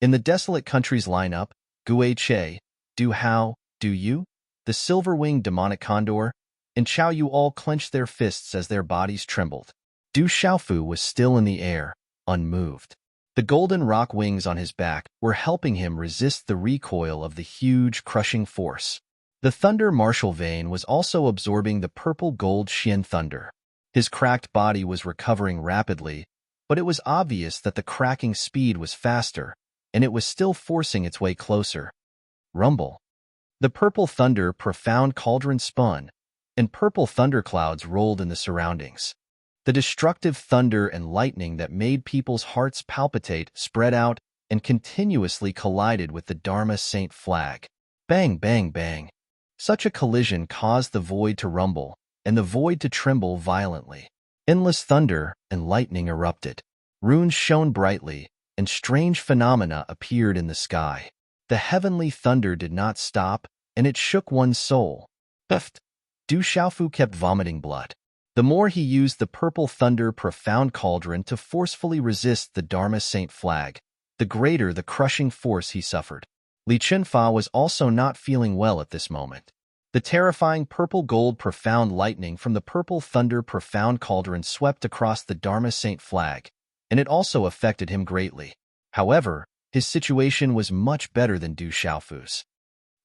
In the desolate country's lineup, Gue Che, Du Hao, Du Yu, the silver-winged demonic condor, and Chao Yu all clenched their fists as their bodies trembled. Du Xiaofu was still in the air, unmoved. The golden rock wings on his back were helping him resist the recoil of the huge, crushing force. The thunder martial vein was also absorbing the purple gold Xian thunder. His cracked body was recovering rapidly, but it was obvious that the cracking speed was faster, and it was still forcing its way closer. Rumble. The purple thunder profound cauldron spun, and purple thunderclouds rolled in the surroundings. The destructive thunder and lightning that made people's hearts palpitate spread out and continuously collided with the Dharma Saint flag. Bang, bang, bang. Such a collision caused the void to rumble, and the void to tremble violently. Endless thunder and lightning erupted. Runes shone brightly, and strange phenomena appeared in the sky. The heavenly thunder did not stop, and it shook one's soul. Du Xiaofu kept vomiting blood. The more he used the purple thunder profound cauldron to forcefully resist the Dharma Saint flag, the greater the crushing force he suffered. Li Chunfa was also not feeling well at this moment. The terrifying purple gold profound lightning from the purple thunder profound cauldron swept across the Dharma Saint flag, and it also affected him greatly. However, His situation was much better than Du Xiaofu's.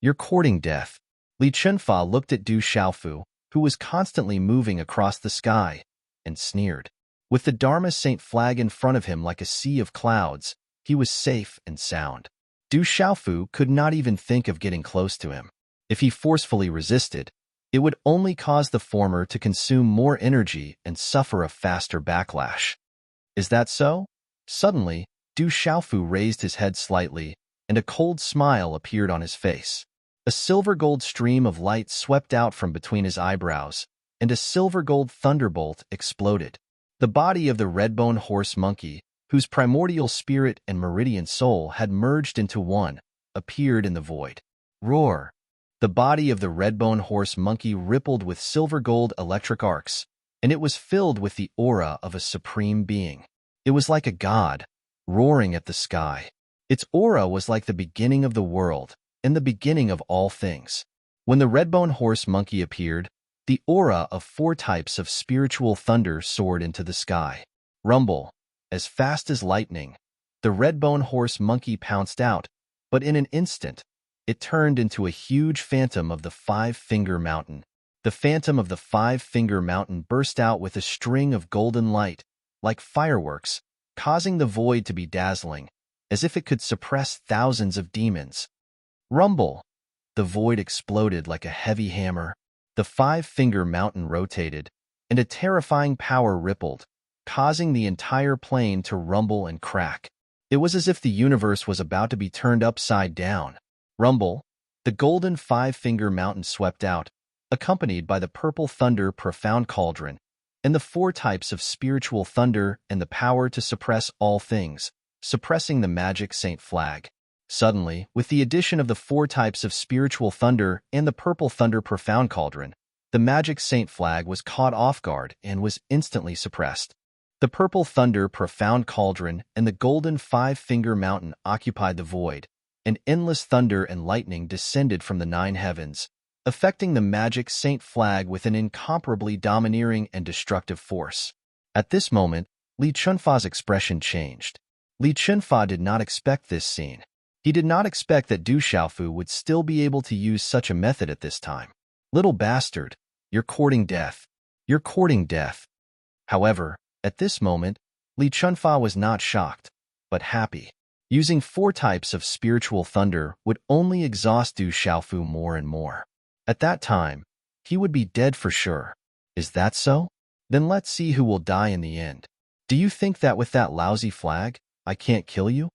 "You're courting death." Li Chunfa looked at Du Xiaofu, who was constantly moving across the sky, and sneered. With the Dharma Saint flag in front of him like a sea of clouds, he was safe and sound. Du Xiaofu could not even think of getting close to him. If he forcefully resisted, it would only cause the former to consume more energy and suffer a faster backlash. "Is that so?" Suddenly, Du Xiaofu raised his head slightly, and a cold smile appeared on his face. A silver-gold stream of light swept out from between his eyebrows, and a silver-gold thunderbolt exploded. The body of the red-boned horse monkey, whose primordial spirit and meridian soul had merged into one, appeared in the void. Roar! The body of the red-boned horse monkey rippled with silver-gold electric arcs, and it was filled with the aura of a supreme being. It was like a god, roaring at the sky. Its aura was like the beginning of the world, and the beginning of all things. When the red-boned horse monkey appeared, the aura of 4 types of spiritual thunder soared into the sky. Rumble! As fast as lightning, the red-boned horse monkey pounced out, but in an instant, it turned into a huge phantom of the 5-finger mountain. The phantom of the 5-finger mountain burst out with a string of golden light, like fireworks, causing the void to be dazzling, as if it could suppress thousands of demons. Rumble! The void exploded like a heavy hammer. The 5-finger mountain rotated, and a terrifying power rippled, causing the entire plane to rumble and crack. It was as if the universe was about to be turned upside down. Rumble! The golden 5-finger mountain swept out, accompanied by the purple thunder profound cauldron, and the 4 types of spiritual thunder and the power to suppress all things, suppressing the magic saint flag. Suddenly, with the addition of the 4 types of spiritual thunder and the purple thunder profound cauldron, the magic saint flag was caught off guard and was instantly suppressed. The purple thunder profound cauldron and the golden 5-finger mountain occupied the void, and endless thunder and lightning descended from the 9 heavens, affecting the magic saint flag with an incomparably domineering and destructive force. At this moment, Li Chunfa's expression changed. Li Chunfa did not expect this scene. He did not expect that Du Xiaofu would still be able to use such a method at this time. "Little bastard, you're courting death. You're courting death." However, at this moment, Li Chunfa was not shocked, but happy. Using 4 types of spiritual thunder would only exhaust Du Xiaofu more and more. At that time, he would be dead for sure. Is that so? Then let's see who will die in the end. Do you think that with that lousy flag, I can't kill you?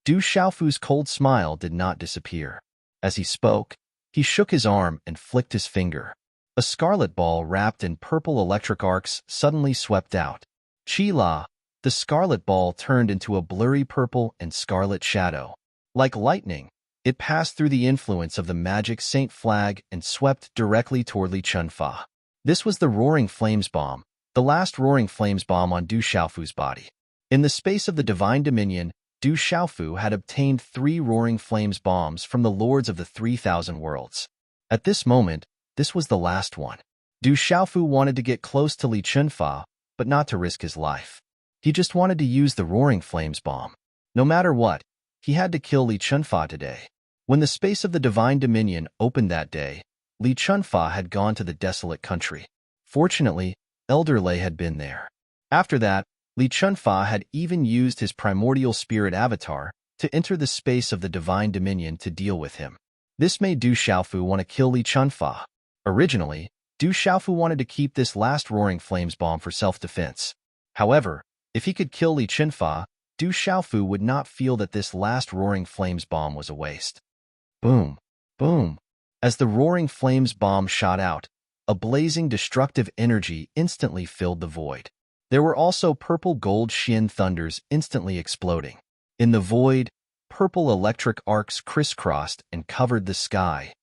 Du Xiaofu's cold smile did not disappear. As he spoke, he shook his arm and flicked his finger. A scarlet ball wrapped in purple electric arcs suddenly swept out. Chi-la, the scarlet ball turned into a blurry purple and scarlet shadow. Like lightning, it passed through the influence of the magic saint flag and swept directly toward Li Chunfa. This was the Roaring Flames Bomb, the last Roaring Flames Bomb on Du Xiaofu's body. In the space of the Divine Dominion, Du Xiaofu had obtained 3 Roaring Flames bombs from the Lords of the 3,000 Worlds. At this moment, this was the last one. Du Xiaofu wanted to get close to Li Chunfa, but not to risk his life. He just wanted to use the Roaring Flames bomb. No matter what, he had to kill Li Chunfa today. When the space of the Divine Dominion opened that day, Li Chunfa had gone to the desolate country. Fortunately, Elder Lei had been there. After that, Li Chunfa had even used his primordial spirit avatar to enter the space of the Divine Dominion to deal with him. This made Du Xiaofu want to kill Li Chunfa. Originally, Du Xiaofu wanted to keep this last Roaring Flames bomb for self-defense. However, if he could kill Li Chunfa, Du Xiaofu would not feel that this last Roaring Flames bomb was a waste. Boom! Boom! As the Roaring Flames bomb shot out, a blazing destructive energy instantly filled the void. There were also purple gold Xian thunders instantly exploding. In the void, purple electric arcs crisscrossed and covered the sky.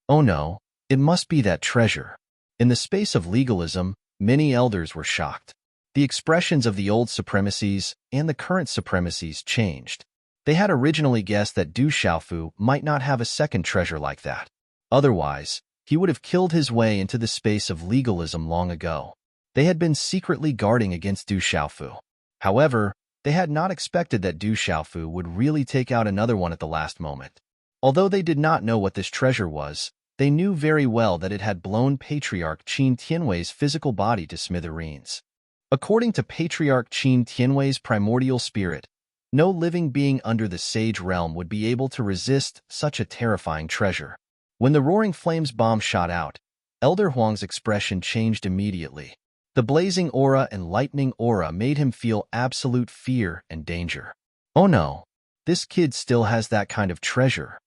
Oh no, it must be that treasure. In the space of legalism, many elders were shocked. The expressions of the old supremacies and the current supremacies changed. They had originally guessed that Du Xiaofu might not have a second treasure like that. Otherwise, he would have killed his way into the space of legalism long ago. They had been secretly guarding against Du Xiaofu. However, They had not expected that Du Xiaofu would really take out another one at the last moment. Although they did not know what this treasure was, they knew very well that it had blown Patriarch Qin Tianwei's physical body to smithereens. According to Patriarch Qin Tianwei's primordial spirit, no living being under the Sage Realm would be able to resist such a terrifying treasure. When the roaring flames bomb shot out, Elder Huang's expression changed immediately. The blazing aura and lightning aura made him feel absolute fear and danger. Oh no, this kid still has that kind of treasure.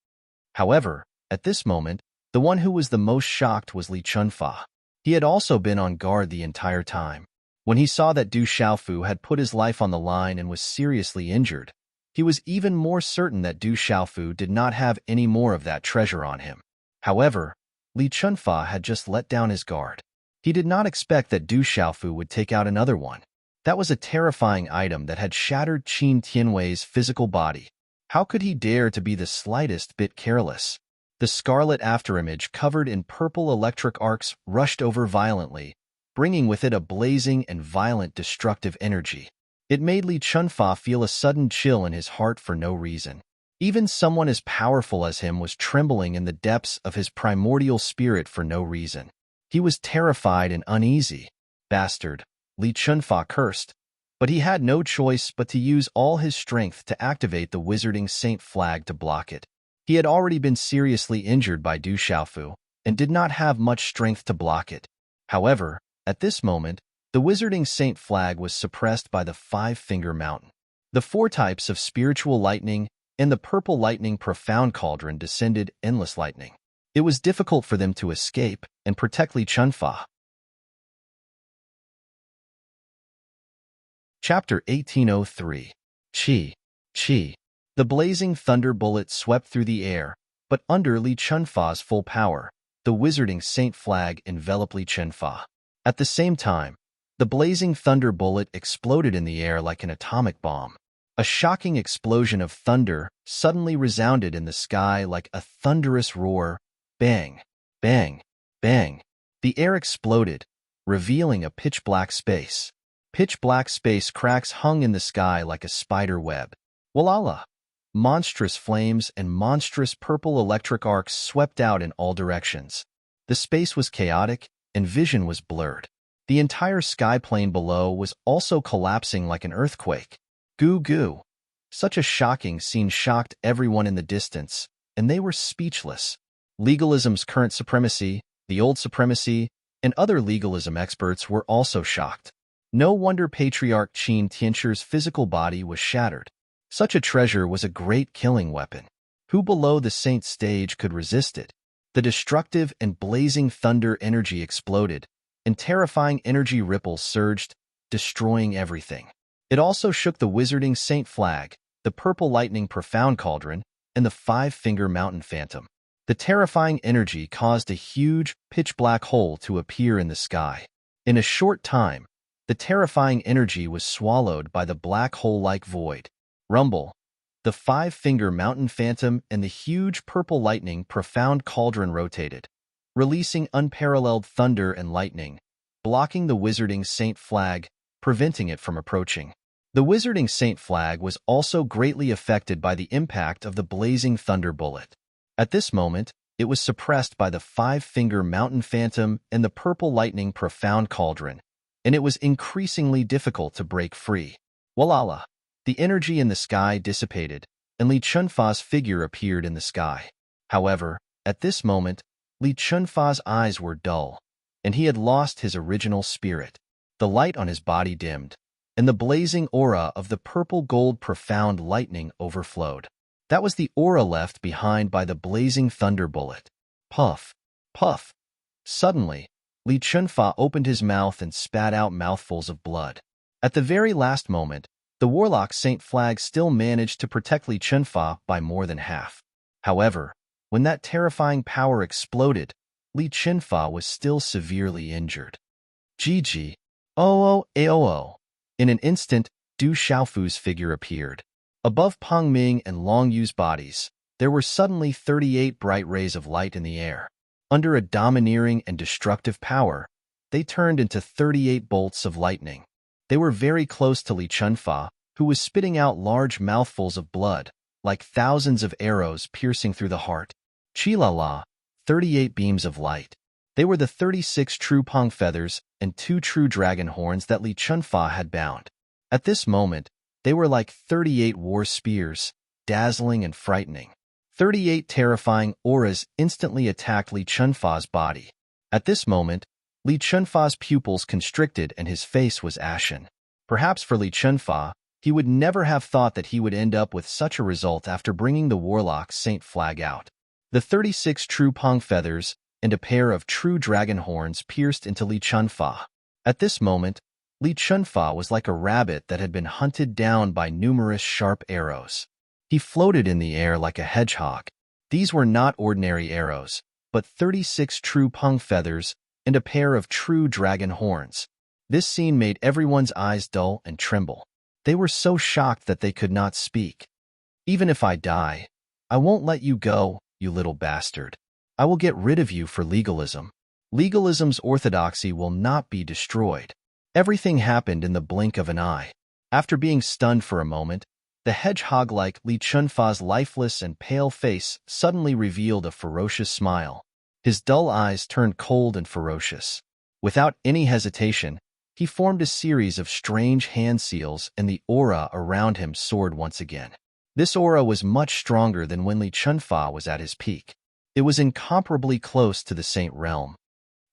However, at this moment, the one who was the most shocked was Li Chunfa. He had also been on guard the entire time. When he saw that Du Xiaofu had put his life on the line and was seriously injured, he was even more certain that Du Xiaofu did not have any more of that treasure on him. However, Li Chunfa had just let down his guard. He did not expect that Du Xiaofu would take out another one. That was a terrifying item that had shattered Qin Tianwei's physical body. How could he dare to be the slightest bit careless? The scarlet afterimage covered in purple electric arcs rushed over violently, bringing with it a blazing and violent destructive energy. It made Li Chunfa feel a sudden chill in his heart for no reason. Even someone as powerful as him was trembling in the depths of his primordial spirit for no reason. He was terrified and uneasy. Bastard, Li Chunfa cursed, but he had no choice but to use all his strength to activate the Wizarding Saint flag to block it. He had already been seriously injured by Du Xiaofu and did not have much strength to block it. However, at this moment, the Wizarding Saint flag was suppressed by the Five-Finger Mountain. The four types of spiritual lightning and the purple lightning profound cauldron descended endless lightning. It was difficult for them to escape and protect Li Chunfa. Chapter 1803. Qi. The blazing thunder bullet swept through the air, but under Li Chunfa's full power, the Wizarding Saint flag enveloped Li Chunfa. At the same time, the blazing thunder bullet exploded in the air like an atomic bomb. A shocking explosion of thunder suddenly resounded in the sky like a thunderous roar. Bang, bang, bang. The air exploded, revealing a pitch-black space. Pitch-black space cracks hung in the sky like a spider web. Walala! Monstrous flames and monstrous purple electric arcs swept out in all directions. The space was chaotic, and vision was blurred. The entire sky plane below was also collapsing like an earthquake. Goo goo. Such a shocking scene shocked everyone in the distance, and they were speechless. Legalism's current supremacy, the old supremacy, and other legalism experts were also shocked. No wonder Patriarch Qin Tianchu's physical body was shattered. Such a treasure was a great killing weapon. Who below the saint stage could resist it? The destructive and blazing thunder energy exploded, and terrifying energy ripples surged, destroying everything. It also shook the Wizarding Saint flag, the purple lightning profound cauldron, and the Five-Finger Mountain phantom. The terrifying energy caused a huge, pitch-black hole to appear in the sky. In a short time, the terrifying energy was swallowed by the black hole-like void. Rumble. The Five-Finger Mountain phantom and the huge purple lightning profound cauldron rotated, releasing unparalleled thunder and lightning, blocking the Wizarding Saint flag, preventing it from approaching. The Wizarding Saint flag was also greatly affected by the impact of the blazing thunder bullet. At this moment, it was suppressed by the Five-Finger Mountain phantom and the purple lightning profound cauldron, and it was increasingly difficult to break free. Walala! The energy in the sky dissipated, and Li Chunfa's figure appeared in the sky. However, at this moment, Li Chunfa's eyes were dull, and he had lost his original spirit. The light on his body dimmed, and the blazing aura of the purple-gold profound lightning overflowed. That was the aura left behind by the blazing thunder bullet. Puff, puff. Suddenly, Li Chunfa opened his mouth and spat out mouthfuls of blood. At the very last moment, the Warlock Saint flag still managed to protect Li Chunfa by more than half. However, when that terrifying power exploded, Li Chunfa was still severely injured. GG. AOO. In an instant, Du Xiaofu's figure appeared. Above Peng Ming and Long Yu's bodies, there were suddenly 38 bright rays of light in the air. Under a domineering and destructive power, they turned into 38 bolts of lightning. They were very close to Li Chunfa, who was spitting out large mouthfuls of blood, like thousands of arrows piercing through the heart. Chilala, 38 beams of light. They were the 36 true pong feathers and 2 true dragon horns that Li Chunfa had bound. At this moment, they were like 38 war spears, dazzling and frightening. 38 terrifying auras instantly attacked Li Chunfa's body. At this moment, Li Chunfa's pupils constricted and his face was ashen. Perhaps for Li Chunfa, he would never have thought that he would end up with such a result after bringing the warlock Saint Flag out. The 36 true pong feathers and a pair of true dragon horns pierced into Li Chunfa. At this moment, Li Chunfa was like a rabbit that had been hunted down by numerous sharp arrows. He floated in the air like a hedgehog. These were not ordinary arrows, but 36 true pong feathers and a pair of true dragon horns. This scene made everyone's eyes dull and tremble. They were so shocked that they could not speak. "Even if I die, I won't let you go, you little bastard. I will get rid of you for legalism. Legalism's orthodoxy will not be destroyed." Everything happened in the blink of an eye. After being stunned for a moment, the hedgehog-like Li Chunfa's lifeless and pale face suddenly revealed a ferocious smile. His dull eyes turned cold and ferocious. Without any hesitation, he formed a series of strange hand seals and the aura around him soared once again. This aura was much stronger than when Li Chunfa was at his peak. It was incomparably close to the Saint Realm.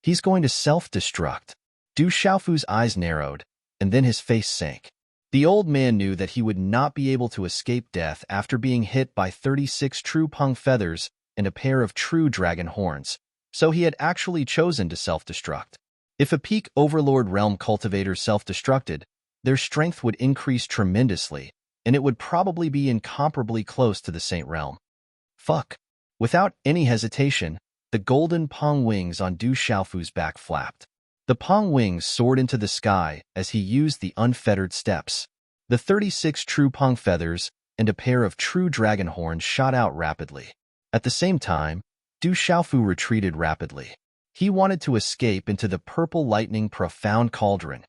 He's going to self-destruct. Du Xiaofu's eyes narrowed, and then his face sank. The old man knew that he would not be able to escape death after being hit by 36 true pong feathers and a pair of true dragon horns, so he had actually chosen to self-destruct. If a peak overlord realm cultivator self-destructed, their strength would increase tremendously, and it would probably be incomparably close to the Saint Realm. Fuck. Without any hesitation, the golden pong wings on Du Xiaofu's back flapped. The pong wings soared into the sky as he used the unfettered steps. The 36 true pong feathers and a pair of true dragon horns shot out rapidly. At the same time, Du Xiaofu retreated rapidly. He wanted to escape into the purple lightning profound cauldron.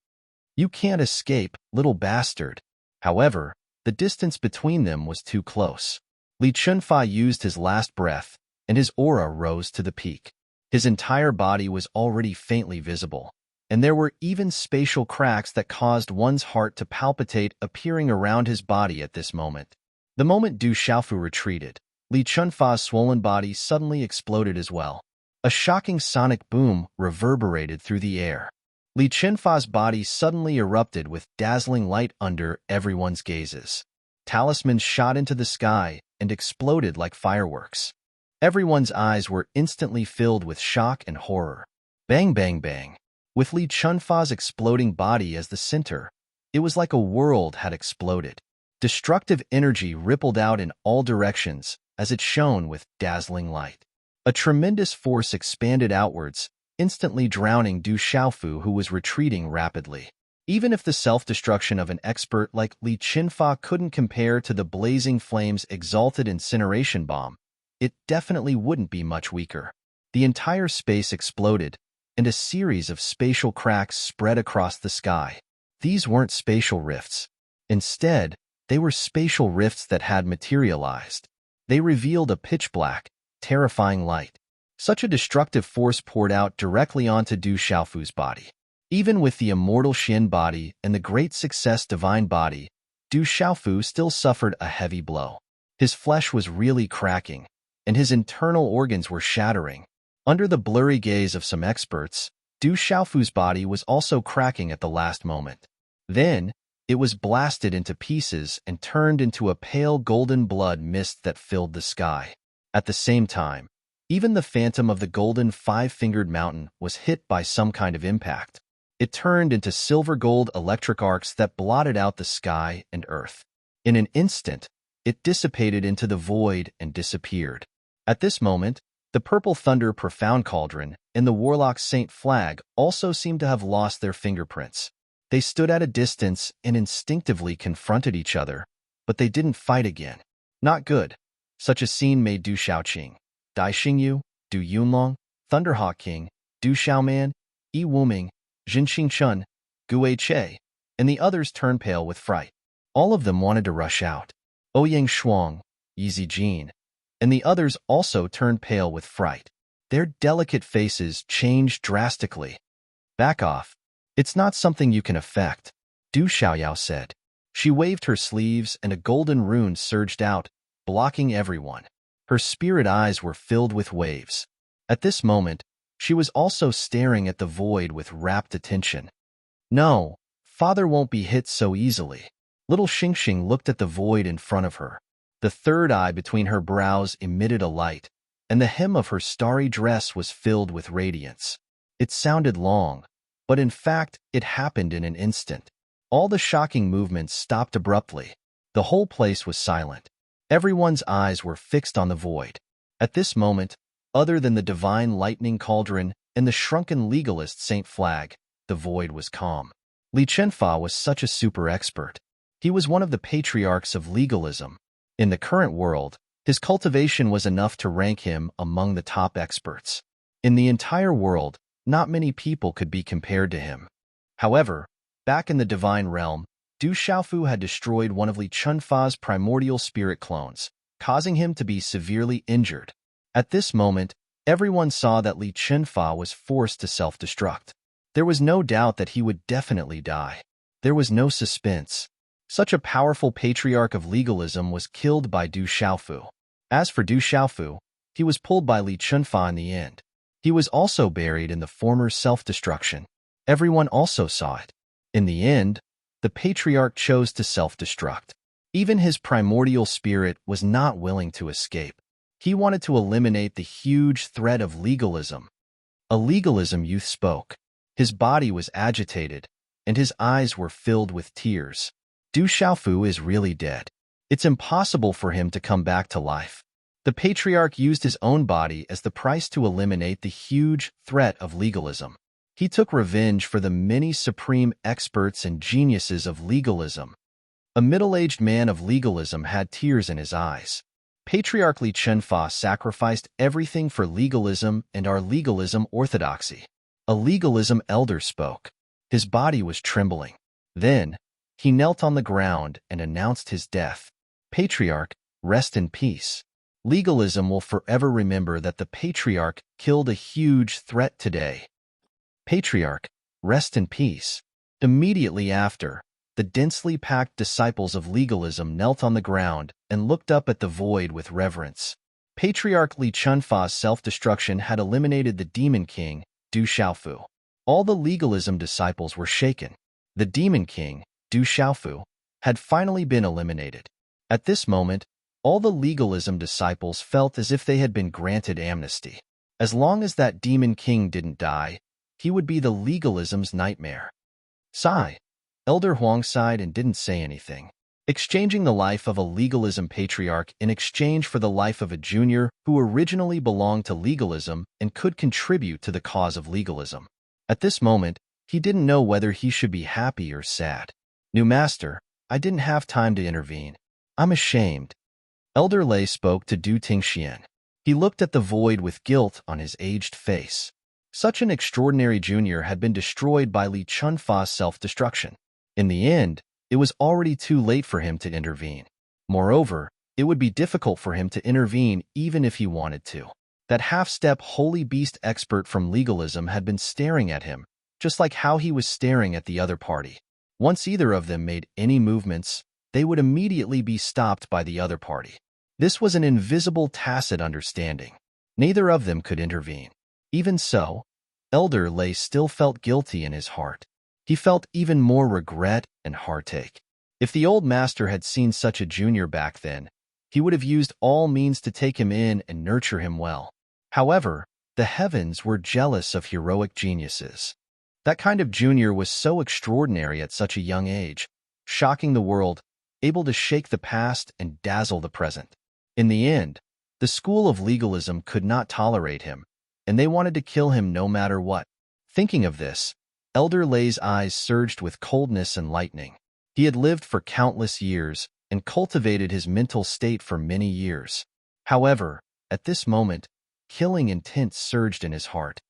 "You can't escape, little bastard." However, the distance between them was too close. Li Chunfa used his last breath, and his aura rose to the peak. His entire body was already faintly visible, and there were even spatial cracks that caused one's heart to palpitate appearing around his body at this moment. The moment Du Xiaofu retreated, Li Chunfa's swollen body suddenly exploded as well. A shocking sonic boom reverberated through the air. Li Chunfa's body suddenly erupted with dazzling light under everyone's gazes. Talismans shot into the sky and exploded like fireworks. Everyone's eyes were instantly filled with shock and horror. Bang, bang, bang. With Li Chunfa's exploding body as the center, it was like a world had exploded. Destructive energy rippled out in all directions as it shone with dazzling light. A tremendous force expanded outwards, instantly drowning Du Xiaofu, who was retreating rapidly. Even if the self-destruction of an expert like Li Chunfa couldn't compare to the blazing flames exalted incineration bomb, it definitely wouldn't be much weaker. The entire space exploded, and a series of spatial cracks spread across the sky. These weren't spatial rifts. Instead, they were spatial rifts that had materialized. They revealed a pitch-black, terrifying light. Such a destructive force poured out directly onto Du Xiaofu's body. Even with the immortal Xin body and the great success divine body, Du Xiaofu still suffered a heavy blow. His flesh was really cracking, and his internal organs were shattering. Under the blurry gaze of some experts, Du Xiaofu's body was also cracking at the last moment. Then, it was blasted into pieces and turned into a pale golden blood mist that filled the sky. At the same time, even the phantom of the golden five-fingered mountain was hit by some kind of impact. It turned into silver-gold electric arcs that blotted out the sky and earth. In an instant, it dissipated into the void and disappeared. At this moment, the purple thunder profound cauldron and the warlock Saint Flag also seemed to have lost their fingerprints. They stood at a distance and instinctively confronted each other, but they didn't fight again. Not good. Such a scene made Du Xiaoqing, Dai Xingyu, Du Yunlong, Thunderhawk King, Du Xiaoman, Yi Wuming, Jin Xingchun, Gu Che, and the others turn pale with fright. All of them wanted to rush out. Ouyang Shuang, Yi Jin, and the others also turned pale with fright. Their delicate faces changed drastically. Back off. It's not something you can affect, Du Xiaoyao said. She waved her sleeves and a golden rune surged out, blocking everyone. Her spirit eyes were filled with waves. At this moment, she was also staring at the void with rapt attention. No, father won't be hit so easily. Little Xingxing looked at the void in front of her. The third eye between her brows emitted a light, and the hem of her starry dress was filled with radiance. It sounded long, but in fact, it happened in an instant. All the shocking movements stopped abruptly. The whole place was silent. Everyone's eyes were fixed on the void. At this moment, other than the divine lightning cauldron and the shrunken legalist Saint Flag, the void was calm. Li Chenfa was such a super expert. He was one of the patriarchs of legalism. In the current world, his cultivation was enough to rank him among the top experts. In the entire world, not many people could be compared to him. However, back in the divine realm, Du Xiaofu had destroyed one of Li Chenfa's primordial spirit clones, causing him to be severely injured. At this moment, everyone saw that Li Chenfa was forced to self-destruct. There was no doubt that he would definitely die. There was no suspense. Such a powerful patriarch of legalism was killed by Du Xiaofu. As for Du Xiaofu, he was pulled by Li Chenfa in the end. He was also buried in the former self-destruction. Everyone also saw it. In the end, the patriarch chose to self-destruct. Even his primordial spirit was not willing to escape. He wanted to eliminate the huge threat of legalism. A legalism youth spoke. His body was agitated, and his eyes were filled with tears. Du Xiaofu is really dead. It's impossible for him to come back to life. The patriarch used his own body as the price to eliminate the huge threat of legalism. He took revenge for the many supreme experts and geniuses of legalism. A middle-aged man of legalism had tears in his eyes. Patriarch Li Chenfa sacrificed everything for legalism and our legalism orthodoxy. A legalism elder spoke. His body was trembling. Then, he knelt on the ground and announced his death. Patriarch, rest in peace. Legalism will forever remember that the patriarch killed a huge threat today. Patriarch, rest in peace. Immediately after, the densely packed disciples of legalism knelt on the ground and looked up at the void with reverence. Patriarch Li Chenfa's self-destruction had eliminated the Demon King, Du Xiaofu. All the legalism disciples were shaken. The Demon King, Du Xiaofu, had finally been eliminated. At this moment, all the legalism disciples felt as if they had been granted amnesty. As long as that Demon King didn't die, he would be the legalism's nightmare. Sigh. Elder Huang sighed and didn't say anything. Exchanging the life of a legalism patriarch in exchange for the life of a junior who originally belonged to legalism and could contribute to the cause of legalism. At this moment, he didn't know whether he should be happy or sad. New master, I didn't have time to intervene. I'm ashamed. Elder Lei spoke to Du Tingxian. He looked at the void with guilt on his aged face. Such an extraordinary junior had been destroyed by Li Chenfa's self-destruction. In the end, it was already too late for him to intervene. Moreover, it would be difficult for him to intervene even if he wanted to. That half-step holy beast expert from legalism had been staring at him, just like how he was staring at the other party. Once either of them made any movements, they would immediately be stopped by the other party. This was an invisible tacit understanding. Neither of them could intervene. Even so, Elder Lei still felt guilty in his heart. He felt even more regret and heartache. If the old master had seen such a junior back then, he would have used all means to take him in and nurture him well. However, the heavens were jealous of heroic geniuses. That kind of junior was so extraordinary at such a young age, shocking the world, able to shake the past and dazzle the present. In the end, the school of legalism could not tolerate him, and they wanted to kill him no matter what. Thinking of this, Elder Lei's eyes surged with coldness and lightning. He had lived for countless years and cultivated his mental state for many years. However, at this moment, killing intent surged in his heart.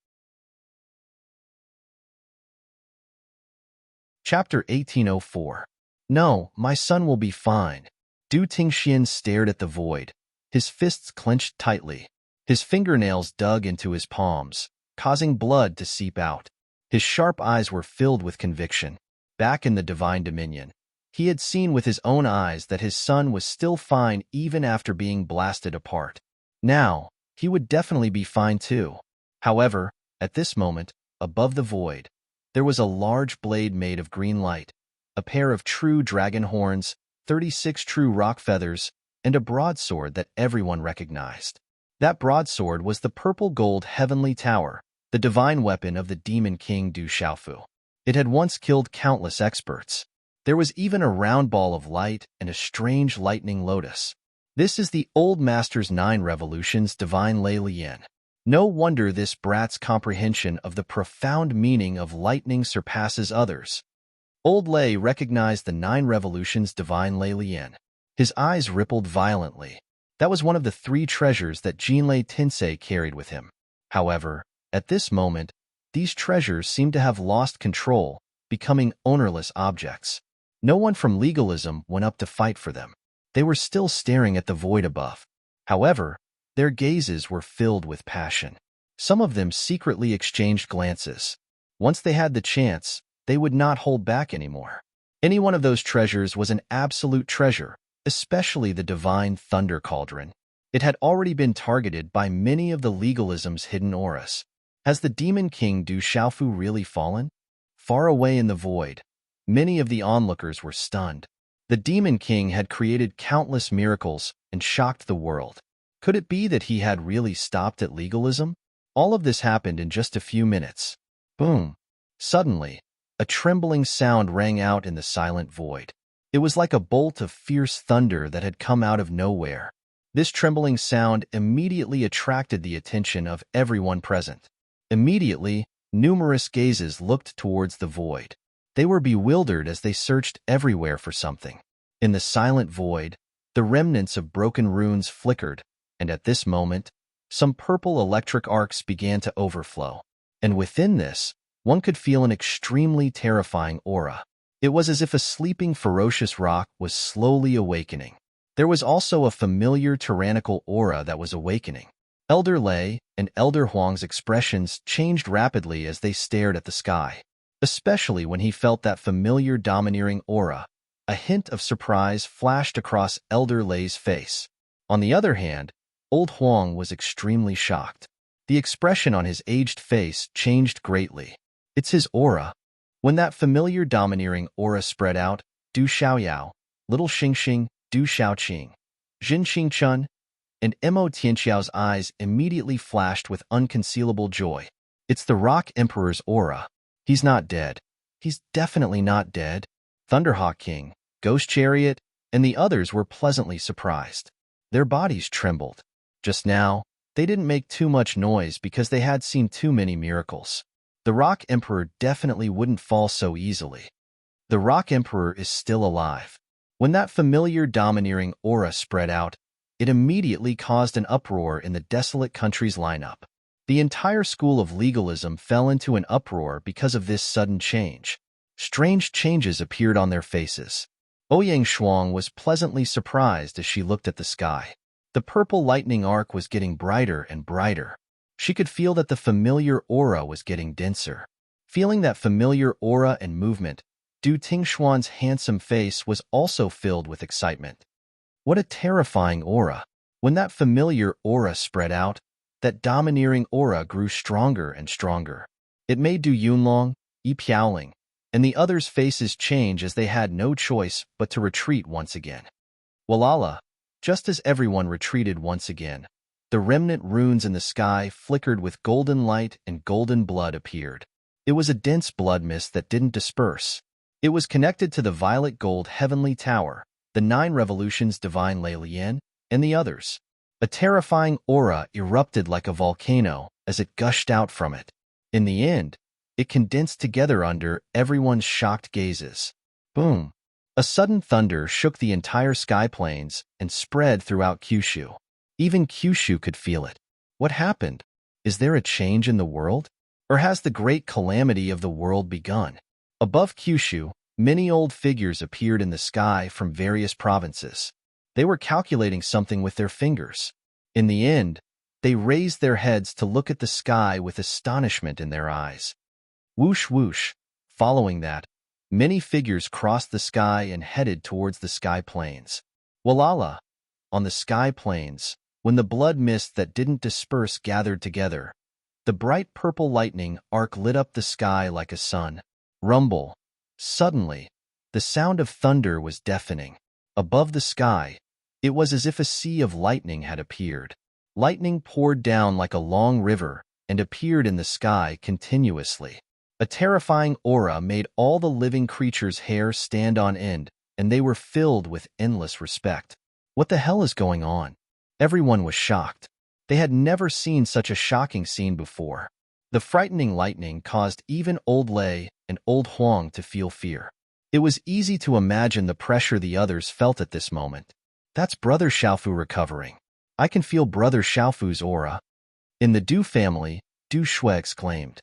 Chapter 1804. No, my son will be fine. Du Tingxian stared at the void, his fists clenched tightly. His fingernails dug into his palms, causing blood to seep out. His sharp eyes were filled with conviction. Back in the divine dominion, he had seen with his own eyes that his son was still fine even after being blasted apart. Now, he would definitely be fine too. However, at this moment, above the void, there was a large blade made of green light, a pair of true dragon horns, 36 true rock feathers, and a broadsword that everyone recognized. That broadsword was the purple-gold heavenly tower, the divine weapon of the demon king Du Xiaofu. It had once killed countless experts. There was even a round ball of light and a strange lightning lotus. This is the old master's 9 revolutions divine Lei Lian. No wonder this brat's comprehension of the profound meaning of lightning surpasses others. Old Lei recognized the 9 revolutions divine Lei Lian. His eyes rippled violently. That was one of the 3 treasures that Jinlei Tinsei carried with him. However, at this moment, these treasures seemed to have lost control, becoming ownerless objects. No one from legalism went up to fight for them. They were still staring at the void above. However, their gazes were filled with passion. Some of them secretly exchanged glances. Once they had the chance, they would not hold back anymore. Any one of those treasures was an absolute treasure, especially the divine thunder cauldron. It had already been targeted by many of the legalism's hidden auras. Has the demon king Du Xiaofu really fallen? Far away in the void, many of the onlookers were stunned. The demon king had created countless miracles and shocked the world. Could it be that he had really stopped at legalism? All of this happened in just a few minutes. Boom! Suddenly, a trembling sound rang out in the silent void. It was like a bolt of fierce thunder that had come out of nowhere. This trembling sound immediately attracted the attention of everyone present. Immediately, numerous gazes looked towards the void. They were bewildered as they searched everywhere for something. In the silent void, the remnants of broken runes flickered, and at this moment, some purple electric arcs began to overflow. And within this, one could feel an extremely terrifying aura. It was as if a sleeping ferocious rock was slowly awakening. There was also a familiar tyrannical aura that was awakening. Elder Lei and Elder Huang's expressions changed rapidly as they stared at the sky, especially when he felt that familiar domineering aura. A hint of surprise flashed across Elder Lei's face. On the other hand, Old Huang was extremely shocked. The expression on his aged face changed greatly. It's his aura. When that familiar domineering aura spread out, Du Xiaoyao, Little Xingxing, Du Xiaoqing, Jin Xingchun, and Mo Tianxiao's eyes immediately flashed with unconcealable joy. It's the Rock Emperor's aura. He's not dead. He's definitely not dead. Thunderhawk King, Ghost Chariot, and the others were pleasantly surprised. Their bodies trembled. Just now, they didn't make too much noise because they had seen too many miracles. The Rock Emperor definitely wouldn't fall so easily. The Rock Emperor is still alive. When that familiar domineering aura spread out, it immediately caused an uproar in the desolate country's lineup. The entire school of legalism fell into an uproar because of this sudden change. Strange changes appeared on their faces. Ouyang Shuang was pleasantly surprised as she looked at the sky. The purple lightning arc was getting brighter and brighter. She could feel that the familiar aura was getting denser. Feeling that familiar aura and movement, Du Tingxuan's handsome face was also filled with excitement. What a terrifying aura! When that familiar aura spread out, that domineering aura grew stronger and stronger. It made Du Yunlong, Yi Piaoling, and the others' faces change as they had no choice but to retreat once again. Walala, just as everyone retreated once again, the remnant runes in the sky flickered with golden light and golden blood appeared. It was a dense blood mist that didn't disperse. It was connected to the violet gold heavenly tower, the 9 revolutions divine Lei Lian, and the others. A terrifying aura erupted like a volcano as it gushed out from it. In the end, it condensed together under everyone's shocked gazes. Boom! A sudden thunder shook the entire sky plains and spread throughout Kyushu. Even Kyushu could feel it. What happened? Is there a change in the world? Or has the great calamity of the world begun? Above Kyushu, Many old figures appeared in the sky from various provinces. They were calculating something with their fingers. In the end, they raised their heads to look at the sky with astonishment in their eyes. Whoosh whoosh. Following that, many figures crossed the sky and headed towards the sky plains. Walala! On the sky plains, when the blood mist that didn't disperse gathered together, the bright purple lightning arc lit up the sky like a sun. Rumble. Suddenly, the sound of thunder was deafening. Above the sky, it was as if a sea of lightning had appeared. Lightning poured down like a long river and appeared in the sky continuously. A terrifying aura made all the living creatures' hair stand on end, and they were filled with endless respect. What the hell is going on? Everyone was shocked. They had never seen such a shocking scene before. The frightening lightning caused even Old Lei and Old Huang to feel fear. It was easy to imagine the pressure the others felt at this moment. That's Brother Xiaofu recovering. I can feel Brother Xiaofu's aura. In the Du family, Du Shui exclaimed.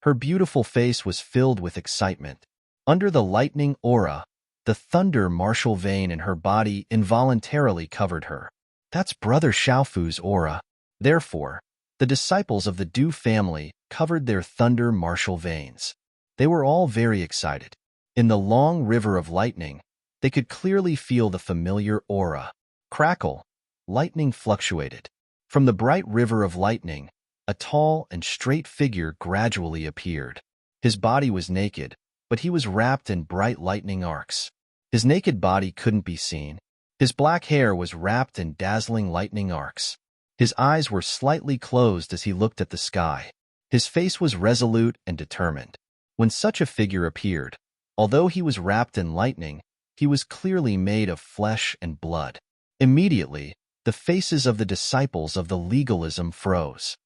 Her beautiful face was filled with excitement. Under the lightning aura, the thunder martial vein in her body involuntarily covered her. That's Brother Xiaofu's aura. Therefore, the disciples of the Du family covered their thunder martial veins. They were all very excited. In the long river of lightning, they could clearly feel the familiar aura. Crackle. Lightning fluctuated. From the bright river of lightning, a tall and straight figure gradually appeared. His body was naked, but he was wrapped in bright lightning arcs. His naked body couldn't be seen. His black hair was wrapped in dazzling lightning arcs. His eyes were slightly closed as he looked at the sky. His face was resolute and determined. When such a figure appeared, although he was wrapped in lightning, he was clearly made of flesh and blood. Immediately, the faces of the disciples of the legalism froze.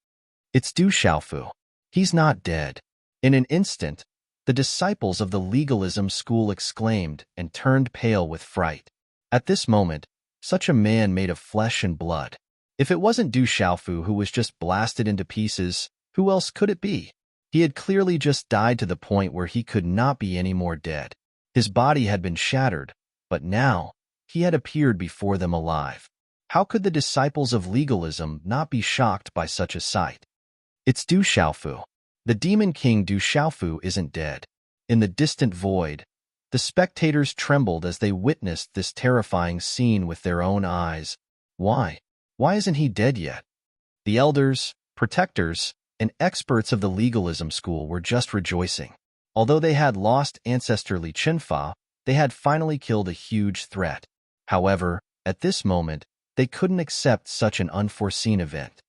It's Du Xiaofu. He's not dead. In an instant, the disciples of the legalism school exclaimed and turned pale with fright. At this moment, such a man made of flesh and blood. If it wasn't Du Xiaofu who was just blasted into pieces, who else could it be? He had clearly just died to the point where he could not be any more dead. His body had been shattered, but now he had appeared before them alive. How could the disciples of legalism not be shocked by such a sight? It's Du Xiaofu. The demon king Du Xiaofu isn't dead. In the distant void, the spectators trembled as they witnessed this terrifying scene with their own eyes. Why? Why isn't he dead yet? The elders, protectors, and experts of the legalism school were just rejoicing. Although they had lost ancestor Li Qinfa, they had finally killed a huge threat. However, at this moment, they couldn't accept such an unforeseen event.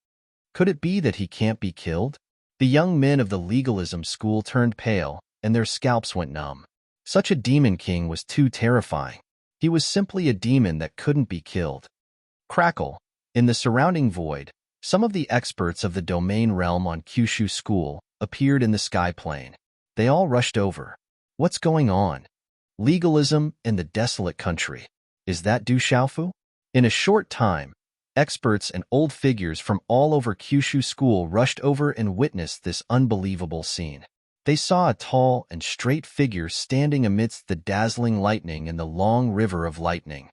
Could it be that he can't be killed? The young men of the legalism school turned pale, and their scalps went numb. Such a demon king was too terrifying. He was simply a demon that couldn't be killed. Crackle. In the surrounding void, some of the experts of the domain realm on Kyushu School appeared in the sky plane. They all rushed over. What's going on? Legalism in the desolate country. Is that Du Xiaofu? In a short time, experts and old figures from all over Kyushu School rushed over and witnessed this unbelievable scene. They saw a tall and straight figure standing amidst the dazzling lightning in the long river of lightning.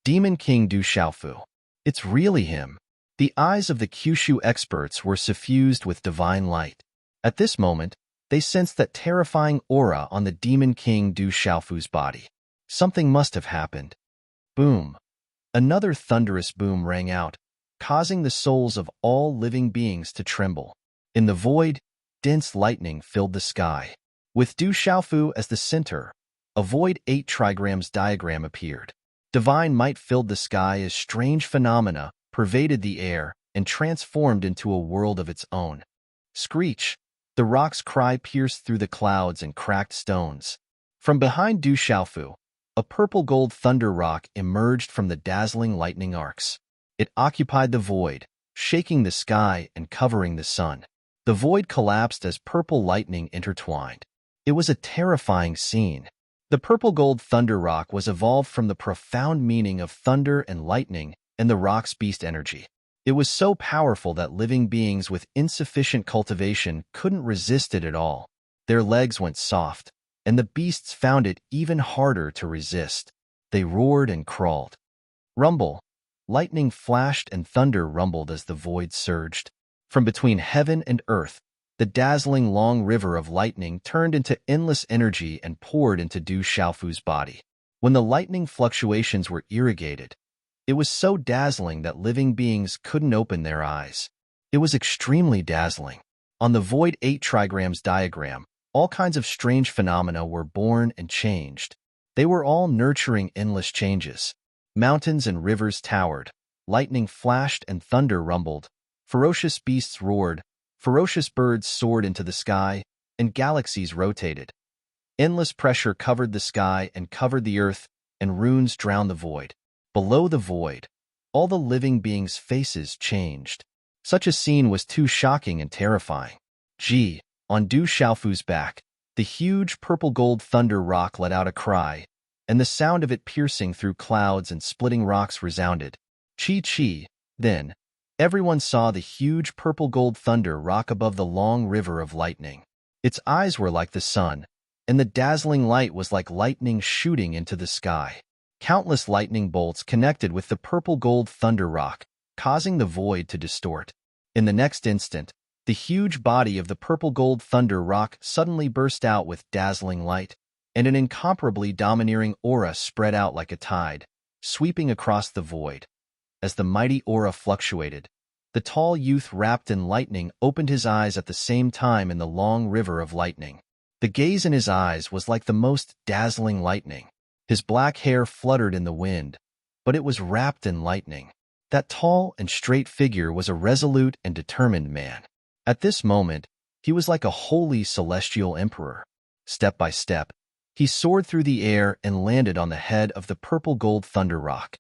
Demon King Du Xiaofu. It's really him. The eyes of the Kyushu experts were suffused with divine light. At this moment, they sensed that terrifying aura on the Demon King Du Xiaofu's body. Something must have happened. Boom. Another thunderous boom rang out, causing the souls of all living beings to tremble. In the void, dense lightning filled the sky. With Du Xiaofu as the center, a void 8 trigrams diagram appeared. Divine might filled the sky as strange phenomena pervaded the air and transformed into a world of its own. Screech! The rock's cry pierced through the clouds and cracked stones. From behind Du Xiaofu, a purple-gold thunder rock emerged from the dazzling lightning arcs. It occupied the void, shaking the sky and covering the sun. The void collapsed as purple lightning intertwined. It was a terrifying scene. The purple-gold thunder rock was evolved from the profound meaning of thunder and lightning and the rock's beast energy. It was so powerful that living beings with insufficient cultivation couldn't resist it at all. Their legs went soft, and the beasts found it even harder to resist. They roared and crawled. Rumble. Lightning flashed and thunder rumbled as the void surged. From between heaven and earth, the dazzling long river of lightning turned into endless energy and poured into Du Xiaofu's body. When the lightning fluctuations were irrigated, it was so dazzling that living beings couldn't open their eyes. It was extremely dazzling. On the Void 8 trigrams diagram, all kinds of strange phenomena were born and changed. They were all nurturing endless changes. Mountains and rivers towered, lightning flashed and thunder rumbled, ferocious beasts roared, ferocious birds soared into the sky, and galaxies rotated. Endless pressure covered the sky and covered the earth, and runes drowned the void. Below the void, all the living beings' faces changed. Such a scene was too shocking and terrifying. On Du Xiaofu's back, the huge purple-gold thunder rock let out a cry, and the sound of it piercing through clouds and splitting rocks resounded. Chi. Then, everyone saw the huge purple-gold thunder rock above the long river of lightning. Its eyes were like the sun, and the dazzling light was like lightning shooting into the sky. Countless lightning bolts connected with the purple-gold thunder rock, causing the void to distort. In the next instant, the huge body of the purple-gold thunder rock suddenly burst out with dazzling light, and an incomparably domineering aura spread out like a tide, sweeping across the void. As the mighty aura fluctuated, the tall youth wrapped in lightning opened his eyes at the same time in the long river of lightning. The gaze in his eyes was like the most dazzling lightning. His black hair fluttered in the wind, but it was wrapped in lightning. That tall and straight figure was a resolute and determined man. At this moment, he was like a holy celestial emperor. Step by step, he soared through the air and landed on the head of the purple-gold thunder rock.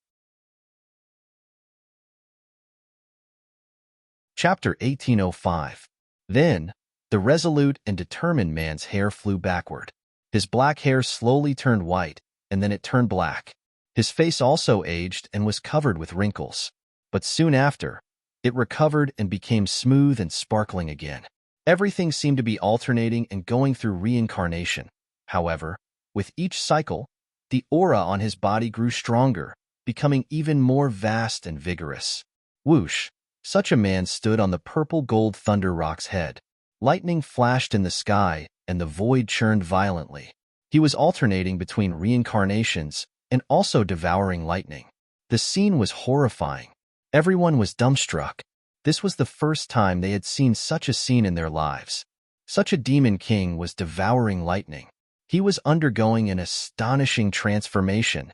Chapter 1805. Then, the resolute and determined man's hair flew backward. His black hair slowly turned white, and then it turned black. His face also aged and was covered with wrinkles. But soon after, it recovered and became smooth and sparkling again. Everything seemed to be alternating and going through reincarnation. However, with each cycle, the aura on his body grew stronger, becoming even more vast and vigorous. Whoosh! Such a man stood on the purple-gold thunder rock's head. Lightning flashed in the sky, and the void churned violently. He was alternating between reincarnations and also devouring lightning. The scene was horrifying. Everyone was dumbstruck. This was the first time they had seen such a scene in their lives. Such a demon king was devouring lightning. He was undergoing an astonishing transformation.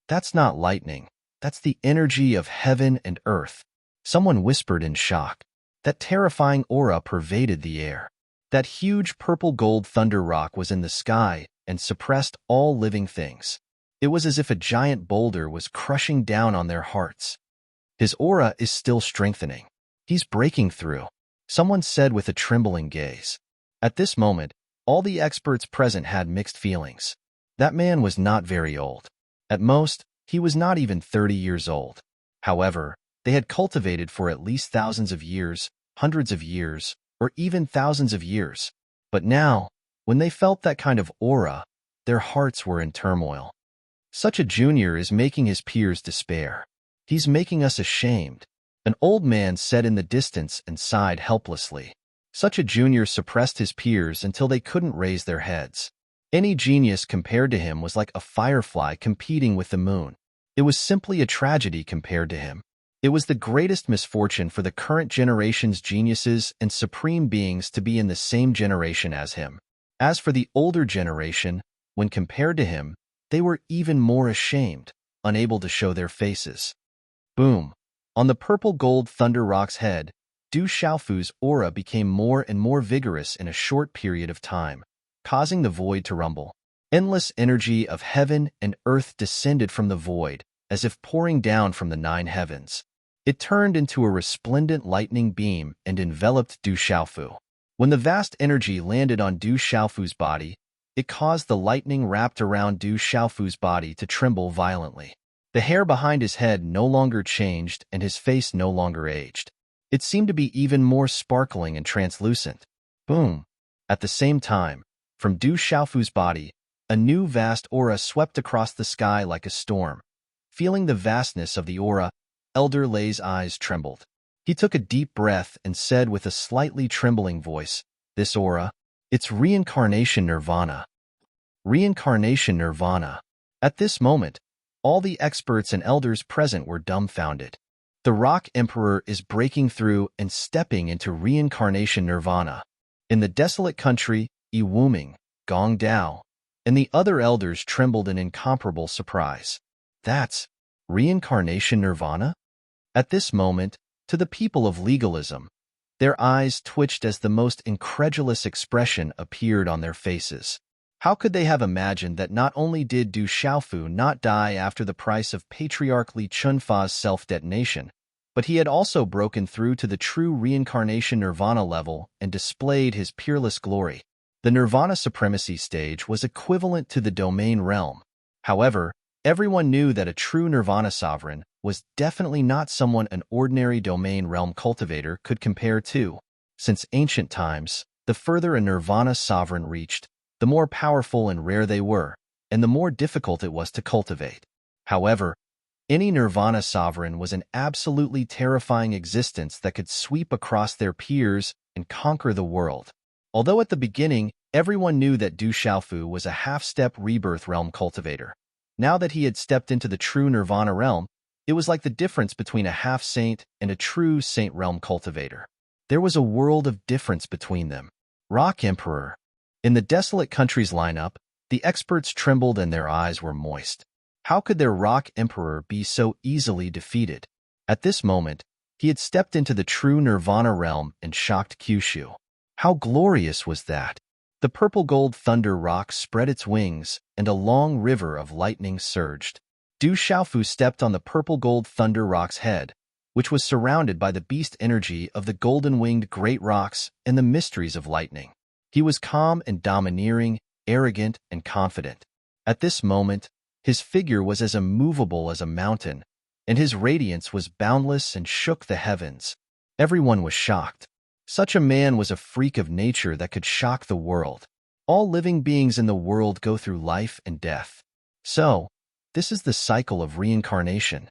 That's not lightning. That's the energy of heaven and earth. Someone whispered in shock. That terrifying aura pervaded the air. That huge purple-gold thunder rock was in the sky and suppressed all living things. It was as if a giant boulder was crushing down on their hearts. His aura is still strengthening. He's breaking through, someone said with a trembling gaze. At this moment, all the experts present had mixed feelings. That man was not very old. At most, he was not even 30 years old. However, they had cultivated for at least thousands of years, hundreds of years, or even thousands of years. But now, when they felt that kind of aura, their hearts were in turmoil. Such a junior is making his peers despair. He's making us ashamed, an old man said in the distance and sighed helplessly. Such a junior suppressed his peers until they couldn't raise their heads. Any genius compared to him was like a firefly competing with the moon. It was simply a tragedy compared to him. It was the greatest misfortune for the current generation's geniuses and supreme beings to be in the same generation as him. As for the older generation, when compared to him, they were even more ashamed, unable to show their faces. Boom! On the purple-gold thunder rock's head, Du Xiaofu's aura became more and more vigorous in a short period of time, causing the void to rumble. Endless energy of heaven and earth descended from the void, as if pouring down from the 9 heavens. It turned into a resplendent lightning beam and enveloped Du Xiaofu. When the vast energy landed on Du Xiaofu's body, it caused the lightning wrapped around Du Xiaofu's body to tremble violently. The hair behind his head no longer changed and his face no longer aged. It seemed to be even more sparkling and translucent. Boom! At the same time, From Du Xiaofu's body, a new vast aura swept across the sky like a storm. Feeling the vastness of the aura, Elder Lei's eyes trembled. He took a deep breath and said with a slightly trembling voice, "This aura, it's reincarnation nirvana." Reincarnation nirvana. At this moment, all the experts and elders present were dumbfounded. The Rock Emperor is breaking through and stepping into reincarnation nirvana. In the desolate country, Yi Wuming, Gong Dao, and the other elders trembled in incomparable surprise. That's reincarnation nirvana? At this moment, to the people of legalism, their eyes twitched as the most incredulous expression appeared on their faces. How could they have imagined that not only did Du Xiaofu not die after the price of Patriarch Li Chunfa's self-detonation, but he had also broken through to the true reincarnation nirvana level and displayed his peerless glory. The nirvana supremacy stage was equivalent to the domain realm. However, everyone knew that a true nirvana sovereign was definitely not someone an ordinary domain realm cultivator could compare to. Since ancient times, the further a nirvana sovereign reached, the more powerful and rare they were, and the more difficult it was to cultivate. However, any nirvana sovereign was an absolutely terrifying existence that could sweep across their peers and conquer the world. Although at the beginning, everyone knew that Du Xiaofu was a half-step rebirth realm cultivator. Now that he had stepped into the true nirvana realm, it was like the difference between a half-saint and a true saint realm cultivator. There was a world of difference between them. Rock Emperor. In the desolate country's lineup, the experts trembled and their eyes were moist. How could their Rock Emperor be so easily defeated? At this moment, he had stepped into the true nirvana realm and shocked Kyushu. How glorious was that! The purple gold thunder rock spread its wings, and a long river of lightning surged. Du Xiaofu stepped on the purple gold thunder rock's head, which was surrounded by the beast energy of the golden-winged great rocks and the mysteries of lightning. He was calm and domineering, arrogant and confident. At this moment, his figure was as immovable as a mountain, and his radiance was boundless and shook the heavens. Everyone was shocked. Such a man was a freak of nature that could shock the world. All living beings in the world go through life and death. So, this is the cycle of reincarnation.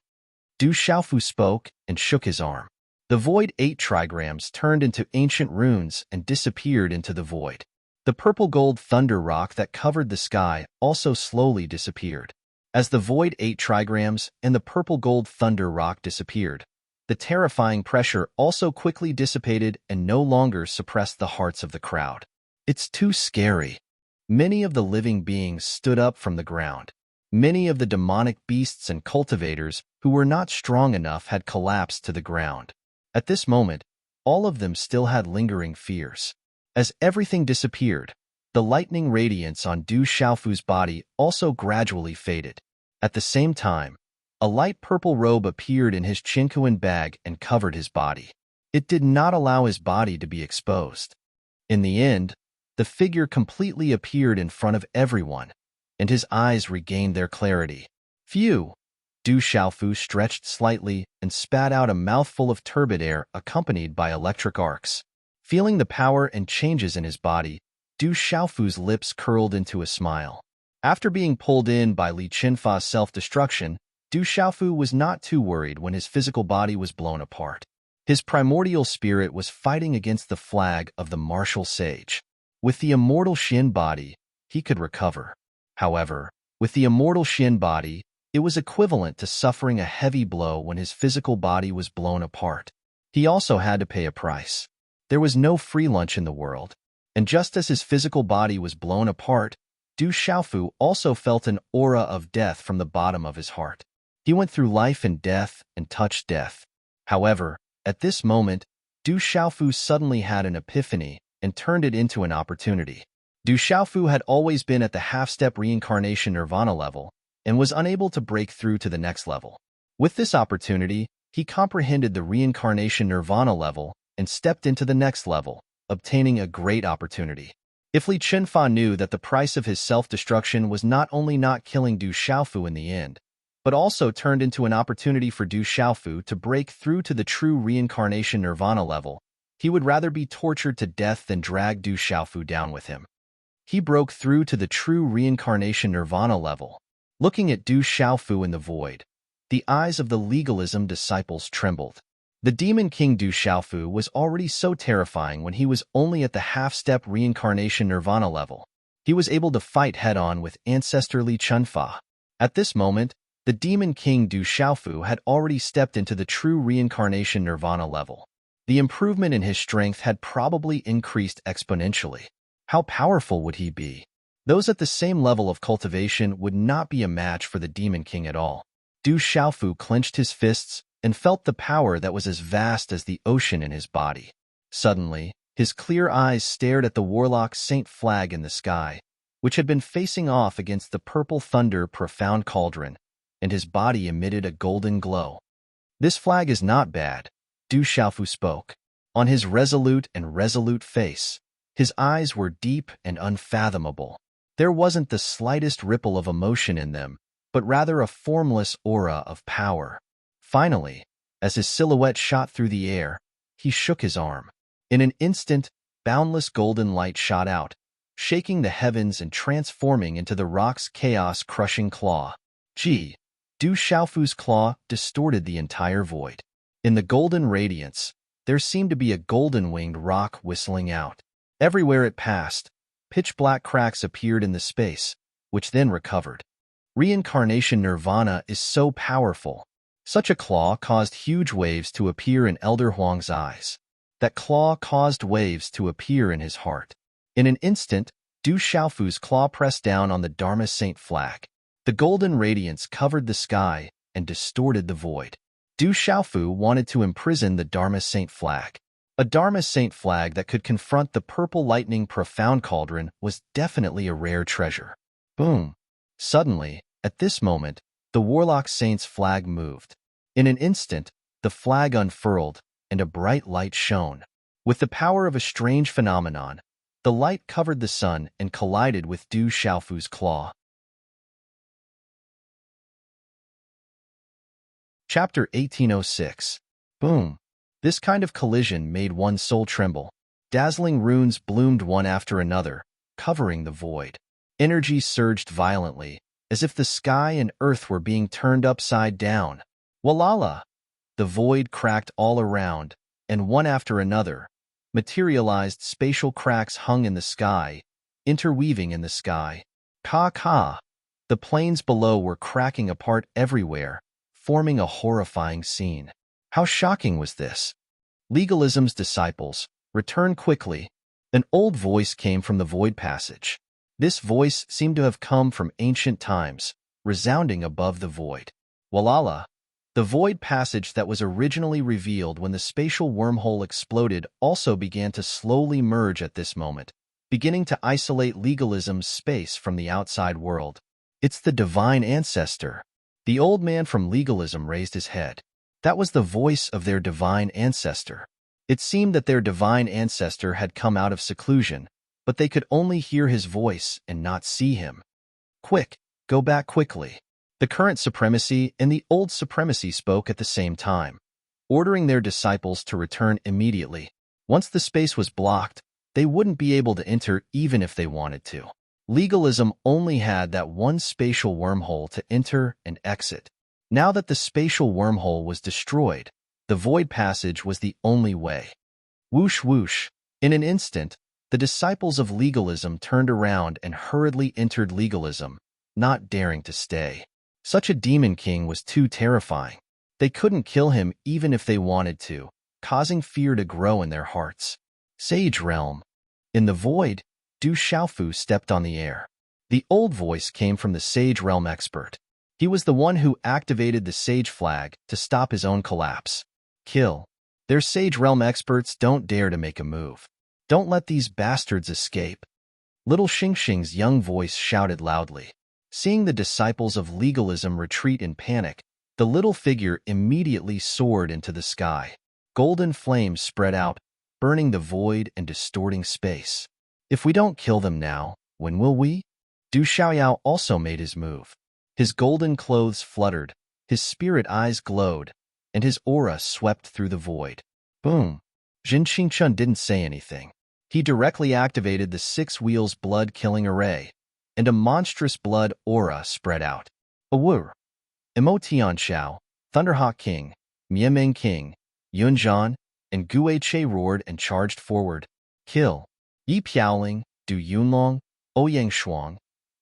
Du Xiaofu spoke and shook his arm. The void 8 trigrams turned into ancient runes and disappeared into the void. The purple gold thunder rock that covered the sky also slowly disappeared. As the void 8 trigrams and the purple gold thunder rock disappeared, the terrifying pressure also quickly dissipated and no longer suppressed the hearts of the crowd. It's too scary. Many of the living beings stood up from the ground. Many of the demonic beasts and cultivators who were not strong enough had collapsed to the ground. At this moment, all of them still had lingering fears. As everything disappeared, the lightning radiance on Du Xiaofu's body also gradually faded. At the same time, a light purple robe appeared in his chinkuan bag and covered his body. It did not allow his body to be exposed. In the end, the figure completely appeared in front of everyone, and his eyes regained their clarity. Phew! Du Xiaofu stretched slightly and spat out a mouthful of turbid air accompanied by electric arcs. Feeling the power and changes in his body, Du Xiaofu's lips curled into a smile. After being pulled in by Li Chunfa's self-destruction, Du Xiaofu was not too worried when his physical body was blown apart. His primordial spirit was fighting against the flag of the martial sage. With the immortal Xin body, he could recover. However, with the immortal Xin body, it was equivalent to suffering a heavy blow when his physical body was blown apart. He also had to pay a price. There was no free lunch in the world, and just as his physical body was blown apart, Du Xiaofu also felt an aura of death from the bottom of his heart. He went through life and death and touched death. However, at this moment, Du Xiaofu suddenly had an epiphany and turned it into an opportunity. Du Xiaofu had always been at the half-step reincarnation nirvana level and was unable to break through to the next level. With this opportunity, he comprehended the reincarnation nirvana level and stepped into the next level, obtaining a great opportunity. If Li Chunfa knew that the price of his self-destruction was not only not killing Du Xiaofu in the end, but also turned into an opportunity for Du Xiaofu to break through to the true reincarnation nirvana level, he would rather be tortured to death than drag Du Xiaofu down with him. He broke through to the true reincarnation nirvana level. Looking at Du Xiaofu in the void, the eyes of the legalism disciples trembled. The Demon King Du Xiaofu was already so terrifying when he was only at the half-step reincarnation nirvana level. He was able to fight head-on with ancestor Li Chunfa. At this moment, the Demon King Du Xiaofu had already stepped into the true reincarnation nirvana level. The improvement in his strength had probably increased exponentially. How powerful would he be? Those at the same level of cultivation would not be a match for the Demon King at all. Du Xiaofu clenched his fists and felt the power that was as vast as the ocean in his body. Suddenly, his clear eyes stared at the Warlock Saint flag in the sky, which had been facing off against the purple thunder profound cauldron, and his body emitted a golden glow. This flag is not bad, Du Xiaofu spoke. On his resolute face, his eyes were deep and unfathomable. There wasn't the slightest ripple of emotion in them, but rather a formless aura of power. Finally, as his silhouette shot through the air, he shook his arm. In an instant, boundless golden light shot out, shaking the heavens and transforming into the rock's chaos-crushing claw. Du Xiaofu's claw distorted the entire void. In the golden radiance, there seemed to be a golden-winged rock whistling out. Everywhere it passed, pitch-black cracks appeared in the space, which then recovered. Reincarnation nirvana is so powerful. Such a claw caused huge waves to appear in Elder Huang's eyes. That claw caused waves to appear in his heart. In an instant, Du Xiaofu's claw pressed down on the Dharma Saint flag. The golden radiance covered the sky and distorted the void. Du Xiaofu wanted to imprison the Dharma Saint flag. A Dharma Saint flag that could confront the purple lightning profound cauldron was definitely a rare treasure. Boom! Suddenly, at this moment, the Warlock Saint's flag moved. In an instant, the flag unfurled, and a bright light shone. With the power of a strange phenomenon, the light covered the sun and collided with Du Xiaofu's claw. Chapter 1806. Boom! This kind of collision made one's soul tremble. Dazzling runes bloomed one after another, covering the void. Energy surged violently, as if the sky and earth were being turned upside down. Walala! The void cracked all around, and one after another, materialized spatial cracks hung in the sky, interweaving in the sky. Ka! The plains below were cracking apart everywhere, forming a horrifying scene. How shocking was this? Legalism's disciples, return quickly. An old voice came from the void passage. This voice seemed to have come from ancient times, resounding above the void. Walala! The void passage that was originally revealed when the spatial wormhole exploded also began to slowly merge at this moment, beginning to isolate legalism's space from the outside world. It's the divine ancestor. The old man from legalism raised his head. That was the voice of their divine ancestor. It seemed that their divine ancestor had come out of seclusion, but they could only hear his voice and not see him. Quick, go back quickly. The current supremacy and the old supremacy spoke at the same time, ordering their disciples to return immediately. Once the space was blocked, they wouldn't be able to enter even if they wanted to. Legalism only had that one spatial wormhole to enter and exit. Now that the spatial wormhole was destroyed, the void passage was the only way. Whoosh whoosh. In an instant, the disciples of legalism turned around and hurriedly entered legalism, not daring to stay. Such a demon king was too terrifying. They couldn't kill him even if they wanted to, causing fear to grow in their hearts. Sage Realm. In the void, Du Xiaofu stepped on the air. The old voice came from the Sage Realm expert. He was the one who activated the Sage flag to stop his own collapse. Kill. Their Sage Realm experts don't dare to make a move. Don't let these bastards escape. Little Xingxing's young voice shouted loudly. Seeing the disciples of legalism retreat in panic, the little figure immediately soared into the sky. Golden flames spread out, burning the void and distorting space. If we don't kill them now, when will we? Du Xiaoyao also made his move. His golden clothes fluttered, his spirit eyes glowed, and his aura swept through the void. Boom! Jin Qingchun didn't say anything. He directly activated the 6 wheels blood-killing array, and a monstrous blood aura spread out. Awur, Emotion Xiao, Thunderhawk King, Miameng King, Yunzhan, and Gue Che roared and charged forward. Kill! Yi Piaoling, Du Yunlong, Ouyang Shuang,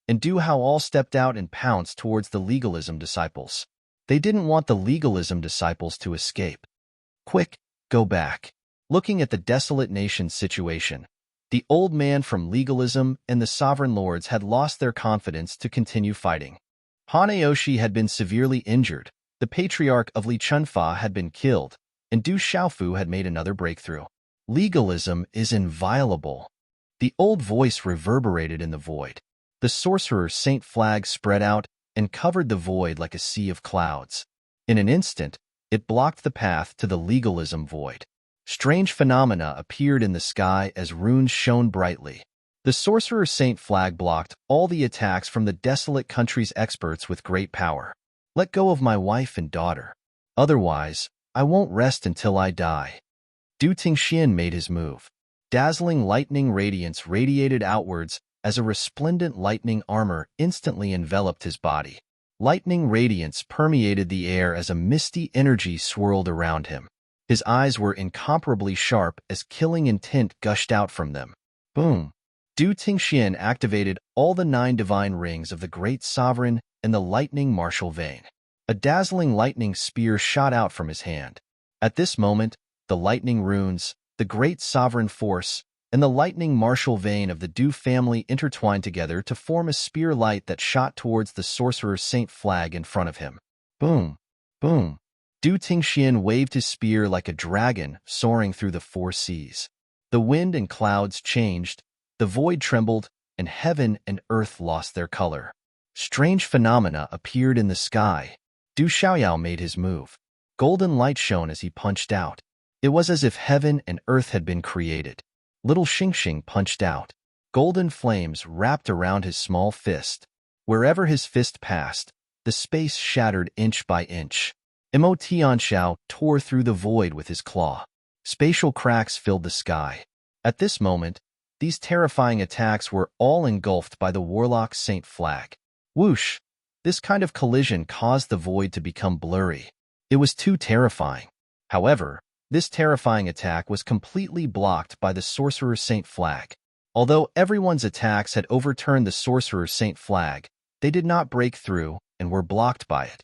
and Du Hao all stepped out and pounced towards the legalism disciples. They didn't want the legalism disciples to escape. Quick, go back. Looking at the desolate nation's situation, the old man from legalism and the sovereign lords had lost their confidence to continue fighting. Han Aoshi had been severely injured, the patriarch of Li Chunfa had been killed, and Du Xiaofu had made another breakthrough. Legalism is inviolable. The old voice reverberated in the void. The sorcerer's saint flag spread out and covered the void like a sea of clouds. In an instant, it blocked the path to the legalism void. Strange phenomena appeared in the sky as runes shone brightly. The sorcerer's saint flag blocked all the attacks from the desolate country's experts with great power. Let go of my wife and daughter. Otherwise, I won't rest until I die. Du Tingxian made his move. Dazzling lightning radiance radiated outwards as a resplendent lightning armor instantly enveloped his body. Lightning radiance permeated the air as a misty energy swirled around him. His eyes were incomparably sharp as killing intent gushed out from them. Boom! Du Tingxian activated all the 9 divine rings of the Great Sovereign and the lightning martial vein. A dazzling lightning spear shot out from his hand. At this moment, the lightning runes, the Great Sovereign Force, and the lightning martial vein of the Du family intertwined together to form a spear light that shot towards the sorcerer's saint flag in front of him. Boom! Boom! Du Tingxian waved his spear like a dragon soaring through the 4 seas. The wind and clouds changed, the void trembled, and heaven and earth lost their color. Strange phenomena appeared in the sky. Du Xiaoyao made his move. Golden light shone as he punched out. It was as if heaven and earth had been created. Little Xingxing punched out. Golden flames wrapped around his small fist. Wherever his fist passed, the space shattered inch by inch. Mo Tianxiao tore through the void with his claw. Spatial cracks filled the sky. At this moment, these terrifying attacks were all engulfed by the warlock's saint flag. Whoosh! This kind of collision caused the void to become blurry. It was too terrifying. However, this terrifying attack was completely blocked by the sorcerer's saint flag. Although everyone's attacks had overturned the sorcerer's saint flag, they did not break through and were blocked by it.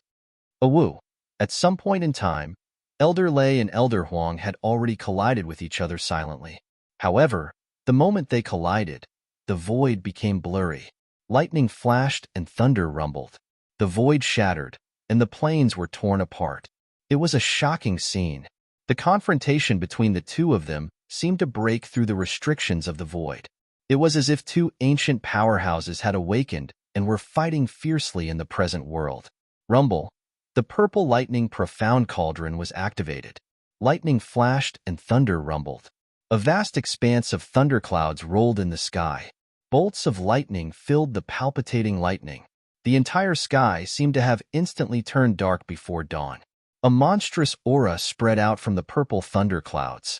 Awu! At some point in time, Elder Lei and Elder Huang had already collided with each other silently. However, the moment they collided, the void became blurry. Lightning flashed and thunder rumbled. The void shattered, and the planes were torn apart. It was a shocking scene. The confrontation between the two of them seemed to break through the restrictions of the void. It was as if 2 ancient powerhouses had awakened and were fighting fiercely in the present world. Rumble! The purple lightning profound cauldron was activated. Lightning flashed and thunder rumbled. A vast expanse of thunderclouds rolled in the sky. Bolts of lightning filled the palpitating lightning. The entire sky seemed to have instantly turned dark before dawn. A monstrous aura spread out from the purple thunderclouds.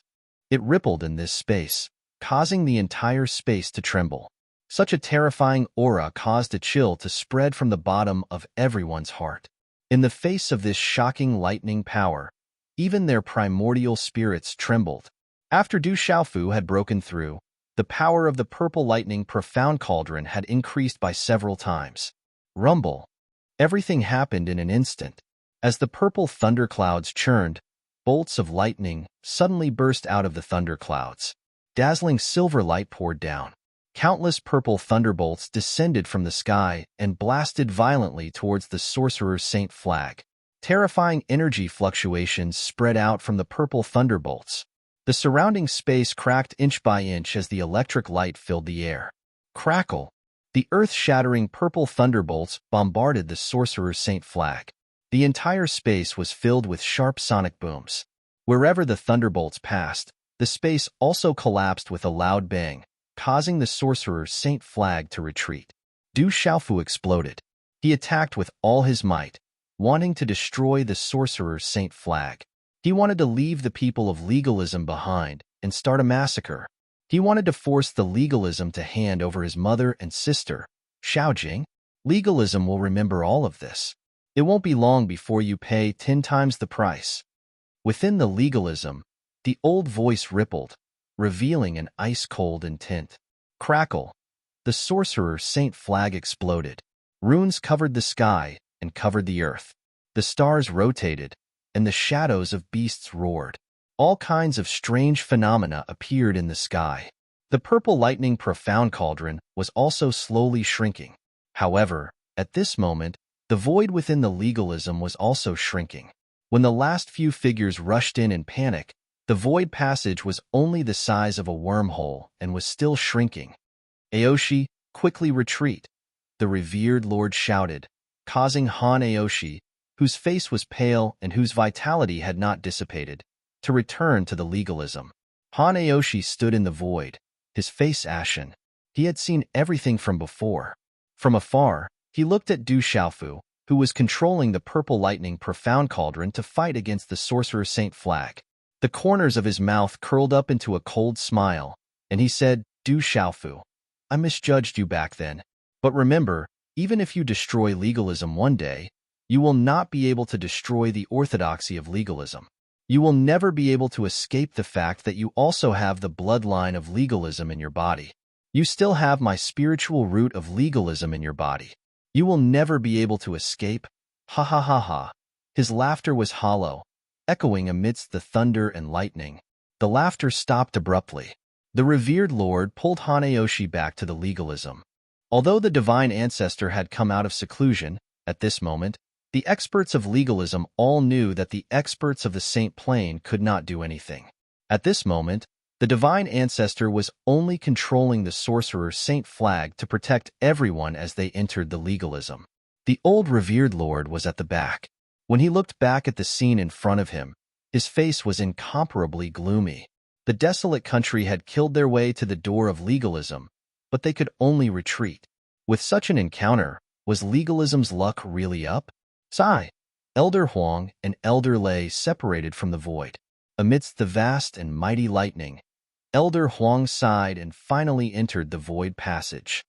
It rippled in this space, causing the entire space to tremble. Such a terrifying aura caused a chill to spread from the bottom of everyone's heart. In the face of this shocking lightning power, even their primordial spirits trembled. After Du Xiaofu had broken through, the power of the purple lightning profound cauldron had increased by several times. Rumble! Everything happened in an instant. As the purple thunderclouds churned, bolts of lightning suddenly burst out of the thunderclouds. Dazzling silver light poured down. Countless purple thunderbolts descended from the sky and blasted violently towards the sorcerer's saint flag. Terrifying energy fluctuations spread out from the purple thunderbolts. The surrounding space cracked inch by inch as the electric light filled the air. Crackle! The earth-shattering purple thunderbolts bombarded the sorcerer's saint flag. The entire space was filled with sharp sonic booms. Wherever the thunderbolts passed, the space also collapsed with a loud bang, causing the sorcerer's saint flag to retreat. Du Xiaofu exploded. He attacked with all his might, wanting to destroy the sorcerer's saint flag. He wanted to leave the people of legalism behind and start a massacre. He wanted to force the legalism to hand over his mother and sister, Xiaojing. Legalism will remember all of this. It won't be long before you pay 10 times the price. Within the legalism, the old voice rippled, revealing an ice-cold intent. Crackle. The sorcerer's saint flag exploded. Runes covered the sky and covered the earth. The stars rotated, and the shadows of beasts roared. All kinds of strange phenomena appeared in the sky. The purple lightning profound cauldron was also slowly shrinking. However, at this moment, the void within the legalism was also shrinking. When the last few figures rushed in panic, the void passage was only the size of a wormhole and was still shrinking. Aoshi, quickly retreat, the revered lord shouted, causing Han Aoshi, whose face was pale and whose vitality had not dissipated, to return to the legalism. Han Aoshi stood in the void, his face ashen. He had seen everything from before. From afar, he looked at Du Xiaofu, who was controlling the purple lightning profound cauldron to fight against the sorcerer saint flag. The corners of his mouth curled up into a cold smile, and he said, Du Xiaofu, I misjudged you back then. But remember, even if you destroy legalism one day, you will not be able to destroy the orthodoxy of legalism. You will never be able to escape the fact that you also have the bloodline of legalism in your body. You still have my spiritual root of legalism in your body. You will never be able to escape. Ha ha ha ha. His laughter was hollow, echoing amidst the thunder and lightning. The laughter stopped abruptly. The revered lord pulled Han Aoshi back to the legalism. Although the divine ancestor had come out of seclusion, at this moment, the experts of legalism all knew that the experts of the Saint Plane could not do anything. At this moment, the divine ancestor was only controlling the sorcerer's saint flag to protect everyone as they entered the legalism. The old revered lord was at the back. When he looked back at the scene in front of him, his face was incomparably gloomy. The desolate country had killed their way to the door of legalism, but they could only retreat. With such an encounter, was legalism's luck really up? Sigh. Elder Huang and Elder Lei separated from the void. Amidst the vast and mighty lightning, Elder Huang sighed and finally entered the void passage.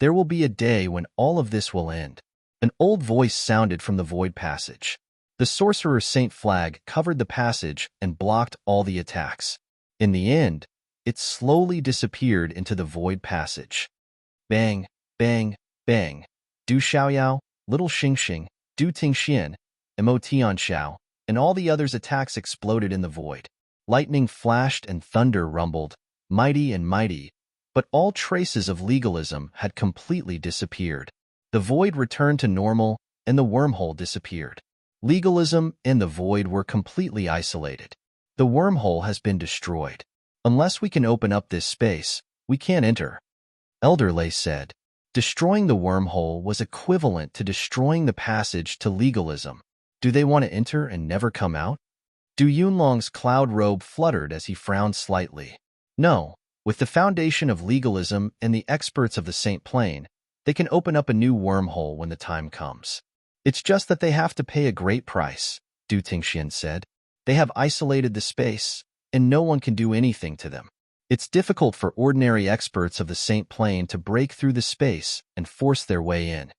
There will be a day when all of this will end. An old voice sounded from the void passage. The sorcerer's saint flag covered the passage and blocked all the attacks. In the end, it slowly disappeared into the void passage. Bang, bang, bang. Du Xiaoyao, Little Xingxing, Du Tingxian, Mo Tianxiao, and all the others' attacks exploded in the void. Lightning flashed and thunder rumbled, mighty and mighty, but all traces of legalism had completely disappeared. The void returned to normal, and the wormhole disappeared. Legalism and the void were completely isolated. The wormhole has been destroyed. Unless we can open up this space, we can't enter. Elder Lei said. Destroying the wormhole was equivalent to destroying the passage to legalism. Do they want to enter and never come out? Du Yunlong's cloud robe fluttered as he frowned slightly. No, with the foundation of legalism and the experts of the Saint Plane, they can open up a new wormhole when the time comes. It's just that they have to pay a great price, Du Tingxian said. They have isolated the space, and no one can do anything to them. It's difficult for ordinary experts of the Saint Plane to break through the space and force their way in.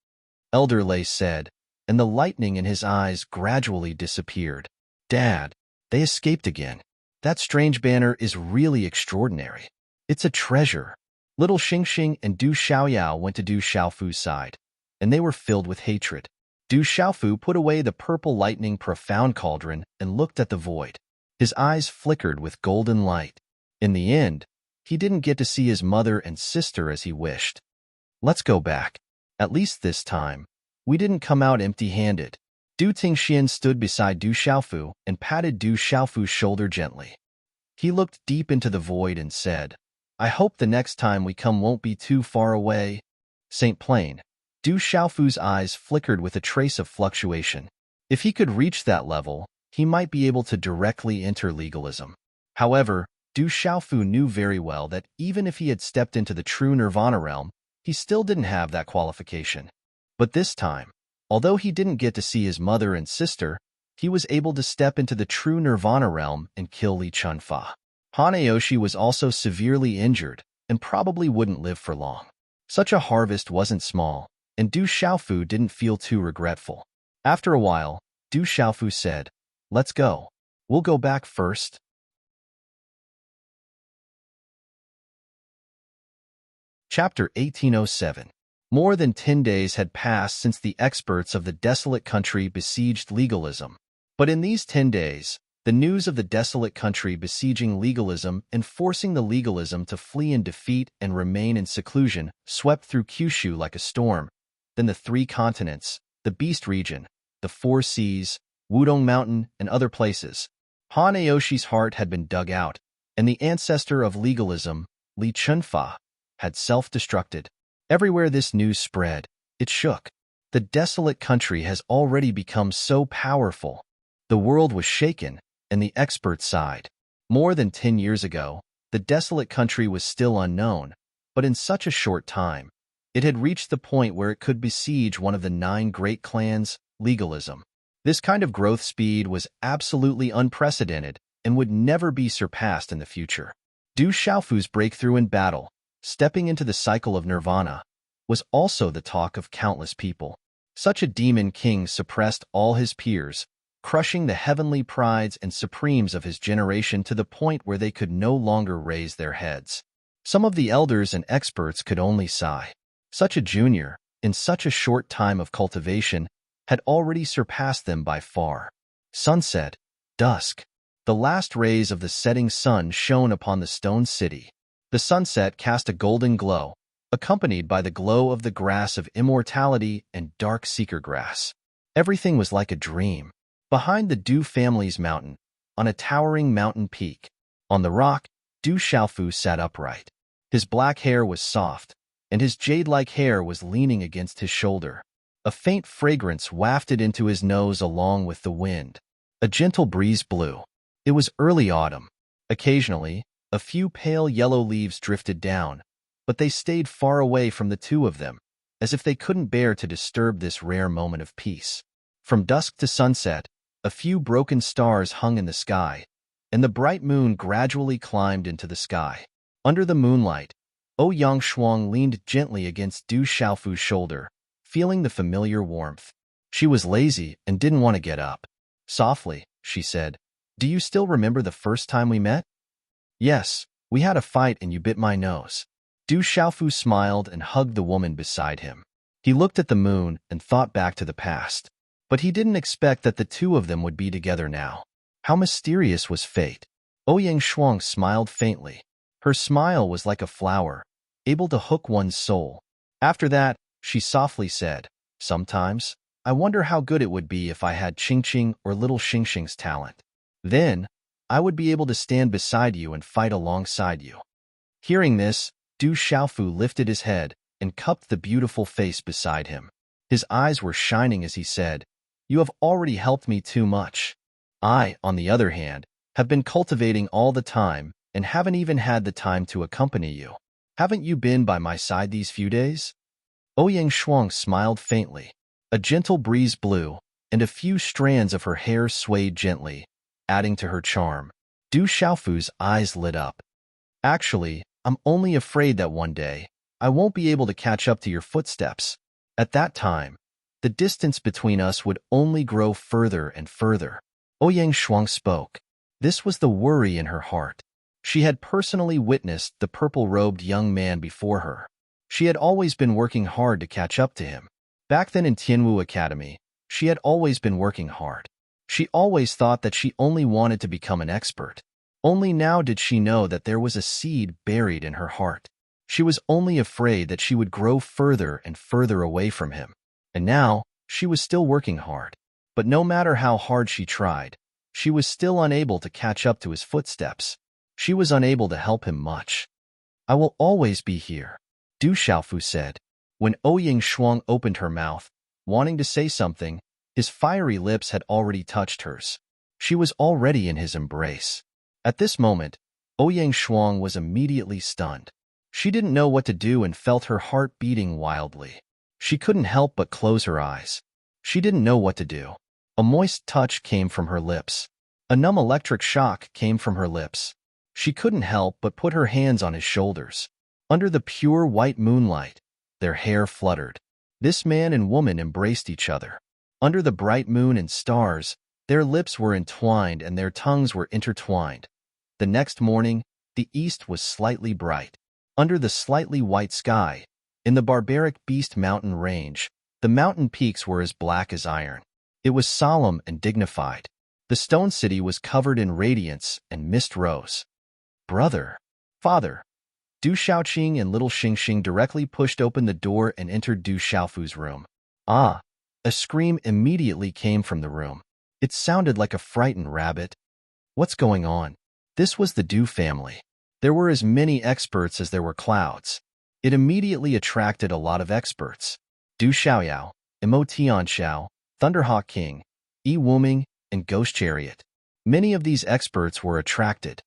Elder Lei said, and the lightning in his eyes gradually disappeared. Dad, they escaped again. That strange banner is really extraordinary. It's a treasure. Little Xingxing and Du Xiaoyao went to Du Xiaofu's side, and they were filled with hatred. Du Xiaofu put away the purple lightning profound cauldron and looked at the void. His eyes flickered with golden light. In the end, he didn't get to see his mother and sister as he wished. Let's go back. At least this time, we didn't come out empty-handed. Du Tingxian stood beside Du Xiaofu and patted Du Xiaofu's shoulder gently. He looked deep into the void and said, I hope the next time we come won't be too far away. Saint Plane. Du Xiaofu's eyes flickered with a trace of fluctuation. If he could reach that level, he might be able to directly enter legalism. However, Du Xiaofu knew very well that even if he had stepped into the true nirvana realm, he still didn't have that qualification. But this time, although he didn't get to see his mother and sister, he was able to step into the true nirvana realm and kill Li Chunfa. Hanayoshi was also severely injured and probably wouldn't live for long. Such a harvest wasn't small, and Du Xiaofu didn't feel too regretful. After a while, Du Xiaofu said, "Let's go. We'll go back first." Chapter 1807. More than 10 days had passed since the experts of the desolate country besieged legalism. But in these 10 days, the news of the desolate country besieging legalism and forcing the legalism to flee in defeat and remain in seclusion swept through Kyushu like a storm. Then the 3 continents, the Beast region, the 4 seas, Wudong Mountain, and other places. Hanayoshi's heart had been dug out, and the ancestor of legalism, Li Chunfa, had self-destructed. Everywhere this news spread, it shook. The desolate country has already become so powerful. The world was shaken, and the experts sighed. More than 10 years ago, the desolate country was still unknown, but in such a short time, it had reached the point where it could besiege one of the 9 great clans, legalism. This kind of growth speed was absolutely unprecedented and would never be surpassed in the future. Du Xiaofu's breakthrough in battle, stepping into the cycle of nirvana, was also the talk of countless people. Such a demon king suppressed all his peers, crushing the heavenly prides and supremes of his generation to the point where they could no longer raise their heads. Some of the elders and experts could only sigh. Such a junior, in such a short time of cultivation, had already surpassed them by far. Sunset, dusk. The last rays of the setting sun shone upon the stone city. The sunset cast a golden glow, accompanied by the glow of the grass of immortality and dark seeker grass. Everything was like a dream. Behind the Du family's mountain, on a towering mountain peak, on the rock, Du Xiaofu sat upright. His black hair was soft, and his jade-like hair was leaning against his shoulder. A faint fragrance wafted into his nose along with the wind. A gentle breeze blew. It was early autumn. Occasionally, a few pale yellow leaves drifted down, but they stayed far away from the 2 of them, as if they couldn't bear to disturb this rare moment of peace. From dusk to sunset, a few broken stars hung in the sky, and the bright moon gradually climbed into the sky. Under the moonlight, Ouyang Shuang leaned gently against Du Xiaofu's shoulder, feeling the familiar warmth. She was lazy and didn't want to get up. Softly, she said, "Do you still remember the first time we met?" "Yes, we had a fight and you bit my nose." Du Xiaofu smiled and hugged the woman beside him. He looked at the moon and thought back to the past. But he didn't expect that the 2 of them would be together now. How mysterious was fate. Ouyang Shuang smiled faintly. Her smile was like a flower, able to hook one's soul. After that, she softly said, "Sometimes, I wonder how good it would be if I had Qingqing or little Xingxing's talent. Then, I would be able to stand beside you and fight alongside you." Hearing this, Du Xiaofu lifted his head and cupped the beautiful face beside him. His eyes were shining as he said, "You have already helped me too much. I, on the other hand, have been cultivating all the time and haven't even had the time to accompany you. Haven't you been by my side these few days?" Ouyang Shuang smiled faintly. A gentle breeze blew, and a few strands of her hair swayed gently, adding to her charm. Du Xiaofu's eyes lit up. "Actually, I'm only afraid that one day, I won't be able to catch up to your footsteps. At that time, the distance between us would only grow further and further." Ouyang Shuang spoke. This was the worry in her heart. She had personally witnessed the purple-robed young man before her. She had always been working hard to catch up to him. Back then in Tianwu Academy, she had always been working hard. She always thought that she only wanted to become an expert. Only now did she know that there was a seed buried in her heart. She was only afraid that she would grow further and further away from him. And now, she was still working hard. But no matter how hard she tried, she was still unable to catch up to his footsteps. She was unable to help him much. "I will always be here," Du Xiaofu said. When Ouyang Shuang opened her mouth, wanting to say something, his fiery lips had already touched hers. She was already in his embrace. At this moment, Ouyang Shuang was immediately stunned. She didn't know what to do and felt her heart beating wildly. She couldn't help but close her eyes. She didn't know what to do. A moist touch came from her lips. A numb electric shock came from her lips. She couldn't help but put her hands on his shoulders. Under the pure white moonlight, their hair fluttered. This man and woman embraced each other. Under the bright moon and stars, their lips were entwined and their tongues were intertwined. The next morning, the east was slightly bright. Under the slightly white sky, in the barbaric Beast Mountain range, the mountain peaks were as black as iron. It was solemn and dignified. The stone city was covered in radiance and mist rose. Brother, father, Du Shaoqing and little Xingxing directly pushed open the door and entered Du Xiaofu's room. Ah! A scream immediately came from the room. It sounded like a frightened rabbit. What's going on? This was the Du family. There were as many experts as there were clouds. It immediately attracted a lot of experts. Du Xiaoyao, Imo Tianxiao, Thunderhawk King, Yi Wuming, and Ghost Chariot. Many of these experts were attracted.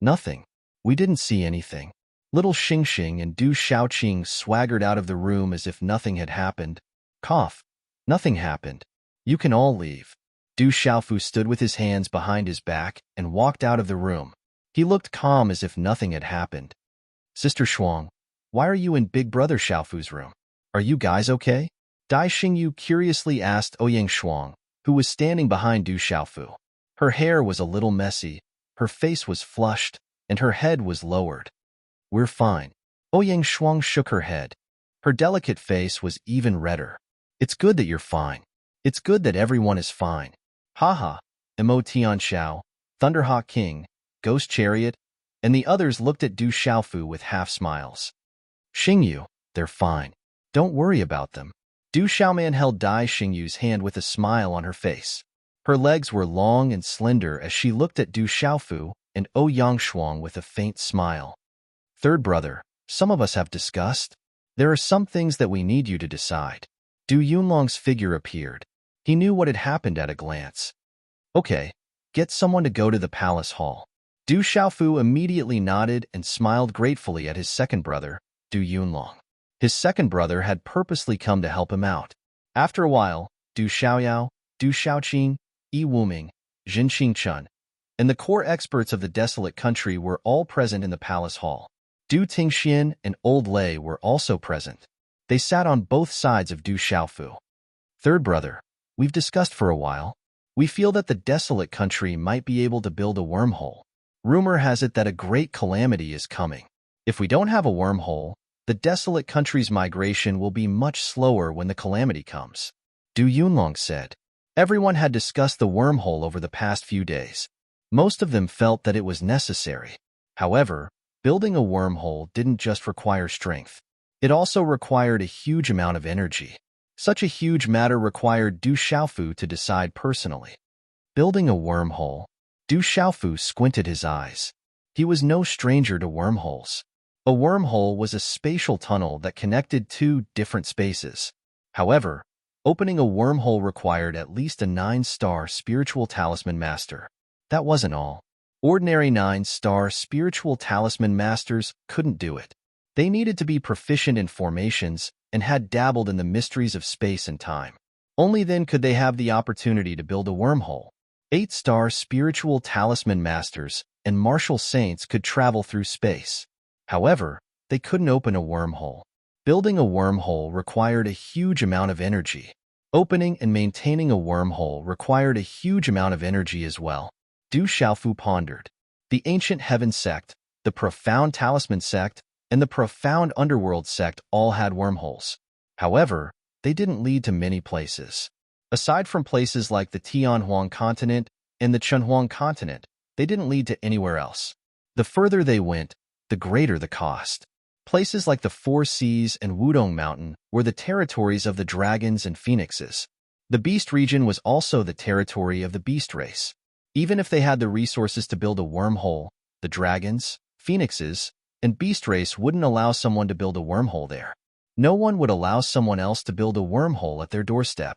Nothing. We didn't see anything. Little Xingxing and Du Shaoqing swaggered out of the room as if nothing had happened. Cough. Nothing happened. You can all leave. Du Xiaofu stood with his hands behind his back and walked out of the room. He looked calm as if nothing had happened. Sister Shuang, why are you in Big Brother Xiaofu's room? Are you guys okay? Dai Xingyu curiously asked Ouyang Shuang, who was standing behind Du Xiaofu. Her hair was a little messy, her face was flushed, and her head was lowered. We're fine. Ouyang Shuang shook her head. Her delicate face was even redder. It's good that you're fine. It's good that everyone is fine. Haha, Imo Tianxiao, Thunderhawk King, Ghost Chariot, and the others looked at Du Xiaofu with half-smiles. Xingyu, they're fine. Don't worry about them. Du Xiaoman held Dai Xingyu's hand with a smile on her face. Her legs were long and slender as she looked at Du Xiaofu and Ouyang Shuang with a faint smile. Third brother, some of us have discussed. There are some things that we need you to decide. Du Yunlong's figure appeared. He knew what had happened at a glance. Okay, get someone to go to the palace hall. Du Xiaofu immediately nodded and smiled gratefully at his second brother, Du Yunlong. His second brother had purposely come to help him out. After a while, Du Xiaoyao, Du Shaoqing, Yi Wuming, Jin Xingchun, and the core experts of the desolate country were all present in the palace hall. Du Tingxian and Old Lei were also present. They sat on both sides of Du Xiaofu. Third brother, we've discussed for a while. We feel that the desolate country might be able to build a wormhole. Rumor has it that a great calamity is coming. If we don't have a wormhole, the desolate country's migration will be much slower when the calamity comes. Du Yunlong said. Everyone had discussed the wormhole over the past few days. Most of them felt that it was necessary. However, building a wormhole didn't just require strength. It also required a huge amount of energy. Such a huge matter required Du Xiaofu to decide personally. Building a wormhole. Du Xiaofu squinted his eyes. He was no stranger to wormholes. A wormhole was a spatial tunnel that connected two different spaces. However, opening a wormhole required at least a 9-star spiritual talisman master. That wasn't all. Ordinary 9-star spiritual talisman masters couldn't do it. They needed to be proficient in formations and had dabbled in the mysteries of space and time. Only then could they have the opportunity to build a wormhole. 8-star spiritual talisman masters and martial saints could travel through space. However, they couldn't open a wormhole. Building a wormhole required a huge amount of energy. Opening and maintaining a wormhole required a huge amount of energy as well. Du Xiaofu pondered. The Ancient Heaven sect, the Profound Talisman sect, and the Profound Underworld sect all had wormholes. However, they didn't lead to many places. Aside from places like the Tianhuang continent and the Chunhuang continent, they didn't lead to anywhere else. The further they went, the greater the cost. Places like the Four Seas and Wudong Mountain were the territories of the dragons and phoenixes. The beast region was also the territory of the beast race. Even if they had the resources to build a wormhole, the dragons, phoenixes, and beast race wouldn't allow someone to build a wormhole there. No one would allow someone else to build a wormhole at their doorstep.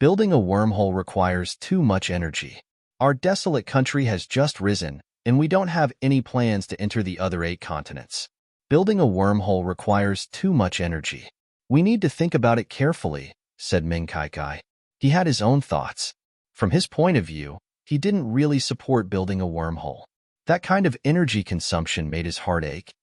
Building a wormhole requires too much energy. Our desolate country has just risen, and we don't have any plans to enter the other 8 continents. Building a wormhole requires too much energy. We need to think about it carefully, said Meng Kaikai. He had his own thoughts. From his point of view, he didn't really support building a wormhole. That kind of energy consumption made his heart ache.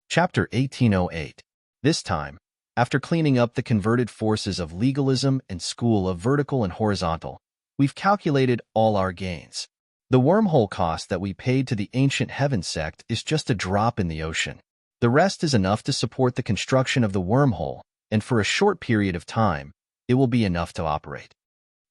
Chapter 1808. This time, after cleaning up the converted forces of legalism and school of vertical and horizontal, we've calculated all our gains. The wormhole cost that we paid to the ancient heaven sect is just a drop in the ocean. The rest is enough to support the construction of the wormhole, and for a short period of time, it will be enough to operate.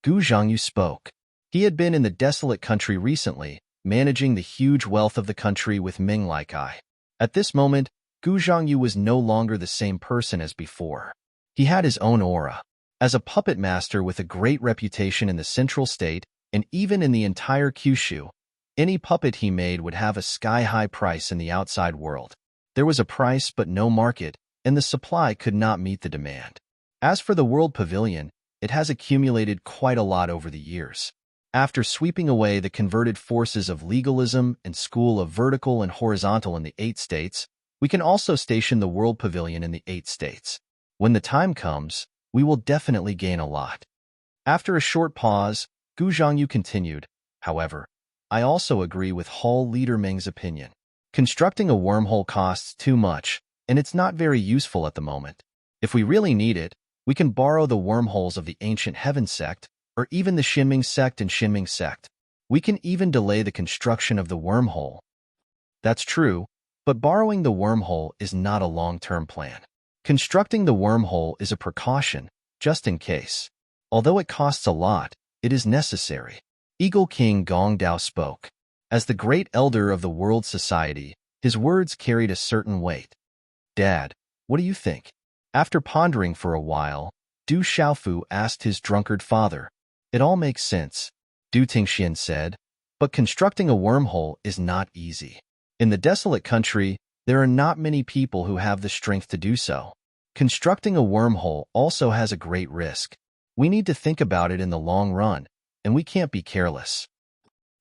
Gu Zhangyu spoke. He had been in the desolate country recently, managing the huge wealth of the country with Ming-like eye. At this moment, Gu Zhangyu was no longer the same person as before. He had his own aura. As a puppet master with a great reputation in the central state, and even in the entire Kyushu, any puppet he made would have a sky-high price in the outside world. There was a price but no market, and the supply could not meet the demand. As for the World Pavilion, it has accumulated quite a lot over the years. After sweeping away the converted forces of legalism and school of vertical and horizontal in the 8 states, we can also station the World Pavilion in the 8 states. When the time comes, we will definitely gain a lot. After a short pause, Gu Zhangyu continued, however, I also agree with Hall Leader Ming's opinion. Constructing a wormhole costs too much, and it's not very useful at the moment. If we really need it, we can borrow the wormholes of the ancient heaven sect, or even the Xinming sect and Xinming sect. We can even delay the construction of the wormhole. That's true, but borrowing the wormhole is not a long-term plan. Constructing the wormhole is a precaution, just in case. Although it costs a lot, it is necessary. Eagle King Gong Dao spoke. As the great elder of the world society, his words carried a certain weight. Dad, what do you think? After pondering for a while, Du Xiaofu asked his drunkard father. It all makes sense, Du Tingxian said, but constructing a wormhole is not easy. In the desolate country, there are not many people who have the strength to do so. Constructing a wormhole also has a great risk. We need to think about it in the long run, and we can't be careless.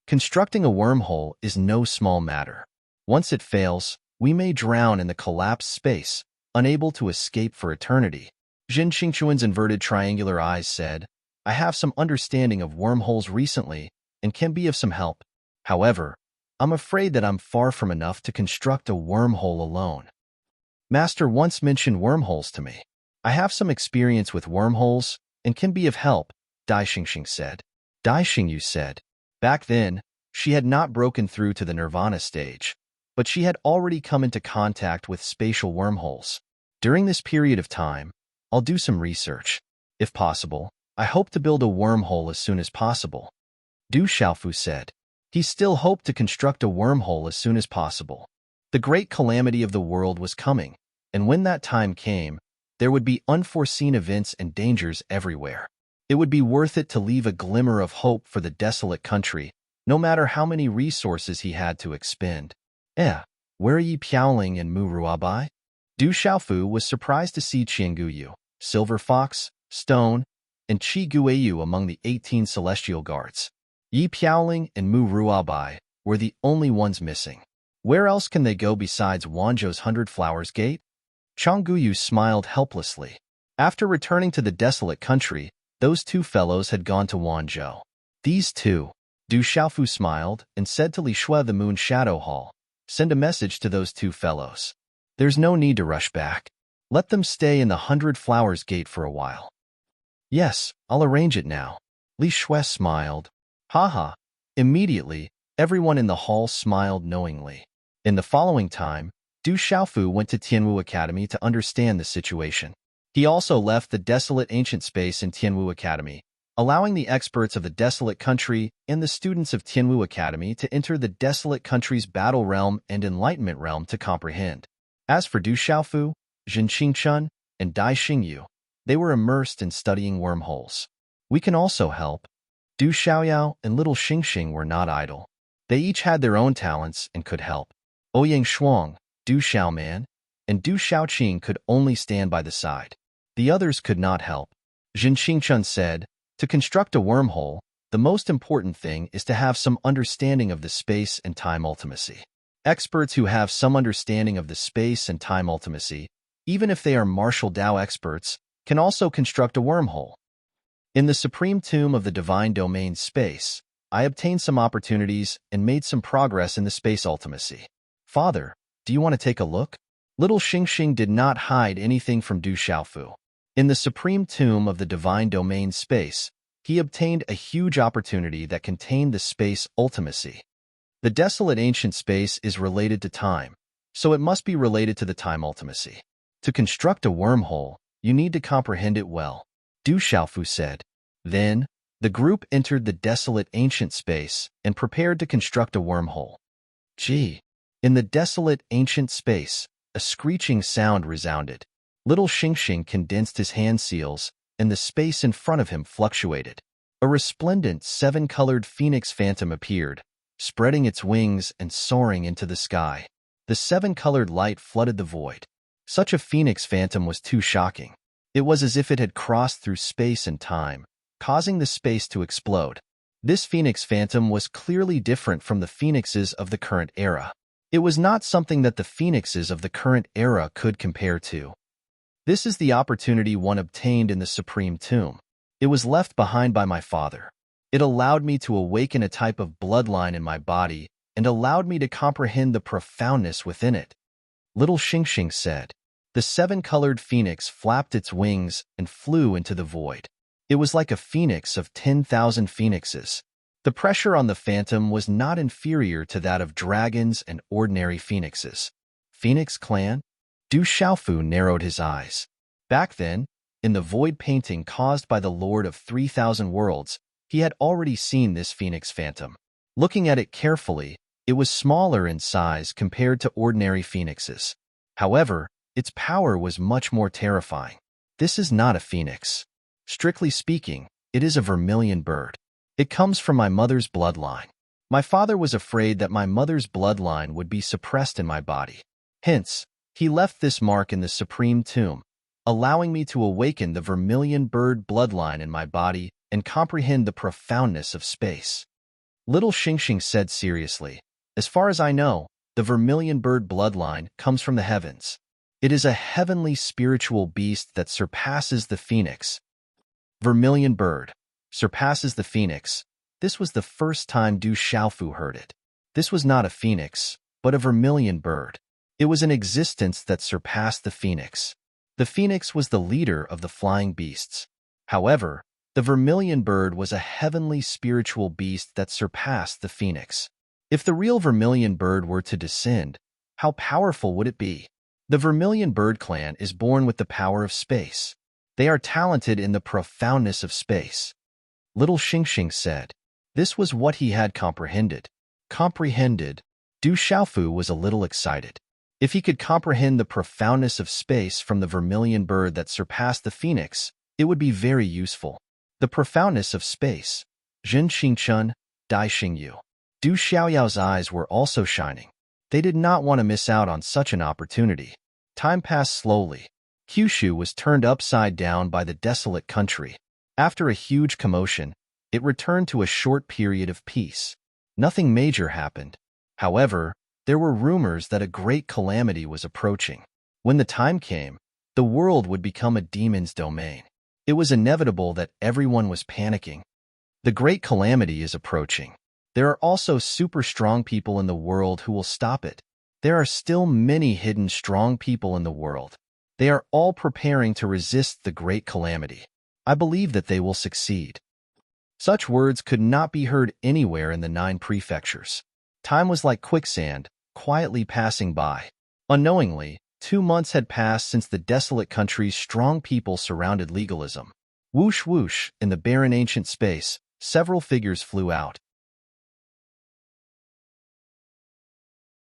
Constructing a wormhole is no small matter. Once it fails, we may drown in the collapsed space, unable to escape for eternity. Jin Qingchuan's inverted triangular eyes said, I have some understanding of wormholes recently and can be of some help. However, I'm afraid that I'm far from enough to construct a wormhole alone. Master once mentioned wormholes to me. I have some experience with wormholes and can be of help, Dai Xingxing said. Dai Xingyu said. Back then, she had not broken through to the nirvana stage, but she had already come into contact with spatial wormholes. During this period of time, I'll do some research. If possible, I hope to build a wormhole as soon as possible. Du Xiaofu said. He still hoped to construct a wormhole as soon as possible. The great calamity of the world was coming, and when that time came, there would be unforeseen events and dangers everywhere. It would be worth it to leave a glimmer of hope for the desolate country, no matter how many resources he had to expend. Where are Yi Piaoling and Mu Ruabai? Du Xiaofu was surprised to see Qianguyu, Silver Fox, Stone, and Qi Guiyu among the 18 celestial guards. Yi Piaoling and Mu Ruabai were the only ones missing. Where else can they go besides Wanzhou's 100 Flowers Gate? Chang Guyu smiled helplessly. After returning to the desolate country, those two fellows had gone to Wanzhou. These two, Du Xiaofu smiled and said to Li Shui the Moon Shadow Hall, send a message to those two fellows. There's no need to rush back. Let them stay in the 100 Flowers Gate for a while. Yes, I'll arrange it now. Li Shui smiled. Haha. Immediately, everyone in the hall smiled knowingly. In the following time, Du Xiaofu went to Tianwu Academy to understand the situation. He also left the desolate ancient space in Tianwu Academy, allowing the experts of the desolate country and the students of Tianwu Academy to enter the desolate country's battle realm and enlightenment realm to comprehend. As for Du Xiaofu, Jin Qingchun, and Dai Xingyu, they were immersed in studying wormholes. We can also help. Du Xiaoyao and little Xingxing were not idle. They each had their own talents and could help. Ouyang Shuang, Du Xiaoman, and Du Xiaoqing could only stand by the side. The others could not help. Jin Qingchun said, to construct a wormhole, the most important thing is to have some understanding of the space and time ultimacy. Experts who have some understanding of the space and time ultimacy, even if they are martial Dao experts, can also construct a wormhole. In the supreme tomb of the divine domain space, I obtained some opportunities and made some progress in the space ultimacy. Father, do you want to take a look? Little Xingxing did not hide anything from Du Xiaofu. In the supreme tomb of the divine domain space, he obtained a huge opportunity that contained the space ultimacy. The desolate ancient space is related to time, so it must be related to the time ultimacy. To construct a wormhole, you need to comprehend it well, Du Xiaofu said. Then, the group entered the desolate ancient space and prepared to construct a wormhole. Gee! In the desolate ancient space, a screeching sound resounded. Little Xingxing condensed his hand seals, and the space in front of him fluctuated. A resplendent seven-colored phoenix phantom appeared, spreading its wings and soaring into the sky. The seven-colored light flooded the void. Such a phoenix phantom was too shocking. It was as if it had crossed through space and time, causing the space to explode. This phoenix phantom was clearly different from the phoenixes of the current era. It was not something that the phoenixes of the current era could compare to. This is the opportunity one obtained in the Supreme Tomb. It was left behind by my father. It allowed me to awaken a type of bloodline in my body and allowed me to comprehend the profoundness within it. Little Xingxing said. The seven-colored phoenix flapped its wings and flew into the void. It was like a phoenix of 10,000 phoenixes. The pressure on the phantom was not inferior to that of dragons and ordinary phoenixes. Phoenix clan? Du Xiaofu narrowed his eyes. Back then, in the void painting caused by the Lord of 3,000 Worlds, he had already seen this phoenix phantom. Looking at it carefully, it was smaller in size compared to ordinary phoenixes. However, its power was much more terrifying. This is not a phoenix. Strictly speaking, it is a vermilion bird. It comes from my mother's bloodline. My father was afraid that my mother's bloodline would be suppressed in my body. Hence, he left this mark in the Supreme Tomb, allowing me to awaken the vermilion bird bloodline in my body and comprehend the profoundness of space. Little Xingxing said seriously, as far as I know, the vermilion bird bloodline comes from the heavens. It is a heavenly spiritual beast that surpasses the phoenix. Vermilion bird surpasses the phoenix. This was the first time Du Xiaofu heard it. This was not a phoenix, but a vermilion bird. It was an existence that surpassed the phoenix. The phoenix was the leader of the flying beasts. However, the vermilion bird was a heavenly spiritual beast that surpassed the phoenix. If the real vermilion bird were to descend, how powerful would it be? The vermilion bird clan is born with the power of space. They are talented in the profoundness of space. Little Xingxing said. This was what he had comprehended. Du Xiaofu was a little excited. If he could comprehend the profoundness of space from the vermilion bird that surpassed the phoenix, it would be very useful. The profoundness of space. Zhen Xingchun, Dai Xingyu. Du Xiaoyao's eyes were also shining. They did not want to miss out on such an opportunity. Time passed slowly. Kyushu was turned upside down by the desolate country. After a huge commotion, it returned to a short period of peace. Nothing major happened. However, there were rumors that a great calamity was approaching. When the time came, the world would become a demon's domain. It was inevitable that everyone was panicking. The great calamity is approaching. There are also super strong people in the world who will stop it. There are still many hidden strong people in the world. They are all preparing to resist the great calamity. I believe that they will succeed. Such words could not be heard anywhere in the 9 prefectures. Time was like quicksand, quietly passing by. Unknowingly, 2 months had passed since the desolate country's strong people surrounded legalism. Whoosh whoosh, in the barren ancient space, several figures flew out.